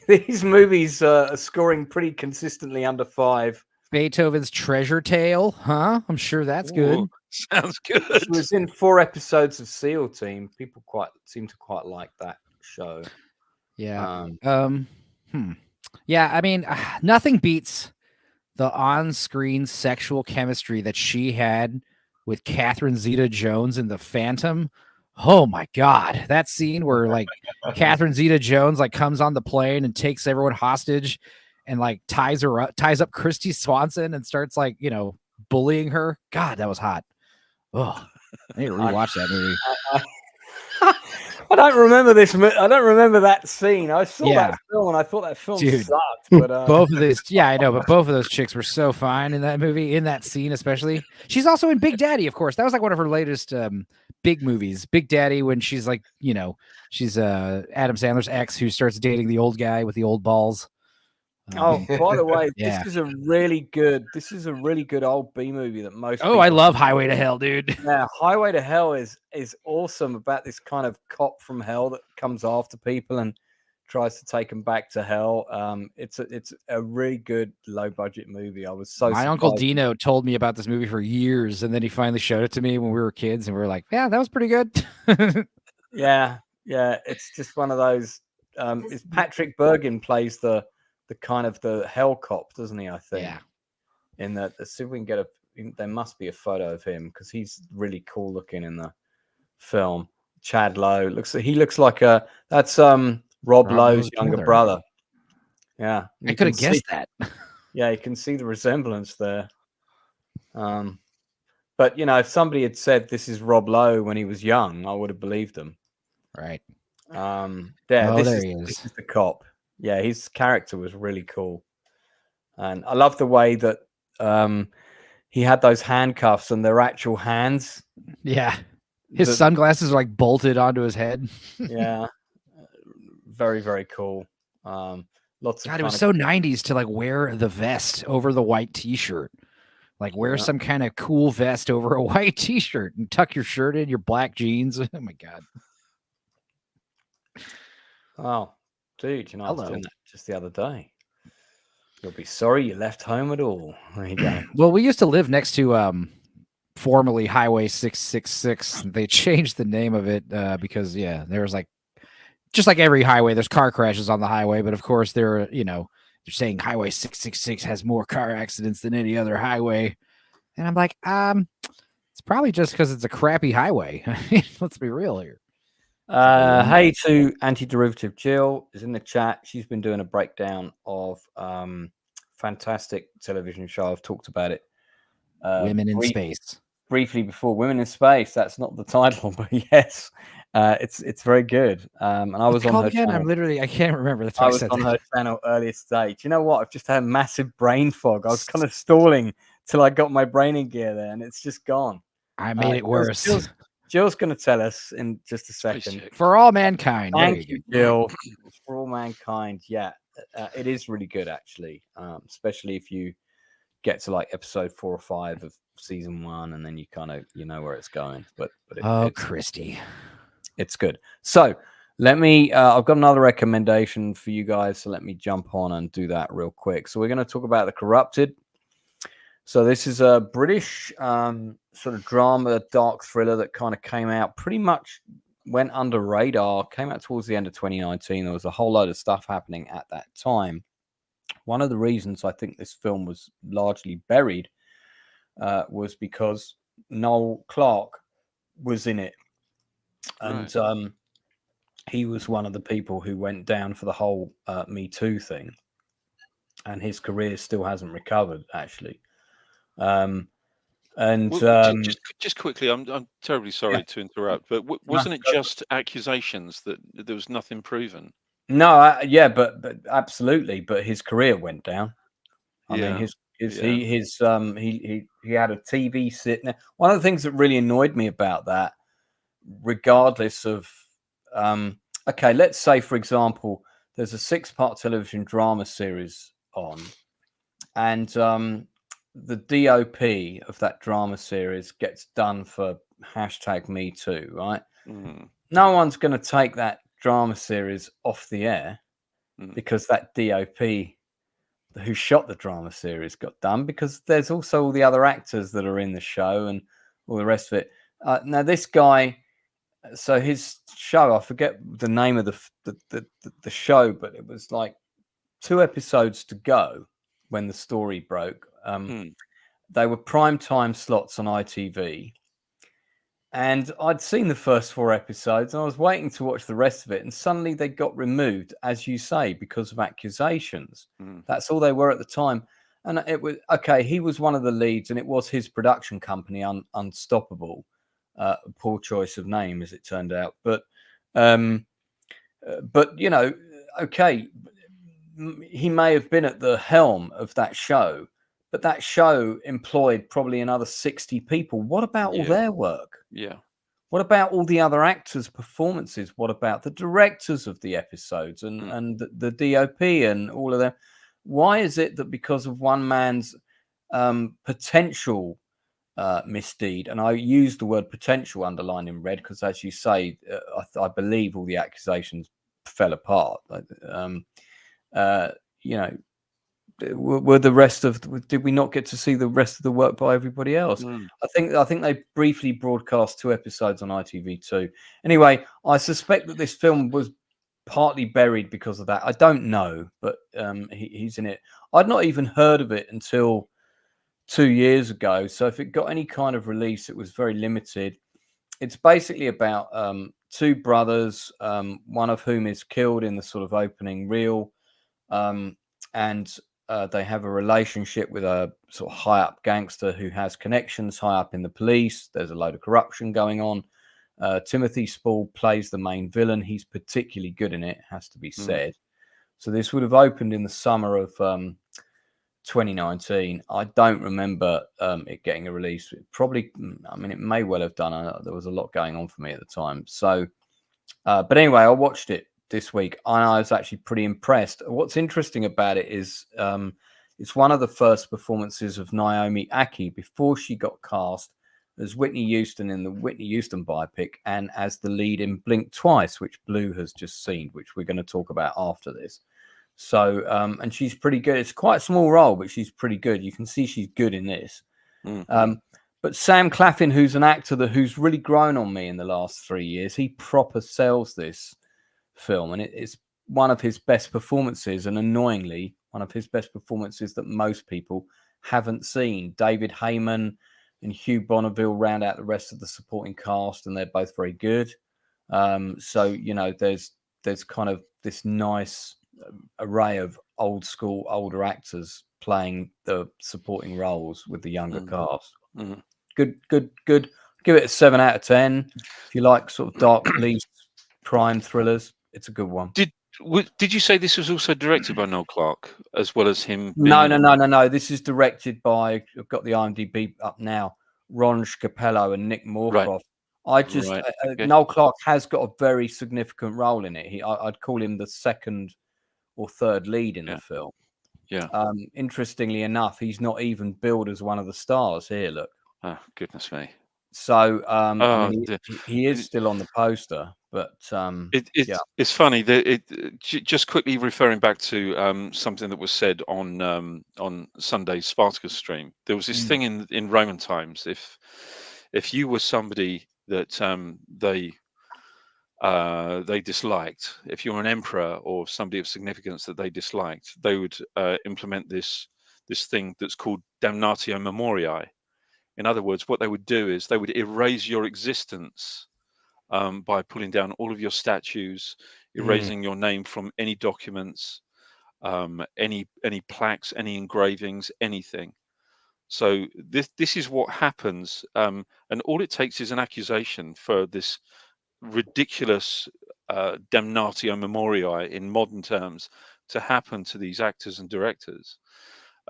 these movies are scoring pretty consistently under 5. Beethoven's Treasure Tale, huh? I'm sure that's good. Sounds good. She was in 4 episodes of SEAL Team. People seem to quite like that show. Yeah. Yeah, I mean, nothing beats the on-screen sexual chemistry that she had with Catherine Zeta-Jones in The Phantom. Oh my God, that scene where like Catherine Zeta-Jones like comes on the plane and takes everyone hostage and like ties up Christy Swanson and starts like, bullying her. God, that was hot. Oh, I need to rewatch that movie. I don't remember this. I don't remember that scene. I saw that film and I thought that film sucked. But both of these, I know, but both of those chicks were so fine in that movie, in that scene especially. She's also in Big Daddy, of course. That was like one of her latest big movies. Big Daddy, when she's like, she's Adam Sandler's ex who starts dating the old guy with the old balls. Oh, by the way, this is a really good old B movie that most. Oh, I love Highway to Hell, dude. Yeah, Highway to Hell is awesome, about this kind of cop from hell that comes after people and tries to take them back to hell. It's a really good low budget movie. I was so. My uncle Dino told me about this movie for years, and then he finally showed it to me when we were kids, and we were like, "Yeah, that was pretty good." yeah, it's just one of those. It's Patrick Bergin plays the kind of the hell cop, doesn't he? I think. Yeah. In that, let's see if we can get there must be a photo of him because he's really cool looking in the film. Chad Lowe he looks like that's Rob Lowe's younger brother. Yeah, I could have guessed that. Yeah, you can see the resemblance there. But if somebody had said this is Rob Lowe when he was young, I would have believed them. Right. There he is. This is the cop. Yeah, his character was really cool. And I love the way that he had those handcuffs and they're actual hands. Yeah. His sunglasses are like bolted onto his head. Yeah. Very, very cool. Lots of God, it was so 90s to like wear the vest over the white t-shirt. Like wear some kind of cool vest over a white t-shirt and tuck your shirt in, your black jeans. Oh my God. Oh, dude, I was doing that just the other day. You'll be sorry you left home at all. There you go. Well, we used to live next to formerly Highway 666. They changed the name of it because there was like, just like every highway, there's car crashes on the highway, but of course they're saying Highway 666 has more car accidents than any other highway. And I'm like, it's probably just because it's a crappy highway. Let's be real here. Hey to Anti-Derivative Jill is in the chat. She's been doing a breakdown of fantastic television show. I've talked about it. Women in Space. Briefly before. Women in Space. That's not the title, but yes. It's very good. And I was on her channel. I can't remember. That's why I was on her channel earlier today. Do you know what? I've just had a massive brain fog. I was kind of stalling till I got my brain in gear there, and it's just gone. I made it worse. Jill's going to tell us in just a second. For all mankind. Thank you, Jill. For all mankind. Yeah, it is really good, actually, especially if you get to like episode 4 or 5 of season 1, and then you kind of where it's going. But Christy, it's good. So let me. I've got another recommendation for you guys. So let me jump on and do that real quick. So we're going to talk about The Corrupted. So this is a British sort of drama, dark thriller that kind of came out, pretty much went under radar, came out towards the end of 2019. There was a whole load of stuff happening at that time. One of the reasons I think this film was largely buried was because Noel Clarke was in it. And he was one of the people who went down for the whole Me Too thing. And his career still hasn't recovered, actually. Just quickly, I'm terribly sorry to interrupt, but wasn't it just accusations that there was nothing proven? No, but absolutely. But his career went down. I mean, he had a TV sit. Now, one of the things that really annoyed me about that, regardless of, okay, let's say for example, there's a 6-part television drama series on, and the DOP of that drama series gets done for #MeToo, right? No one's going to take that drama series off the air because that DOP who shot the drama series got done, because there's also all the other actors that are in the show and all the rest of it. Now this guy, so his show, I forget the name of the show, but it was like 2 episodes to go when the story broke. They were prime time slots on ITV, and I'd seen the first 4 episodes and I was waiting to watch the rest of it, and suddenly they got removed, as you say, because of accusations. That's all they were at the time. And it was okay, he was one of the leads, and it was his production company, Unstoppable. Poor choice of name, as it turned out, but But you know, okay, he may have been at the helm of that show, but that show employed probably another 60 people. What about all their work? Yeah. What about all the other actors' performances? What about the directors of the episodes and the DOP and all of them? Why is it that because of one man's potential misdeed, and I use the word potential underlined in red because, as you say, I believe all the accusations fell apart. You know, were the rest of? Did we not get to see the rest of the work by everybody else? I think they briefly broadcast 2 episodes on ITV2. Anyway, I suspect that this film was partly buried because of that. I don't know, but he's in it. I'd not even heard of it until 2 years ago. So if it got any kind of release, it was very limited. It's basically about 2 brothers, one of whom is killed in the sort of opening reel, and they have a relationship with a sort of high up gangster who has connections high up in the police. There's a load of corruption going on. Timothy Spall plays the main villain. He's particularly good in it, has to be said. So this would have opened in the summer of 2019. I don't remember it getting a release. Probably, I mean, it may well have done. There was a lot going on for me at the time. So, but anyway, I watched it this week and I was actually pretty impressed. What's interesting about it is it's one of the first performances of Naomi Ackie before she got cast as Whitney Houston in the Whitney Houston biopic and as the lead in Blink Twice, which Blue has just seen, which we're going to talk about after this. So, and she's pretty good. It's quite a small role, but she's pretty good. You can see she's good in this. But Sam Claflin, who's an actor who's really grown on me in the last 3 years, he proper sells this film, and it's one of his best performances, and annoyingly, one of his best performances that most people haven't seen. David Heyman and Hugh Bonneville round out the rest of the supporting cast, and they're both very good. So, you know, there's kind of this nice array of older actors playing the supporting roles with the younger cast. Good. Give it a 7 out of 10. If you like sort of dark police crime thrillers, it's a good one. Did you say this was also directed by Noel Clarke as well as him? No. This is directed by, I've got the IMDb up now, Ron Scapello and Nick Moorcroft. Noel Clarke has got a very significant role in it. I'd call him the second or third lead in the film. Interestingly enough, he's not even billed as one of the stars here. Look. Oh, goodness me. So I mean, he is still on the poster, but it's funny that just quickly referring back to something that was said on Sunday's Spartacus stream. There was this thing in Roman times. If you were somebody that they disliked, if you were an emperor or somebody of significance that they disliked, they would implement this thing that's called damnatio memoriae. In other words, what they would do is they would erase your existence by pulling down all of your statues, erasing your name from any documents, any plaques, any engravings, anything. So this is what happens, and all it takes is an accusation for this ridiculous damnatio memoriae in modern terms to happen to these actors and directors.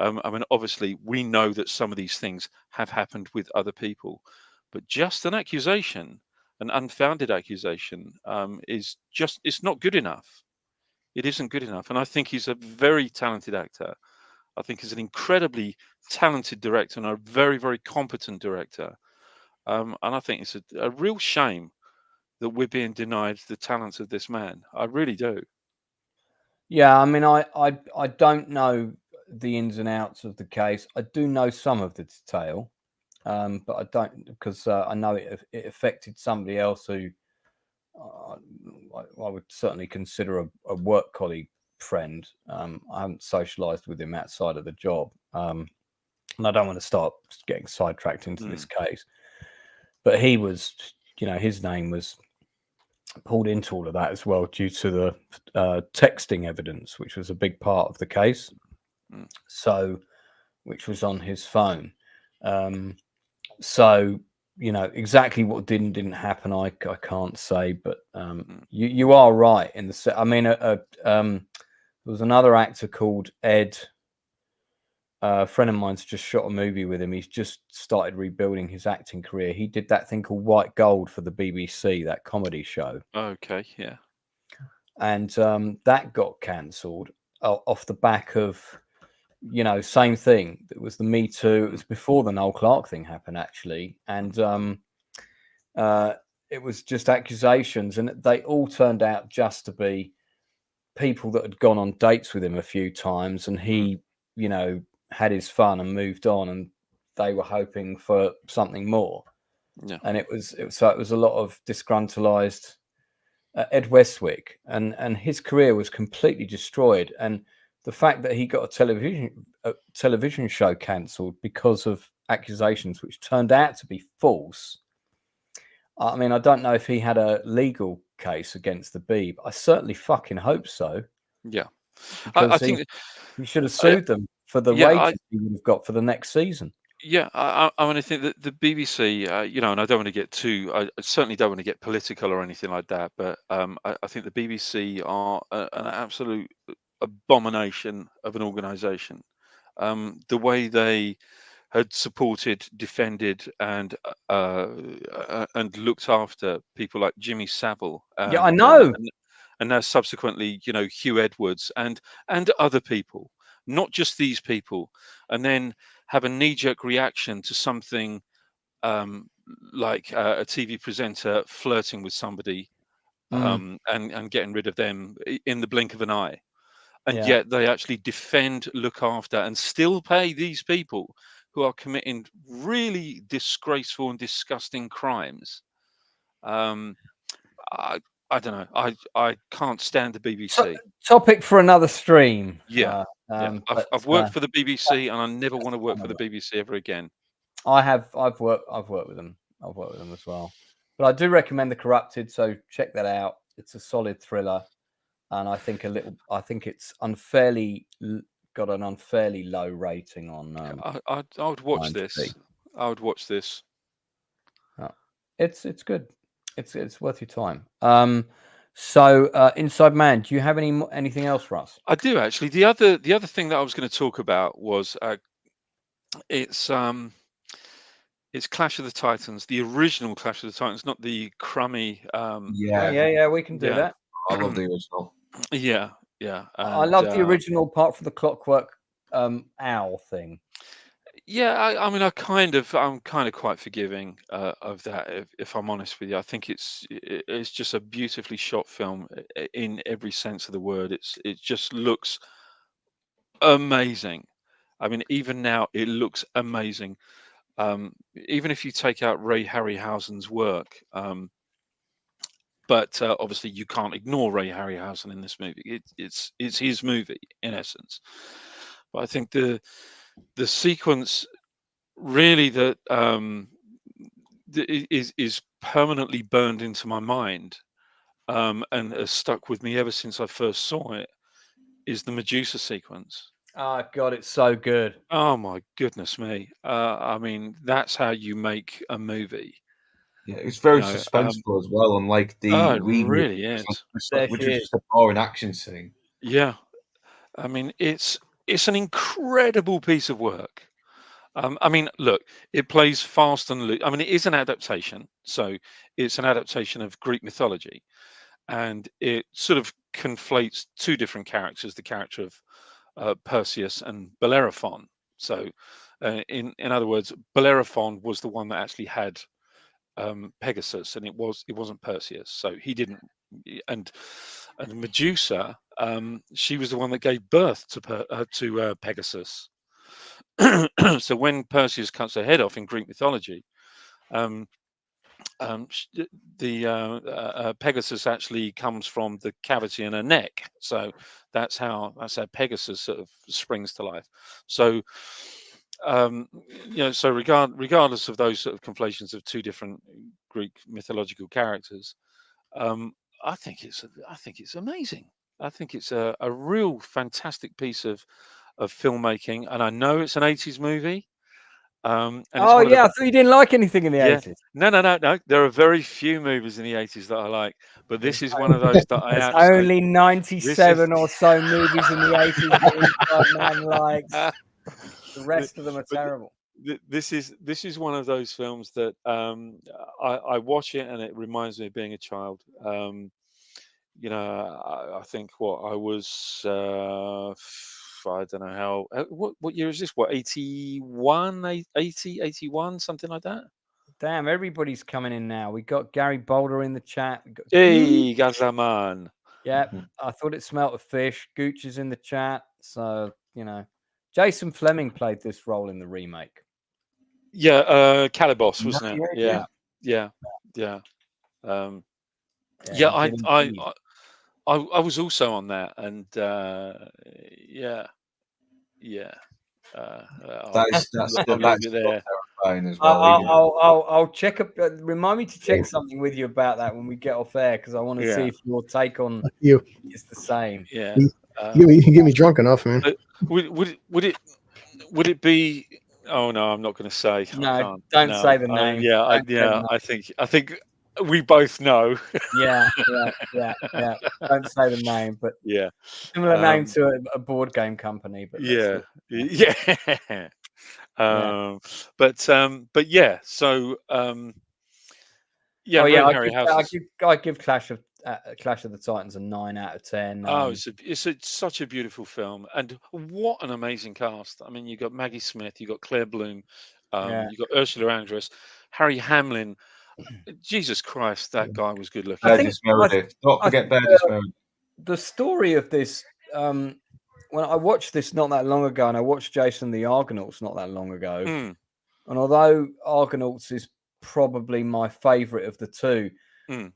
I mean, obviously, we know that some of these things have happened with other people, but just an accusation, an unfounded accusation, it's not good enough. It isn't good enough. And I think he's a very talented actor. I think he's an incredibly talented director and a very, very competent director. And I think it's a real shame that we're being denied the talents of this man. I really do. Yeah, I mean, I don't know the ins and outs of the case. I do know some of the detail, but I don't, because I know it affected somebody else who I would certainly consider a work colleague friend. I haven't socialized with him outside of the job, and I don't want to start getting sidetracked into this case, but he was, you know, his name was pulled into all of that as well due to the texting evidence, which was a big part of the case. So, which was on his phone. So exactly what didn't happen. I can't say, but you are right in the. I mean, there was another actor called Ed. A friend of mine's just shot a movie with him. He's just started rebuilding his acting career. He did that thing called White Gold for the BBC, that comedy show. Okay, yeah. And that got cancelled off the back of, same thing. It was the Me Too. It was before the Noel Clarke thing happened, actually. And it was just accusations. And they all turned out just to be people that had gone on dates with him a few times. And he, had his fun and moved on, and they were hoping for something more. Yeah. And it was a lot of disgruntleized Ed Westwick, and his career was completely destroyed. And the fact that he got a television show cancelled because of accusations which turned out to be false. I mean, I don't know if he had a legal case against the Beeb. I certainly fucking hope so. Yeah. I think he should have sued them for the wages he would have got for the next season. Yeah, I mean, I think that the BBC, and I don't want to get I certainly don't want to get political or anything like that, but I think the BBC are an absolute abomination of an organisation. The way they had supported, defended, and looked after people like Jimmy Savile. Yeah, I know. And now subsequently, Hugh Edwards and other people, not just these people, and then have a knee-jerk reaction to something like a TV presenter flirting with somebody and getting rid of them in the blink of an eye. And yet they actually defend, look after, and still pay these people who are committing really disgraceful and disgusting crimes. I don't know. I can't stand the BBC. Topic for another stream. Yeah. I've worked for the BBC, and I never want to work for the BBC ever again. I've worked with them. I've worked with them as well. But I do recommend The Corrupted, so check that out. It's a solid thriller, and I think it's got an unfairly low rating on. I would watch this. I would watch this. It's good. It's worth your time. So Inside Man, do you have anything else, Russ? I do actually. The other thing that I was going to talk about was it's Clash of the Titans, the original Clash of the Titans, not the crummy. Yeah, we can do that. I love the original. Yeah. I love the original, apart from the Clockwork Owl thing. Yeah, I mean, I'm kind of quite forgiving of that. If I'm honest with you, I think it's just a beautifully shot film in every sense of the word. It just looks amazing. I mean, even now it looks amazing. Even if you take out Ray Harryhausen's work, but obviously you can't ignore Ray Harryhausen in this movie. It's his movie in essence. But I think the sequence really that is permanently burned into my mind and has stuck with me ever since I first saw it is the Medusa sequence. Oh God, it's so good. Oh my goodness me. I mean, that's how you make a movie. Yeah, it's very suspenseful as well, unlike the it really is. Which is just a boring action scene. Yeah. I mean, it's an incredible piece of work. I mean, look, it plays fast and loose. I mean, it is an adaptation. So it's an adaptation of Greek mythology. And it sort of conflates two different characters, the character of Perseus and Bellerophon. So in other words, Bellerophon was the one that actually had Pegasus, and it wasn't Perseus. So he didn't. And Medusa, she was the one that gave birth to Pegasus. So when Perseus cuts her head off in Greek mythology, Pegasus actually comes from the cavity in her neck. So that's how Pegasus sort of springs to life. So so regardless of those sort of conflations of two different Greek mythological characters, I think it's amazing. I think it's a real fantastic piece of filmmaking, and I know it's an 80s movie, And oh yeah, I thought you didn't like anything in the 80s. No. There are very few movies in the 80s that I like, but this is one of those that I There's absolutely. only 97 or so movies in the 80s that Inside Man likes. The rest of them are terrible. This is one of those films that I watch it and it reminds me of being a child. I think I was I don't know what year is this? What, 81, 80, 81, something like that? Damn, everybody's coming in now. We got Gary Boulder in the chat. Hey, Gazaman. Yeah, I thought it smelt of fish. Gooch is in the chat. So, Jason Flemyng played this role in the remake. Yeah, Calibos, wasn't it? Yeah. I was also on that, and that's terrifying as well. I'll check up. Remind me to check something with you about that when we get off air, because I want to see if your take on you is the same. Yeah, you can get me drunk enough, man. Would it be? Oh no, I'm not going to say. No, don't say the name. I think we both know. Yeah. Don't say the name, but similar name to a board game company. But but yeah. So I give Clash of the Titans a 9 out of 10. It's such a beautiful film, and what an amazing cast. I mean, you got Maggie Smith, you got Claire Bloom, you got Ursula Andress, Harry Hamlin. Jesus Christ, that guy was good looking. Don't forget Burgess Meredith. The story of this, when I watched this not that long ago, and I watched Jason the Argonauts not that long ago, and although Argonauts is probably my favourite of the two,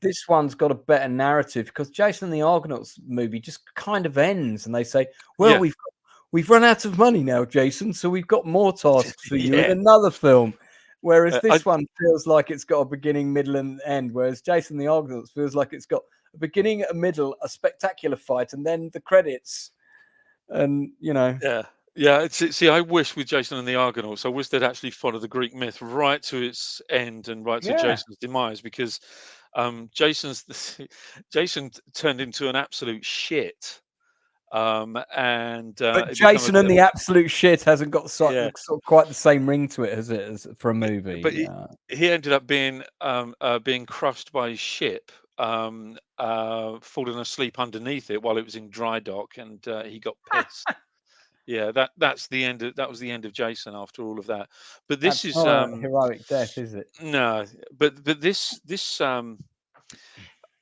this one's got a better narrative, because Jason the Argonauts movie just kind of ends, and they say, well, we've run out of money now, Jason, so we've got more tasks for you in another film. Whereas this one feels like it's got a beginning, middle, and end. Whereas Jason the Argonauts feels like it's got a beginning, a middle, a spectacular fight, and then the credits. And See, I wish with Jason and the Argonauts, I wish they'd actually follow the Greek myth right to its end and right to Jason's demise, because Jason turned into an absolute shit. But Jason and the absolute shit hasn't got sort of quite the same ring to it, has it, as for a movie? But he ended up being crushed by his ship, falling asleep underneath it while it was in dry dock, and he got pissed. That was the end of Jason after all of that. But this is not a heroic death, is it? No, but this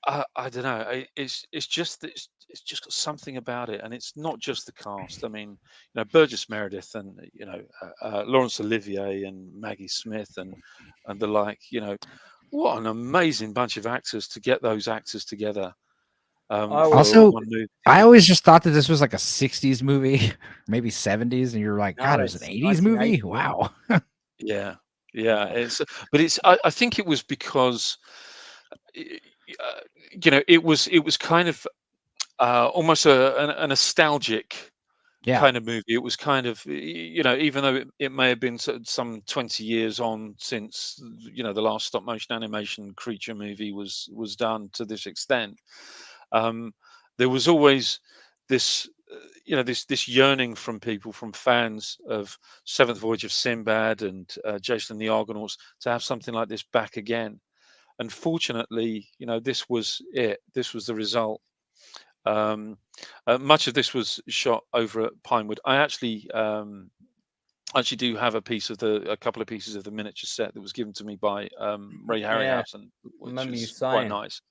I don't know. It's just got something about it, and it's not just the cast. I mean, Burgess Meredith and Laurence Olivier and Maggie Smith and the like. What an amazing bunch of actors to get those actors together. Also, I always just thought that this was like a 60s movie, maybe 70s, and you're like, God, it was an 80s movie. Wow. Yeah. I think it was because it was kind of almost a nostalgic kind of movie. It was kind of, even though it may have been some 20 years on since the last stop motion animation creature movie was done to this extent, there was always this this yearning from people, from fans of Seventh Voyage of Sinbad and Jason and the Argonauts, to have something like this back again. And fortunately, this was it. This was the result. Much of this was shot over at Pinewood. I actually do have a couple of pieces of the miniature set that was given to me by Ray Harryhausen, which is quite nice.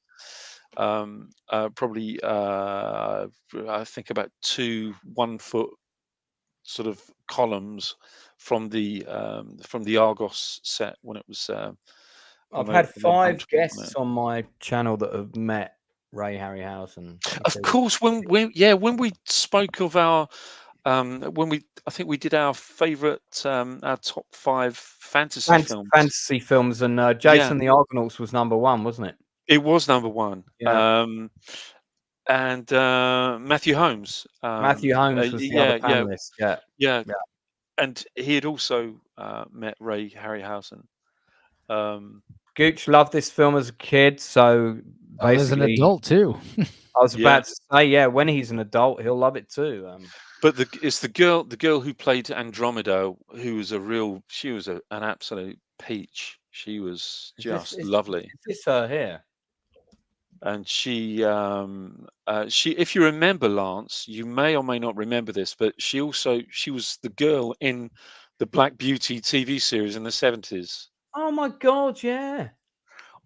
Probably I think about 2 1-foot sort of columns from the Argos set when it was. I've had 5 guests on my channel that have met Ray Harryhausen. Of course, when we spoke of our I think we did our favorite our top 5 fantasy films. Fantasy films, and Jason the Argonauts was number 1, wasn't it? It was number 1. Yeah. And Matthew Holmes. Matthew Holmes was the other panelist. Yeah. and he had also met Ray Harryhausen. Gooch loved this film as a kid, so basically, as an adult too. I was about to say, when he's an adult, he'll love it too. But it's the girl who played Andromeda, who was she was an absolute peach. She was just lovely. Is this her here? And she, if you remember, Lance, you may or may not remember this, but she was the girl in the Black Beauty TV series in the 70s. Oh my God, yeah.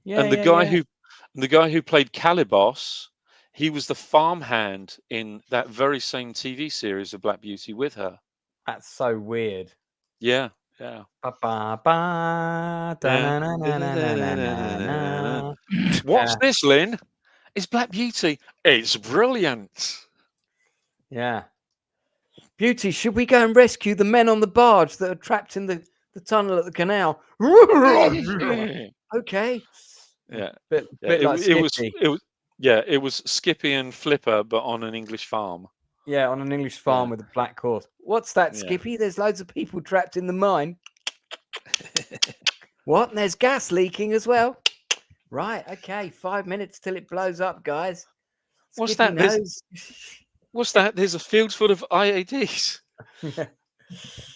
And the guy who played Calibos, he was the farmhand in that very same TV series of Black Beauty with her. That's so weird. Yeah. What's this, Lynn? It's Black Beauty. It's brilliant. Yeah. Beauty, should we go and rescue the men on the barge that are trapped in the tunnel at the canal? Okay. Yeah. It was Skippy and Flipper, but on an English farm. Yeah, on an English farm with a black horse. What's that, Skippy? There's loads of people trapped in the mine. What? And there's gas leaking as well. Right. Okay. 5 minutes till it blows up, guys. What's that? What's that? There's a field full of IADs.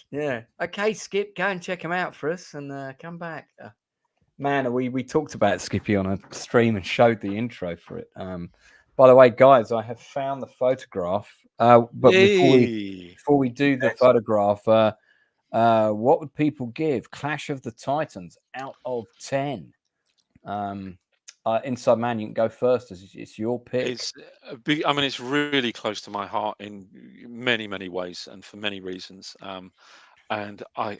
Yeah. Okay, Skip, go and check them out for us and come back. Man, we talked about Skippy on a stream and showed the intro for it. By the way, guys, I have found the photograph. But before we do the photograph, what would people give Clash of the Titans out of 10? Inside Man, you can go first. It's your pick. It's really close to my heart in many, many ways and for many reasons. And I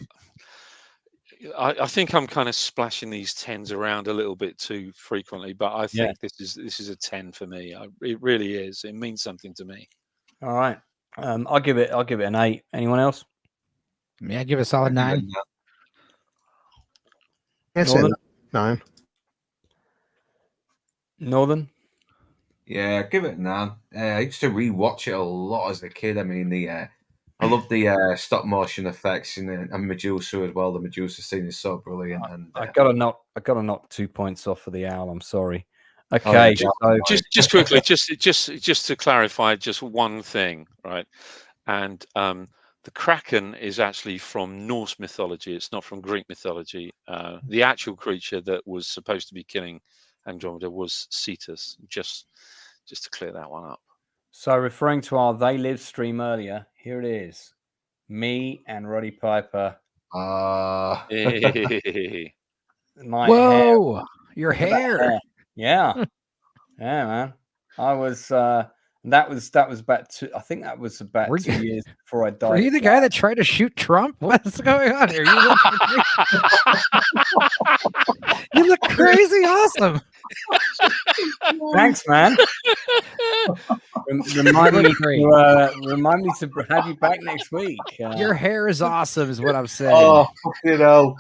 think I'm kind of splashing these 10s around a little bit too frequently, but I think this is a 10 for me. It really is. It means something to me. All right. I'll give it an 8. Anyone else? Yeah, give it a solid 9. That's 9. Northern? Yeah, give it a 9. I used to rewatch it a lot as a kid. I mean, I love the stop motion effects and Medusa as well. The Medusa scene is so brilliant. And I got to knock 2 points off for the owl. I'm sorry. Okay, just quickly, just to clarify, just one thing, right? And the Kraken is actually from Norse mythology. It's not from Greek mythology. The actual creature that was supposed to be killing Andromeda was Cetus. Just to clear that one up. So referring to our They Live stream earlier, here it is. Me and Roddy Piper. Whoa, hair. Your hair. Yeah. Yeah, man. I was that was about 2. I think that was about 2 years before I died. Were you the guy that tried to shoot Trump? What's going on here? You look crazy awesome. Thanks, man. Remind me to have you back next week. Your hair is awesome, is what I'm saying. Oh, fucking hell.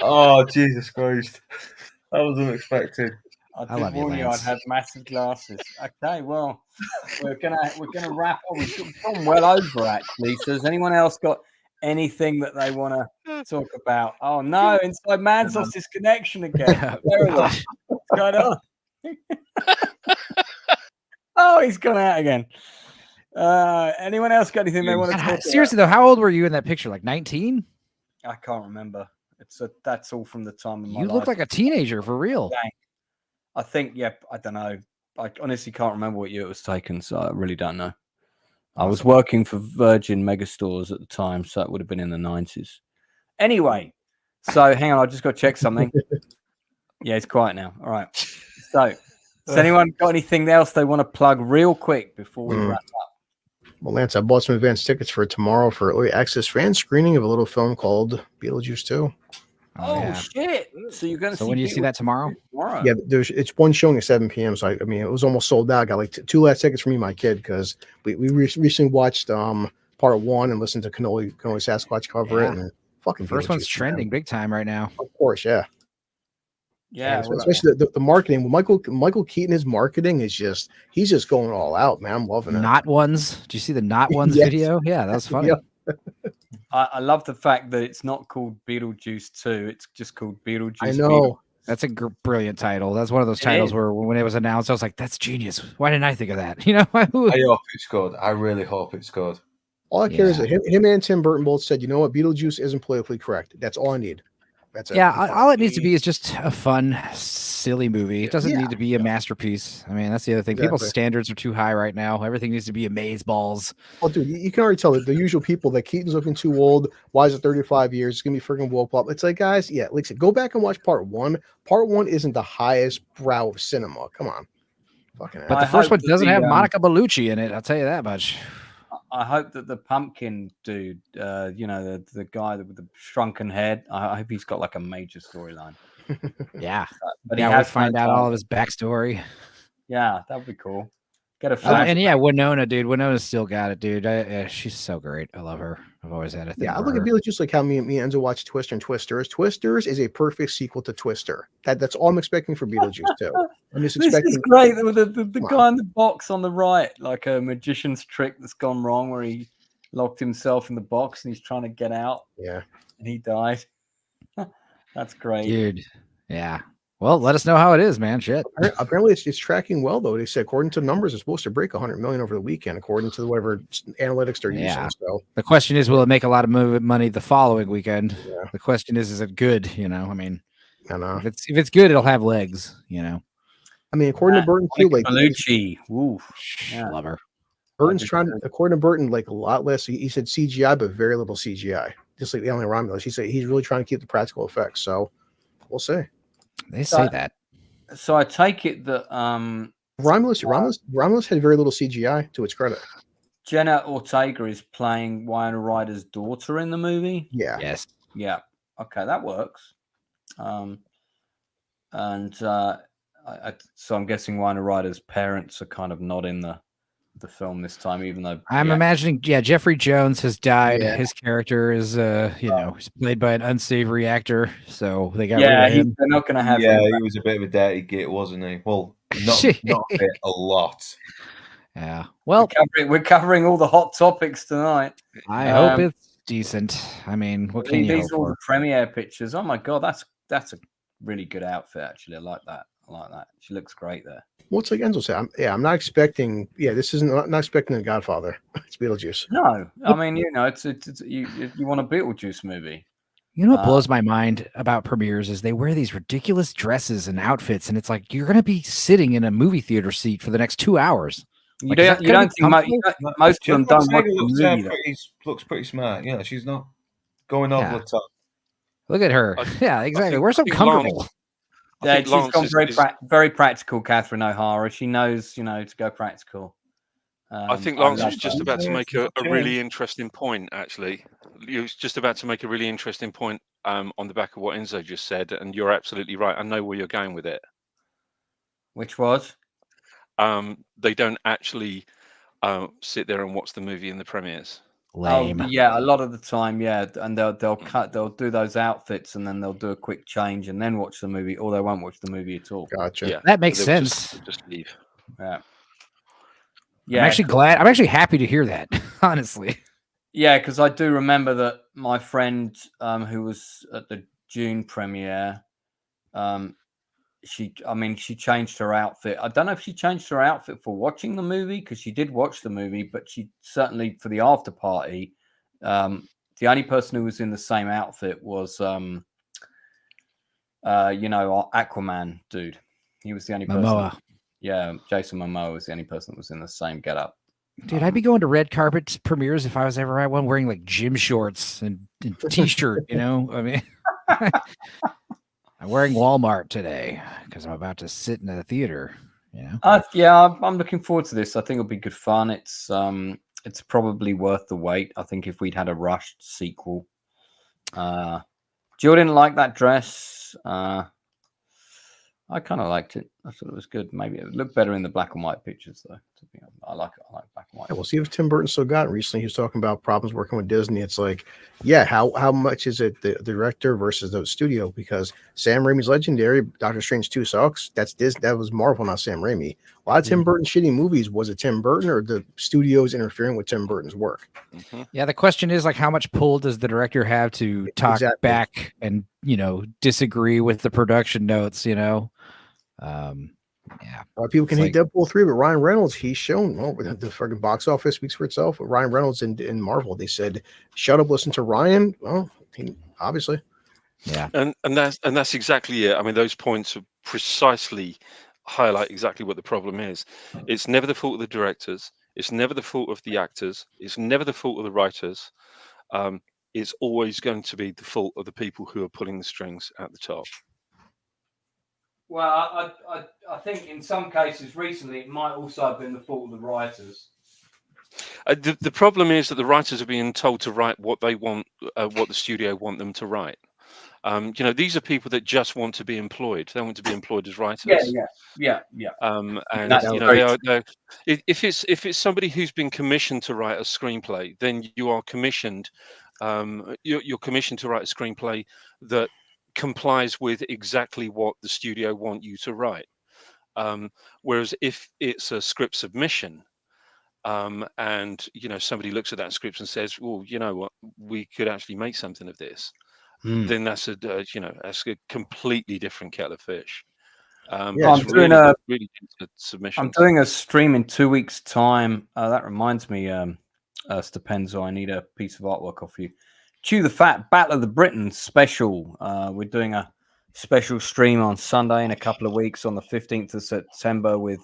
Oh, Jesus Christ. That was unexpected. I did warn you I'd have massive glasses. Okay, well, we're gonna wrap up. We've gone well over actually. So has anyone else got anything that they want to talk about? Oh no, Inside Man's lost his connection again. What's going on? Oh, he's gone out again. Anyone else got anything they want to talk about? Seriously though, how old were you in that picture? Like 19? I can't remember. That's all from the time of my life. You look like a teenager for real. I think, I don't know. I honestly can't remember what year it was taken, so I really don't know. I was working for Virgin Megastores at the time, so it would have been in the 90s. Anyway, so hang on, I just got to check something. Yeah, it's quiet now. All right. So, has anyone got anything else they want to plug real quick before we wrap up? Well, Lance, I bought some advance tickets for tomorrow for early access fan screening of a little film called Beetlejuice 2. Oh shit! So you're gonna see? When do you see that tomorrow? Yeah, it's one showing at 7 p.m. So I mean, it was almost sold out. I got like 2 last tickets for me and my kid because we recently watched part 1 and listened to Cannoli Sasquatch cover it. And fucking first one's trending big time right now. Of course, yeah. Yeah, especially the marketing. Michael Keaton, his marketing is he's just going all out, man. I'm loving it. Not Ones. Did you see the Not Ones video? Yeah, that was funny. Yeah. I love the fact that it's not called Beetlejuice 2. It's just called Beetlejuice. I know. That's a brilliant title. That's one of those titles where when it was announced, I was like, that's genius. Why didn't I think of that? You know, I hope it's good. I really hope it's good. All I care is that him and Tim Burton both said, you know what, Beetlejuice isn't politically correct. That's all I need. That's it. Yeah, all it needs to be is just a fun, silly movie. It doesn't need to be a masterpiece. I mean, that's the other thing. People's standards are too high right now. Everything needs to be amazeballs. Oh, dude, you can already tell that the usual people that Keaton's looking too old. Why is it 35 years? It's gonna be freaking woke up. It's like, guys, like I said, go back and watch part 1. Part 1 isn't the highest brow of cinema. Come on, fucking. But the first one doesn't have Monica Bellucci in it. I'll tell you that much. I hope that the pumpkin dude, the guy with the shrunken head, I hope he's got like a major storyline. Yeah, but we'll find out all of his backstory. Yeah, that would be cool. Get a and Winona, dude. Winona's still got it, dude. She's so great. I love her. I've always had a thing. Yeah, I look at Beetlejuice like how me and Enzo watch Twister and Twisters. Twisters is a perfect sequel to Twister. That's all I'm expecting for Beetlejuice too. I'm just expecting. This is great. The guy in the box on the right, like a magician's trick that's gone wrong, where he locked himself in the box and he's trying to get out. Yeah, and he died. That's great, dude. Yeah. Well, let us know how it is, man. Shit. Apparently, it's tracking well, though. They said, according to numbers, it's supposed to break 100 million over the weekend, according to whatever analytics they're using. So the question is, will it make a lot of money the following weekend? Yeah. The question is it good? You know, I mean, I know if it's good, it'll have legs. You know, I mean, according to Burton too, like Bellucci, love her. Burton's trying, according to Burton, like a lot less. He said CGI, but very little CGI. Just like the only Romulus, he said he's really trying to keep the practical effects. So we'll see. They say that. So I take it that Romulus had very little CGI to its credit. Jenna Ortega is playing Winona Ryder's daughter in the movie. Yeah. Yes. Yeah. Okay, that works. So I'm guessing Winona Ryder's parents are kind of not in the film this time, even though I'm imagining, Jeffrey Jones has died. Yeah. His character is, he's played by an unsavory actor, so they got rid of him. They're not going to have him. Yeah, he was a bit of a dirty git, wasn't he? Well, not a bit, a lot. Yeah. Well, we're covering all the hot topics tonight. I hope it's decent. I mean, what can you hope for? The premiere pictures. Oh my god, that's a really good outfit. Actually, I like that. She looks great there. What's like Enzo said? I'm not expecting. Yeah, this isn't not expecting The Godfather. It's Beetlejuice. No, I mean, it's you want a Beetlejuice movie. You know what blows my mind about premieres is they wear these ridiculous dresses and outfits, and it's like you're going to be sitting in a movie theater seat for the next 2 hours. You don't think most of them don't watch the movie. Looks pretty smart. Yeah, she's not going over the top. Look at her. Yeah, exactly. We're so comfortable. Yeah, she's gone very practical, Catherine O'Hara. She knows, to go practical. I think Lance was just about to make a really interesting point, actually. He was just about to make a really interesting point on the back of what Enzo just said, and you're absolutely right. I know where you're going with it. Which was? They don't actually sit there and watch the movie in the premieres. Lame. Oh, yeah, a lot of the time, yeah, and they'll do those outfits, and then they'll do a quick change, and then watch the movie, or they won't watch the movie at all. Gotcha. Yeah, that makes sense. Just leave. Yeah. I'm actually glad. I'm actually happy to hear that. Honestly. Yeah, because I do remember that my friend who was at the June premiere, she changed her outfit. I don't know if she changed her outfit for watching the movie, because she did watch the movie, but she certainly for the after party, the only person who was in the same outfit was our Aquaman dude. He was the only person. Momoa. Yeah, Jason Momoa was the only person that was in the same getup. Dude, I'd be going to red carpet premieres if I was ever at one, wearing like gym shorts and t-shirt. I mean. I'm wearing Walmart today because I'm about to sit in a theater. I'm looking forward to this. I think it'll be good fun. It's probably worth the wait. I think if we'd had a rushed sequel. Jill didn't like that dress. I kind of liked it. I thought it was good. Maybe it looked better in the black and white pictures, though. I like black and white. Yeah, we'll see if Tim Burton still got it. Recently, he was talking about problems working with Disney. It's like, yeah, how much is it the director versus the studio? Because Sam Raimi's legendary. Doctor Strange 2 sucks. That's Disney. That was Marvel, not Sam Raimi. A lot of Tim Burton shitty movies. Was it Tim Burton or the studios interfering with Tim Burton's work? Yeah, the question is like, how much pull does the director have to talk back and disagree with the production notes? Yeah, people can hate Deadpool 3, but Ryan Reynolds, he's shown the fucking box office speaks for itself. Ryan Reynolds in Marvel, they said, "Shut up, listen to Ryan." Well, obviously, yeah, and that's exactly it. I mean, those points precisely highlight exactly what the problem is. It's never the fault of the directors. It's never the fault of the actors. It's never the fault of the writers. It's always going to be the fault of the people who are pulling the strings at the top. Well, I think in some cases recently it might also have been the fault of the writers. The problem is that the writers are being told to write what they want, what the studio want them to write. These are people that just want to be employed. They want to be employed as writers. Yeah. And right. If it's somebody who's been commissioned to write a screenplay, then you are commissioned. You're commissioned to write a screenplay that complies with exactly what the studio want you to write. Whereas if it's a script submission, and somebody looks at that script and says, well, you know what, we could actually make something of this, then that's that's a completely different kettle of fish. I'm doing submission. I'm doing a stream in 2 weeks' time. That reminds me, Stupenzo, I need a piece of artwork off you. Chew the Fat Battle of the Britons special. We're doing a special stream on Sunday in a couple of weeks on the 15th of September with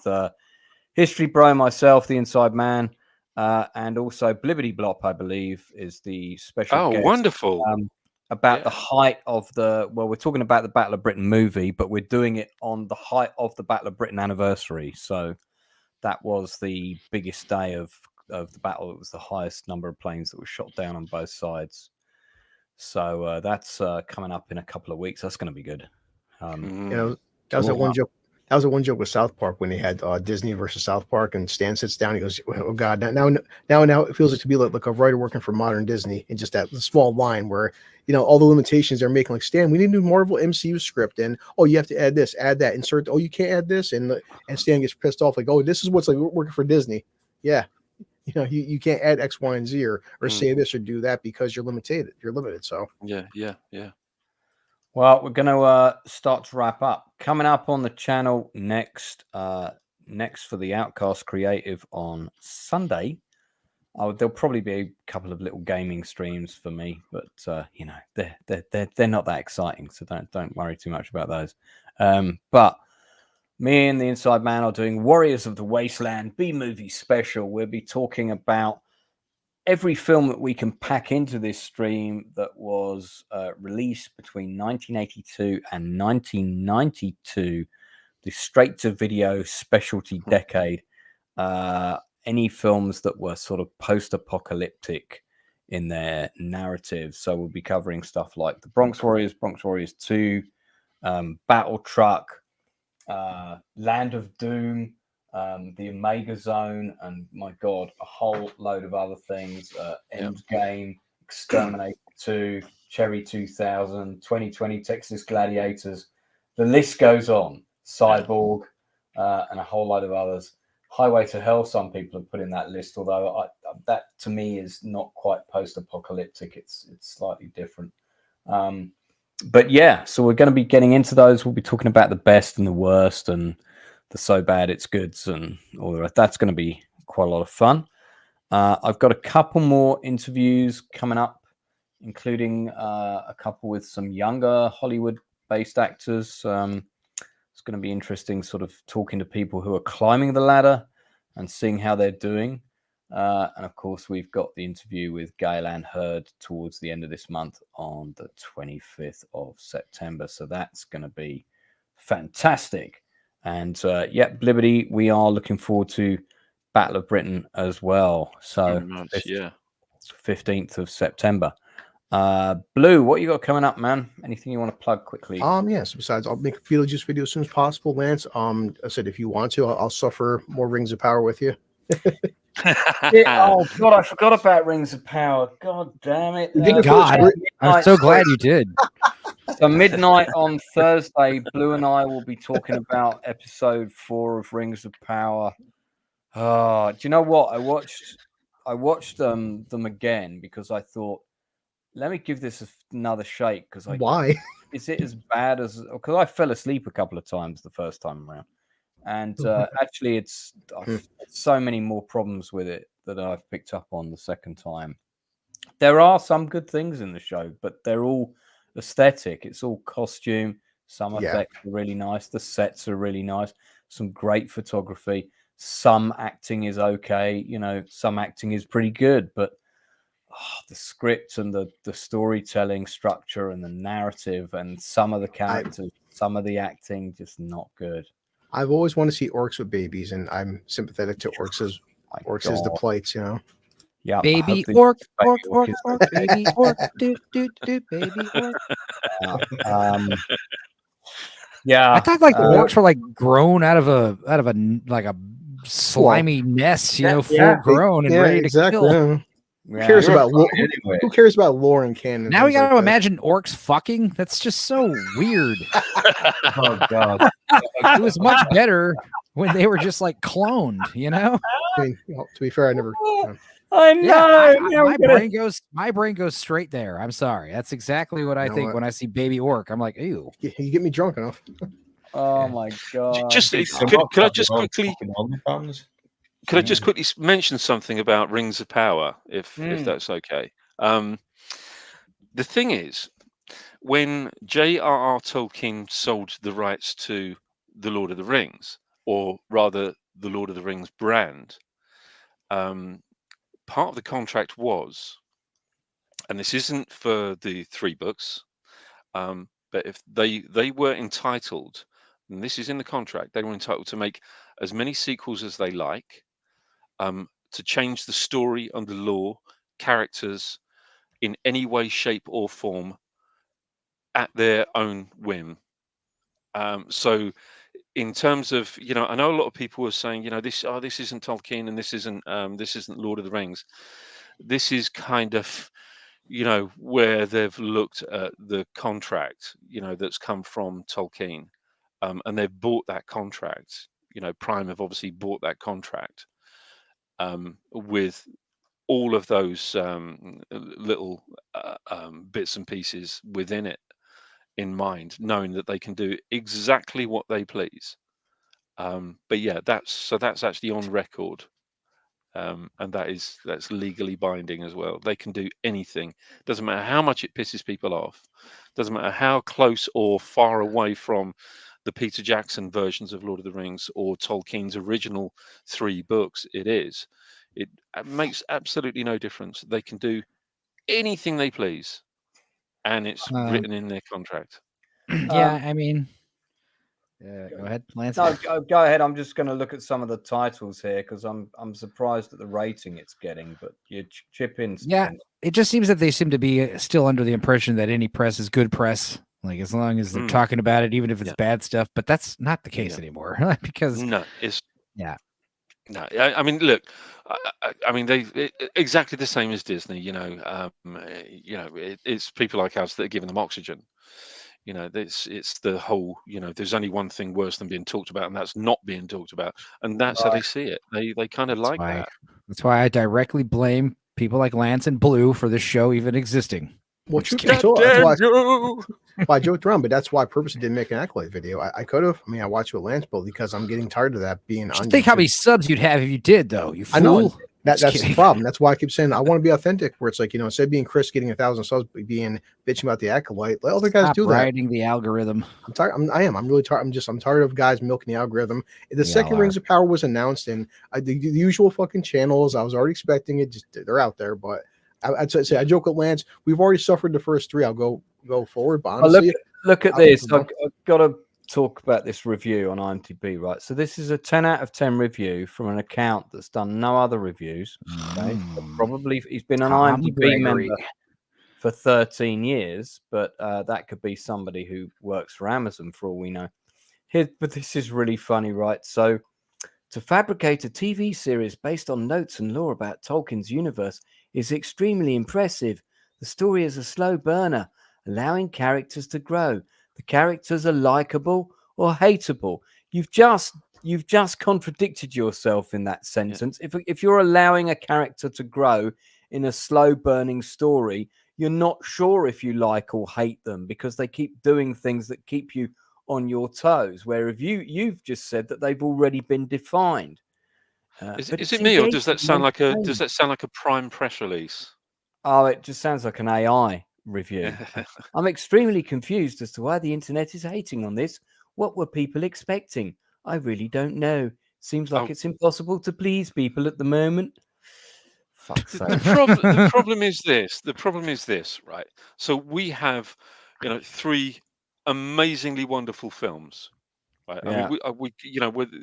History Bro, myself, the Inside Man, and also Blibbity Blop, I believe, is the special guest. Wonderful. About the height of we're talking about the Battle of Britain movie, but we're doing it on the height of the Battle of Britain anniversary. So that was the biggest day of the battle. It was the highest number of planes that were shot down on both sides. So that's coming up in a couple of weeks. That's going to be good. That was that one joke. That was the one joke with South Park when they had Disney versus South Park, and Stan sits down. He goes, "Oh God, now it feels like to be like a writer working for modern Disney." And just that small line where all the limitations they're making. Like, Stan, we need a new Marvel MCU script, and you have to add this, add that, insert. You can't add this, and Stan gets pissed off. Like, this is what's like working for Disney. Yeah. You can't add X, Y, and Z or say this or do that because you're limited. You're limited. So yeah. Well, we're going to start to wrap up. Coming up on the channel next for the Outcast Creative on Sunday. There'll probably be a couple of little gaming streams for me, but they're not that exciting, so don't worry too much about those. But me and the Inside Man are doing Warriors of the Wasteland B-movie special. We'll be talking about every film that we can pack into this stream that was released between 1982 and 1992, the straight-to-video specialty decade. Any films that were sort of post-apocalyptic in their narrative. So we'll be covering stuff like The Bronx Warriors, Bronx Warriors 2, Battle Truck, Land of Doom, the Omega Zone, and my God, a whole load of other things. Endgame, Exterminator 2, Cherry 2000, 2020 Texas Gladiators. The list goes on. Cyborg, and a whole load of others. Highway to Hell, some people have put in that list, although that to me is not quite post-apocalyptic. It's slightly different. But yeah, so we're going to be getting into those. We'll be talking about the best and the worst and the so bad it's goods and all the rest. That's going to be quite a lot of fun. I've got a couple more interviews coming up, including a couple with some younger Hollywood-based actors. It's going to be interesting sort of talking to people who are climbing the ladder and seeing how they're doing. And of course, we've got the interview with Gail Ann Hurd towards the end of this month on the 25th of September. So that's going to be fantastic. And Blibbity, we are looking forward to Battle of Britain as well. So 15th of September. Blue, what you got coming up, man? Anything you want to plug quickly? Yes. Besides, I'll make a Beetlejuice video as soon as possible, Lance. I said if you want to, I'll suffer more Rings of Power with you. Oh God, I forgot about Rings of Power. God damn it! God, I'm so glad you did. So midnight on Thursday, Blue and I will be talking about episode 4 of Rings of Power. Do you know what? I watched them again because I thought, let me give this another shake. Because why is it as bad as? Because I fell asleep a couple of times the first time around, and actually, it's so many more problems with it that I've picked up on the second time. There are some good things in the show, but they're all aesthetic. It's all costume. Some effects are really nice. The sets are really nice. Some great photography. Some acting is okay. Some acting is pretty good, but the script and the storytelling structure and the narrative and some of the characters, some of the acting, just not good. I've always wanted to see orcs with babies, and I'm sympathetic to orcs as the plights, Yeah, baby orc, baby orc, do baby orc. Yeah, I thought the orcs were grown out of a slimy mess, full grown and ready to kill. Yeah. Who cares about who cares about lore and canon? Now we got to imagine orcs fucking. That's just so weird. Oh God, it was much better when they were just cloned. I mean, to be fair, I never. I know. My brain goes straight there. I'm sorry. That's exactly what I think when I see baby orc. I'm like, ew. You get me drunk enough. Oh my God. Could I just quickly? Could I just quickly mention something about Rings of Power, if that's okay? The thing is, when J.R.R. Tolkien sold the rights to the Lord of the Rings, or rather the Lord of the Rings brand, part of the contract was, and this isn't for the 3 books, but if they were entitled, and this is in the contract, they were entitled to make as many sequels as they like, to change the story and the lore, characters in any way, shape, or form at their own whim. So in terms of, I know a lot of people were saying, this isn't Tolkien and this isn't Lord of the Rings. This is kind of, where they've looked at the contract, that's come from Tolkien, and they've bought that contract. Prime have obviously bought that contract, with all of those little bits and pieces within it in mind, knowing that they can do exactly what they please. But yeah, that's actually on record, and that's legally binding as well. They can do anything. Doesn't matter how much it pisses people off. Doesn't matter how close or far away from the Peter Jackson versions of Lord of the Rings or Tolkien's original 3 books it is. It makes absolutely no difference. They can do anything they please, and it's written in their contract. Yeah, I mean, go ahead, Lance. No, go ahead. I'm just going to look at some of the titles here because I'm surprised at the rating it's getting. But you chip in. Yeah, it just seems that they seem to be still under the impression that any press is good press. As long as they're talking about it, even if it's bad stuff. But that's not the case anymore, because no, I mean, look, I mean, exactly the same as Disney. It's people like us that are giving them oxygen. It's the whole. There's only one thing worse than being talked about, and that's not being talked about. And that's how they see it. They kind of like that. That's why I directly blame people like Lance and Blue for this show even existing. Well, I joked around, but that's why I purposely didn't make an Acolyte video. I could have. I mean, I watched with Lance Bull because I'm getting tired of that being on. Think how many subs you'd have if you did, though. You fool. I know that's the problem. That's why I keep saying I want to be authentic. Where it's instead of being Chris getting 1,000 subs, being bitching about the Acolyte, let other guys do that. Riding the algorithm. I'm tired. I'm really tired. I'm tired of guys milking the algorithm. The second Rings of Power was announced, and the usual fucking channels. I was already expecting it. Just they're out there, but. I'd say I joke with Lance. We've already suffered the first 3. I'll go forward, but honestly, look at this. I've got to talk about this review on IMDb, right? So this is a 10 out of 10 review from an account that's done no other reviews. Okay, probably he's been an IMDb member for 13 years, but that could be somebody who works for Amazon for all we know. But this is really funny, right? So To fabricate a TV series based on notes and lore about Tolkien's universe is extremely impressive. The story is a slow burner, allowing characters to grow. The characters are likable or hateable. You've just contradicted yourself in that sentence. Yeah. If you're allowing a character to grow in a slow burning story, you're not sure if you like or hate them because they keep doing things that keep you on your toes. Where if you've just said that they've already been defined. Is it me, or does that sound like a Prime press release? Oh, it just sounds like an AI review. I'm extremely confused as to why the internet is hating on this. What were people expecting? I really don't know. Seems like it's impossible to please people at the moment. Fuck's sake. The problem is this. The problem is this, right? So we have, 3 amazingly wonderful films, right? Yeah. I mean,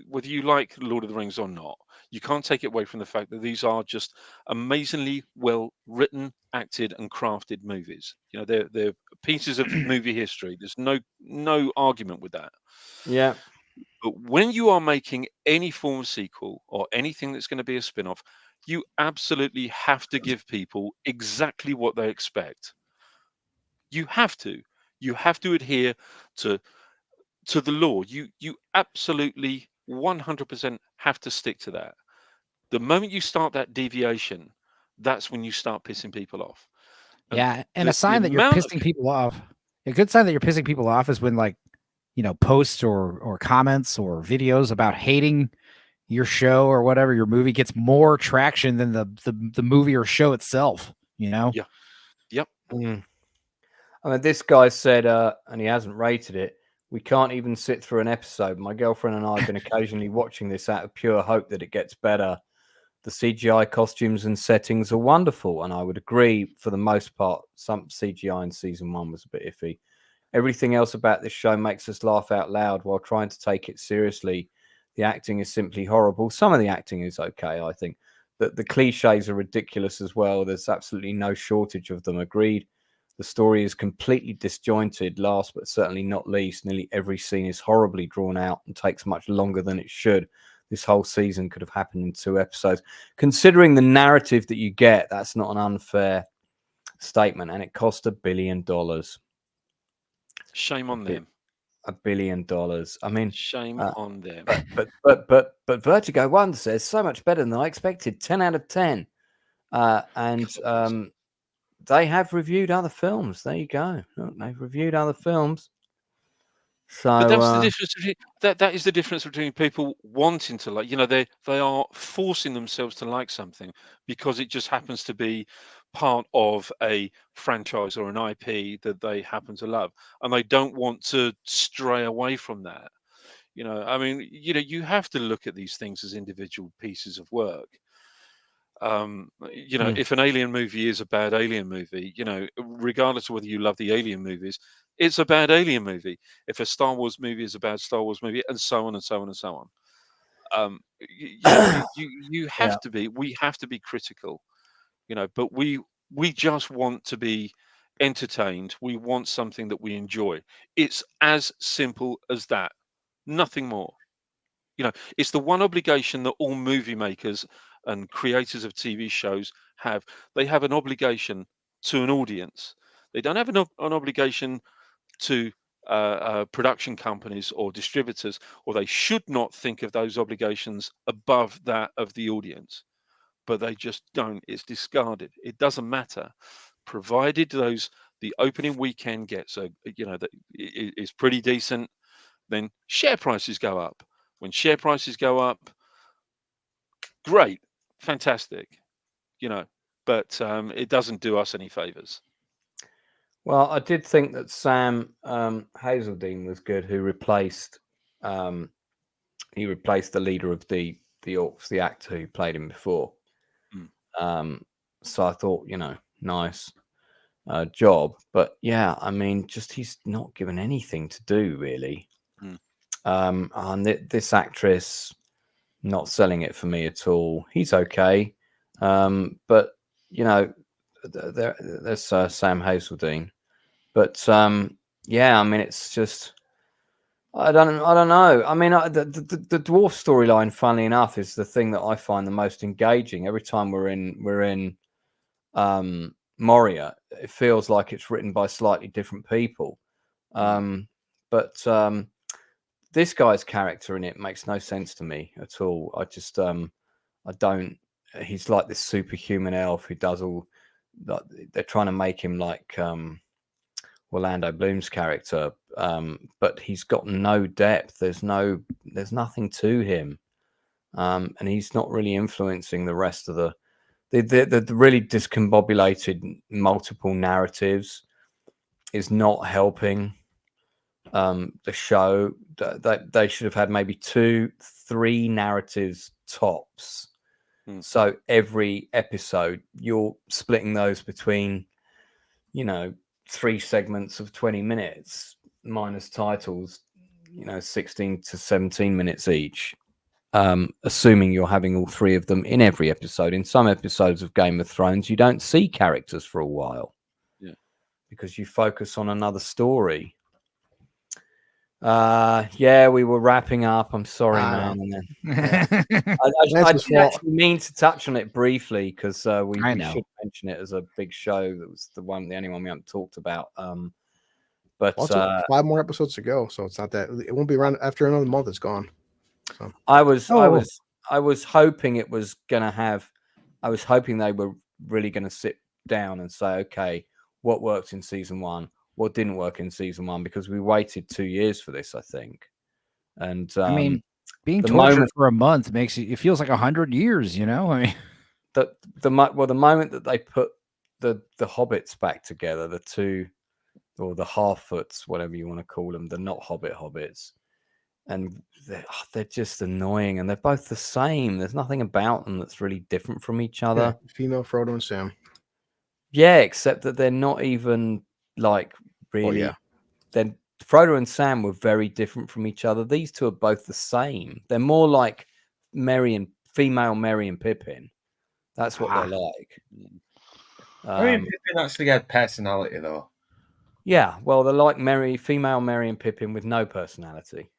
whether you like Lord of the Rings or not, you can't take it away from the fact that these are just amazingly well written, acted, and crafted movies. They're pieces of movie history. There's no argument with that. Yeah. But when you are making any form of sequel or anything that's going to be a spin-off, you absolutely have to give people exactly what they expect. You have to adhere to the law. You absolutely 100% have to stick to that. The moment you start that deviation, that's when you start pissing people off. And a sign that you're pissing people off. A good sign that you're pissing people off is when, like, posts or comments or videos about hating your show or whatever, your movie, gets more traction than the movie or show itself. Yeah. Yep. Mm. I mean, this guy said, and he hasn't rated it, we can't even sit through an episode. My girlfriend and I have been occasionally watching this out of pure hope that it gets better. The CGI costumes and settings are wonderful, and I would agree for the most part. Some CGI in season 1 was a bit iffy. Everything else about this show makes us laugh out loud while trying to take it seriously. The acting is simply horrible. Some of the acting is okay, I think. The cliches are ridiculous as well. There's absolutely no shortage of them. Agreed. The story is completely disjointed. Last but certainly not least, nearly every scene is horribly drawn out and takes much longer than it should. This whole season could have happened in 2 episodes. Considering the narrative that you get, that's not an unfair statement. And it cost $1 billion. Shame on them. $1 billion. I mean, shame on them. But Vertigo 1 says so much better than I expected. 10 out of 10. And they have reviewed other films. There you go. They've reviewed other films. So but that's the difference between that is the difference between people wanting to like, they are forcing themselves to like something because it just happens to be part of a franchise or an IP that they happen to love, and they don't want to stray away from that. I mean, you have to look at these things as individual pieces of work. If an Alien movie is a bad Alien movie, regardless of whether you love the Alien movies, it's a bad Alien movie. If a Star Wars movie is a bad Star Wars movie, and so on and so on and so on. You have to be. We have to be critical, but we just want to be entertained. We want something that we enjoy. It's as simple as that. Nothing more. It's the one obligation that all movie makers and creators of TV shows have. They have an obligation to an audience. They don't have an obligation to production companies or distributors, or they should not think of those obligations above that of the audience. But they just don't. It's discarded. It doesn't matter, provided the opening weekend gets that is pretty decent. Then share prices go up. When share prices go up, great, fantastic, but it doesn't do us any favors. Well, I did think that Sam Hazeldine was good, who replaced the leader of the Orcs, the actor who played him before. So I thought, nice job, but yeah, I mean, just he's not given anything to do really. And this actress not selling it for me at all. He's okay, but there's Sam Hazeldine. But yeah, I mean, it's just I don't know. I mean, the dwarf storyline, funnily enough, is the thing that I find the most engaging. Every time we're in Moria, it feels like it's written by slightly different people. But this guy's character in it makes no sense to me at all. I just I don't. He's like this superhuman elf who does all. They're trying to make him like Orlando Bloom's character, but he's got no depth. There's nothing to him, and he's not really influencing the rest of the really discombobulated multiple narratives is not helping the show. That they should have had maybe 2-3 narratives tops. So every episode you're splitting those between 3 segments of 20 minutes minus titles, 16 to 17 minutes each, assuming you're having all 3 of them in every episode. In some episodes of Game of Thrones, you don't see characters for a while because you focus on another story. We were wrapping up. I'm sorry, man. I did actually mean to touch on it briefly because we should mention it as a big show. That was the only one we haven't talked about. But 5 more episodes to go, so it's not that it won't be around after another month. It's gone. So I was hoping it was gonna have. I was hoping they were really gonna sit down and say, okay, what worked in season 1. What didn't work in season 1, because we waited 2 years for this, I think. And I mean, being tortured for a month it feels like 100 years, I mean, the moment that they put the hobbits back together, the 2 or the half-foots, whatever you want to call them, the not hobbits, and they're just annoying, and they're both the same. There's nothing about them that's really different from each other. Yeah, female Frodo and Sam. Yeah, except that they're not even like really. Then Frodo and Sam were very different from each other. These 2 are both the same. They're more like female Merry and Pippin. That's what they're like. Merry and Pippin actually had personality, though. Yeah, well, they're like female Merry and Pippin with no personality.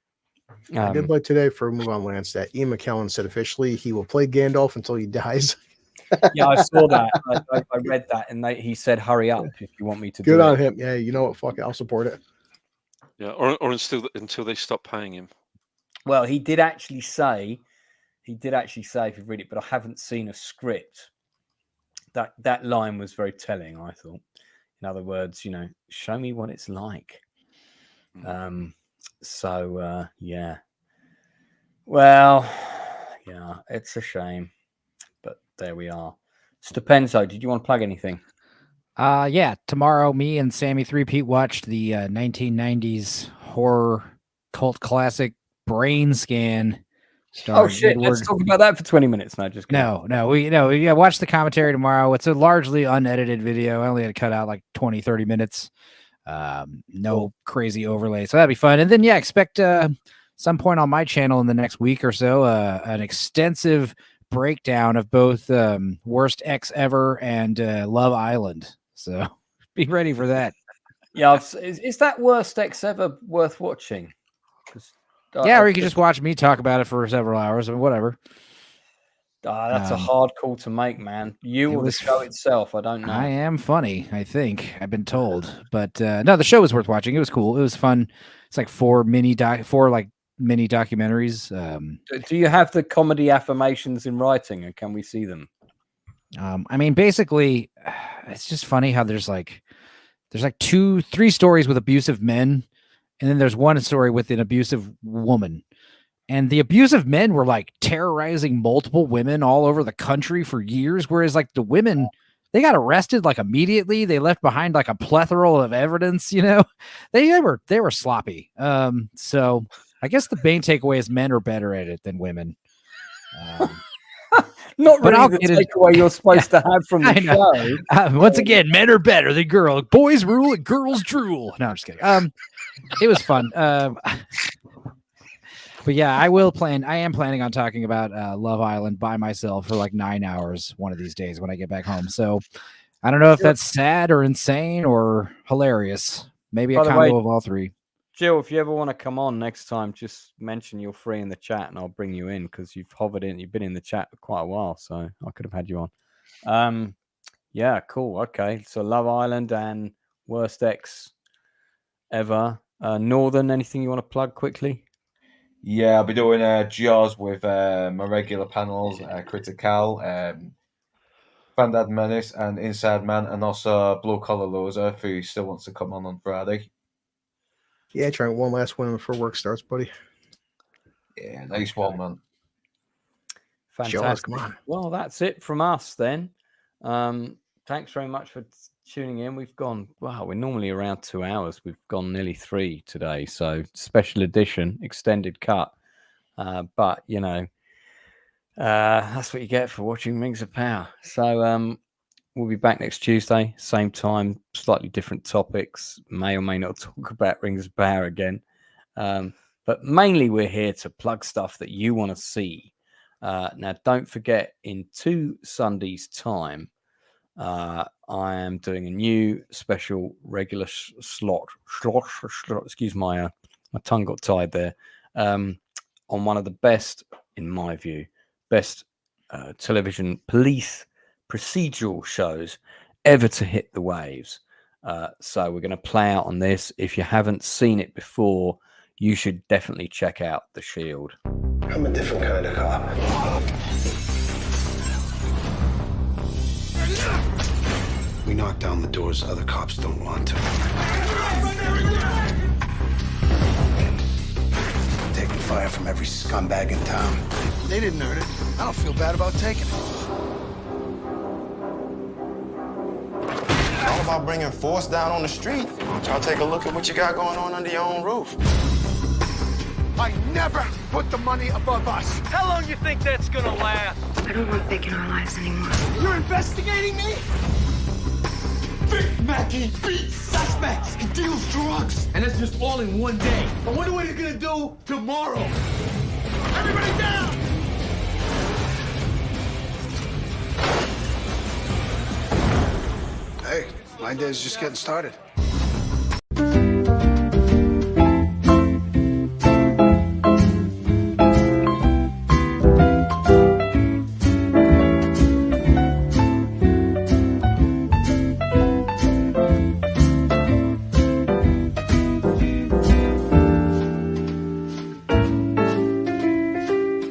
I did like today for Move On Lance that Ian McKellen said officially he will play Gandalf until he dies. Yeah, I saw that. I read that, and he said, "Hurry up if you want me to." Good on him. Yeah, you know what? Fuck it, I'll support it. Yeah, or until they stop paying him. Well, he did actually say, if you read it, but I haven't seen a script. That line was very telling, I thought. In other words, show me what it's like. Yeah. Well, yeah, it's a shame. There we are. Stupenzo, did you want to plug anything? Yeah. Tomorrow, me and Sammy 3-Pete watched the 1990s horror cult classic Brain Scan. Oh shit! Let's talk about that for 20 minutes now. Just we watch the commentary tomorrow. It's a largely unedited video. I only had to cut out like 20-30 minutes. No crazy overlay, so that'd be fun. And then expect some point on my channel in the next week or so an extensive breakdown of both Worst X Ever and Love Island. So be ready for that. Yeah, is that Worst X Ever worth watching? Or you can just watch me talk about it for several hours or whatever. That's a hard call to make, man. You or the show itself, I don't know. I am funny, I think. I've been told. But no, the show was worth watching. It was cool. It was fun. It's like 4 mini documentaries. Do you have the comedy affirmations in writing, and can we see them? I mean, basically, it's just funny how there's like 2-3 stories with abusive men, and then there's one story with an abusive woman. And the abusive men were like terrorizing multiple women all over the country for years, whereas like the women, they got arrested like immediately. They left behind like a plethora of evidence. They were sloppy. So I guess the main takeaway is men are better at it than women. Not really the takeaway you're supposed to have from the show. Once again, men are better than girls. Boys rule and girls drool. No, I'm just kidding. It was fun. But yeah, I am planning on talking about Love Island by myself for like 9 hours one of these days when I get back home. So I don't know if that's sad or insane or hilarious. Maybe a combo of all 3. Jill, if you ever want to come on next time, just mention you're free in the chat and I'll bring you in because you've been in the chat for quite a while, so I could have had you on. Yeah, cool. Okay, so Love Island and Worst Ex Ever. Northern, anything you want to plug quickly? Yeah, I'll be doing Jaws with my regular panels, Critical, Bandad Menace, and Inside Man, and also Blue Collar Loser, if he still wants to come on Friday. Yeah, trying one last one before work starts, buddy. Yeah, nice one, man. Fantastic. Jaws, come on. Well, that's it from us then. Thanks very much for tuning in. We've gone, wow, we're normally around 2 hours. We've gone nearly 3 today. So special edition, extended cut. But, you know, that's what you get for watching Rings of Power. So we'll be back next Tuesday, same time, slightly different topics. May or may not talk about Rings of Power again. But mainly we're here to plug stuff that you want to see. Now, don't forget, in 2 Sundays' time, I am doing a new special regular slot. Excuse my tongue got tied there. On one of the best, in my view, best television police procedural shows ever to hit the waves. So we're going to play out on this. If you haven't seen it before, you should definitely check out The Shield. I'm a different kind of cop. We knock down the doors other cops don't want to. Taking fire from every scumbag in town. They didn't earn it. I don't feel bad about taking it. All about bringing force down on the street. Why don't y'all take a look at what you got going on under your own roof? I never put the money above us. How long you think that's gonna last? I don't want Vic in our lives anymore. You're investigating me? Vic Mackey beats suspects. He deals drugs. And that's just all in one day. I wonder what he's gonna do tomorrow. Everybody down! Hey, my day's just getting started.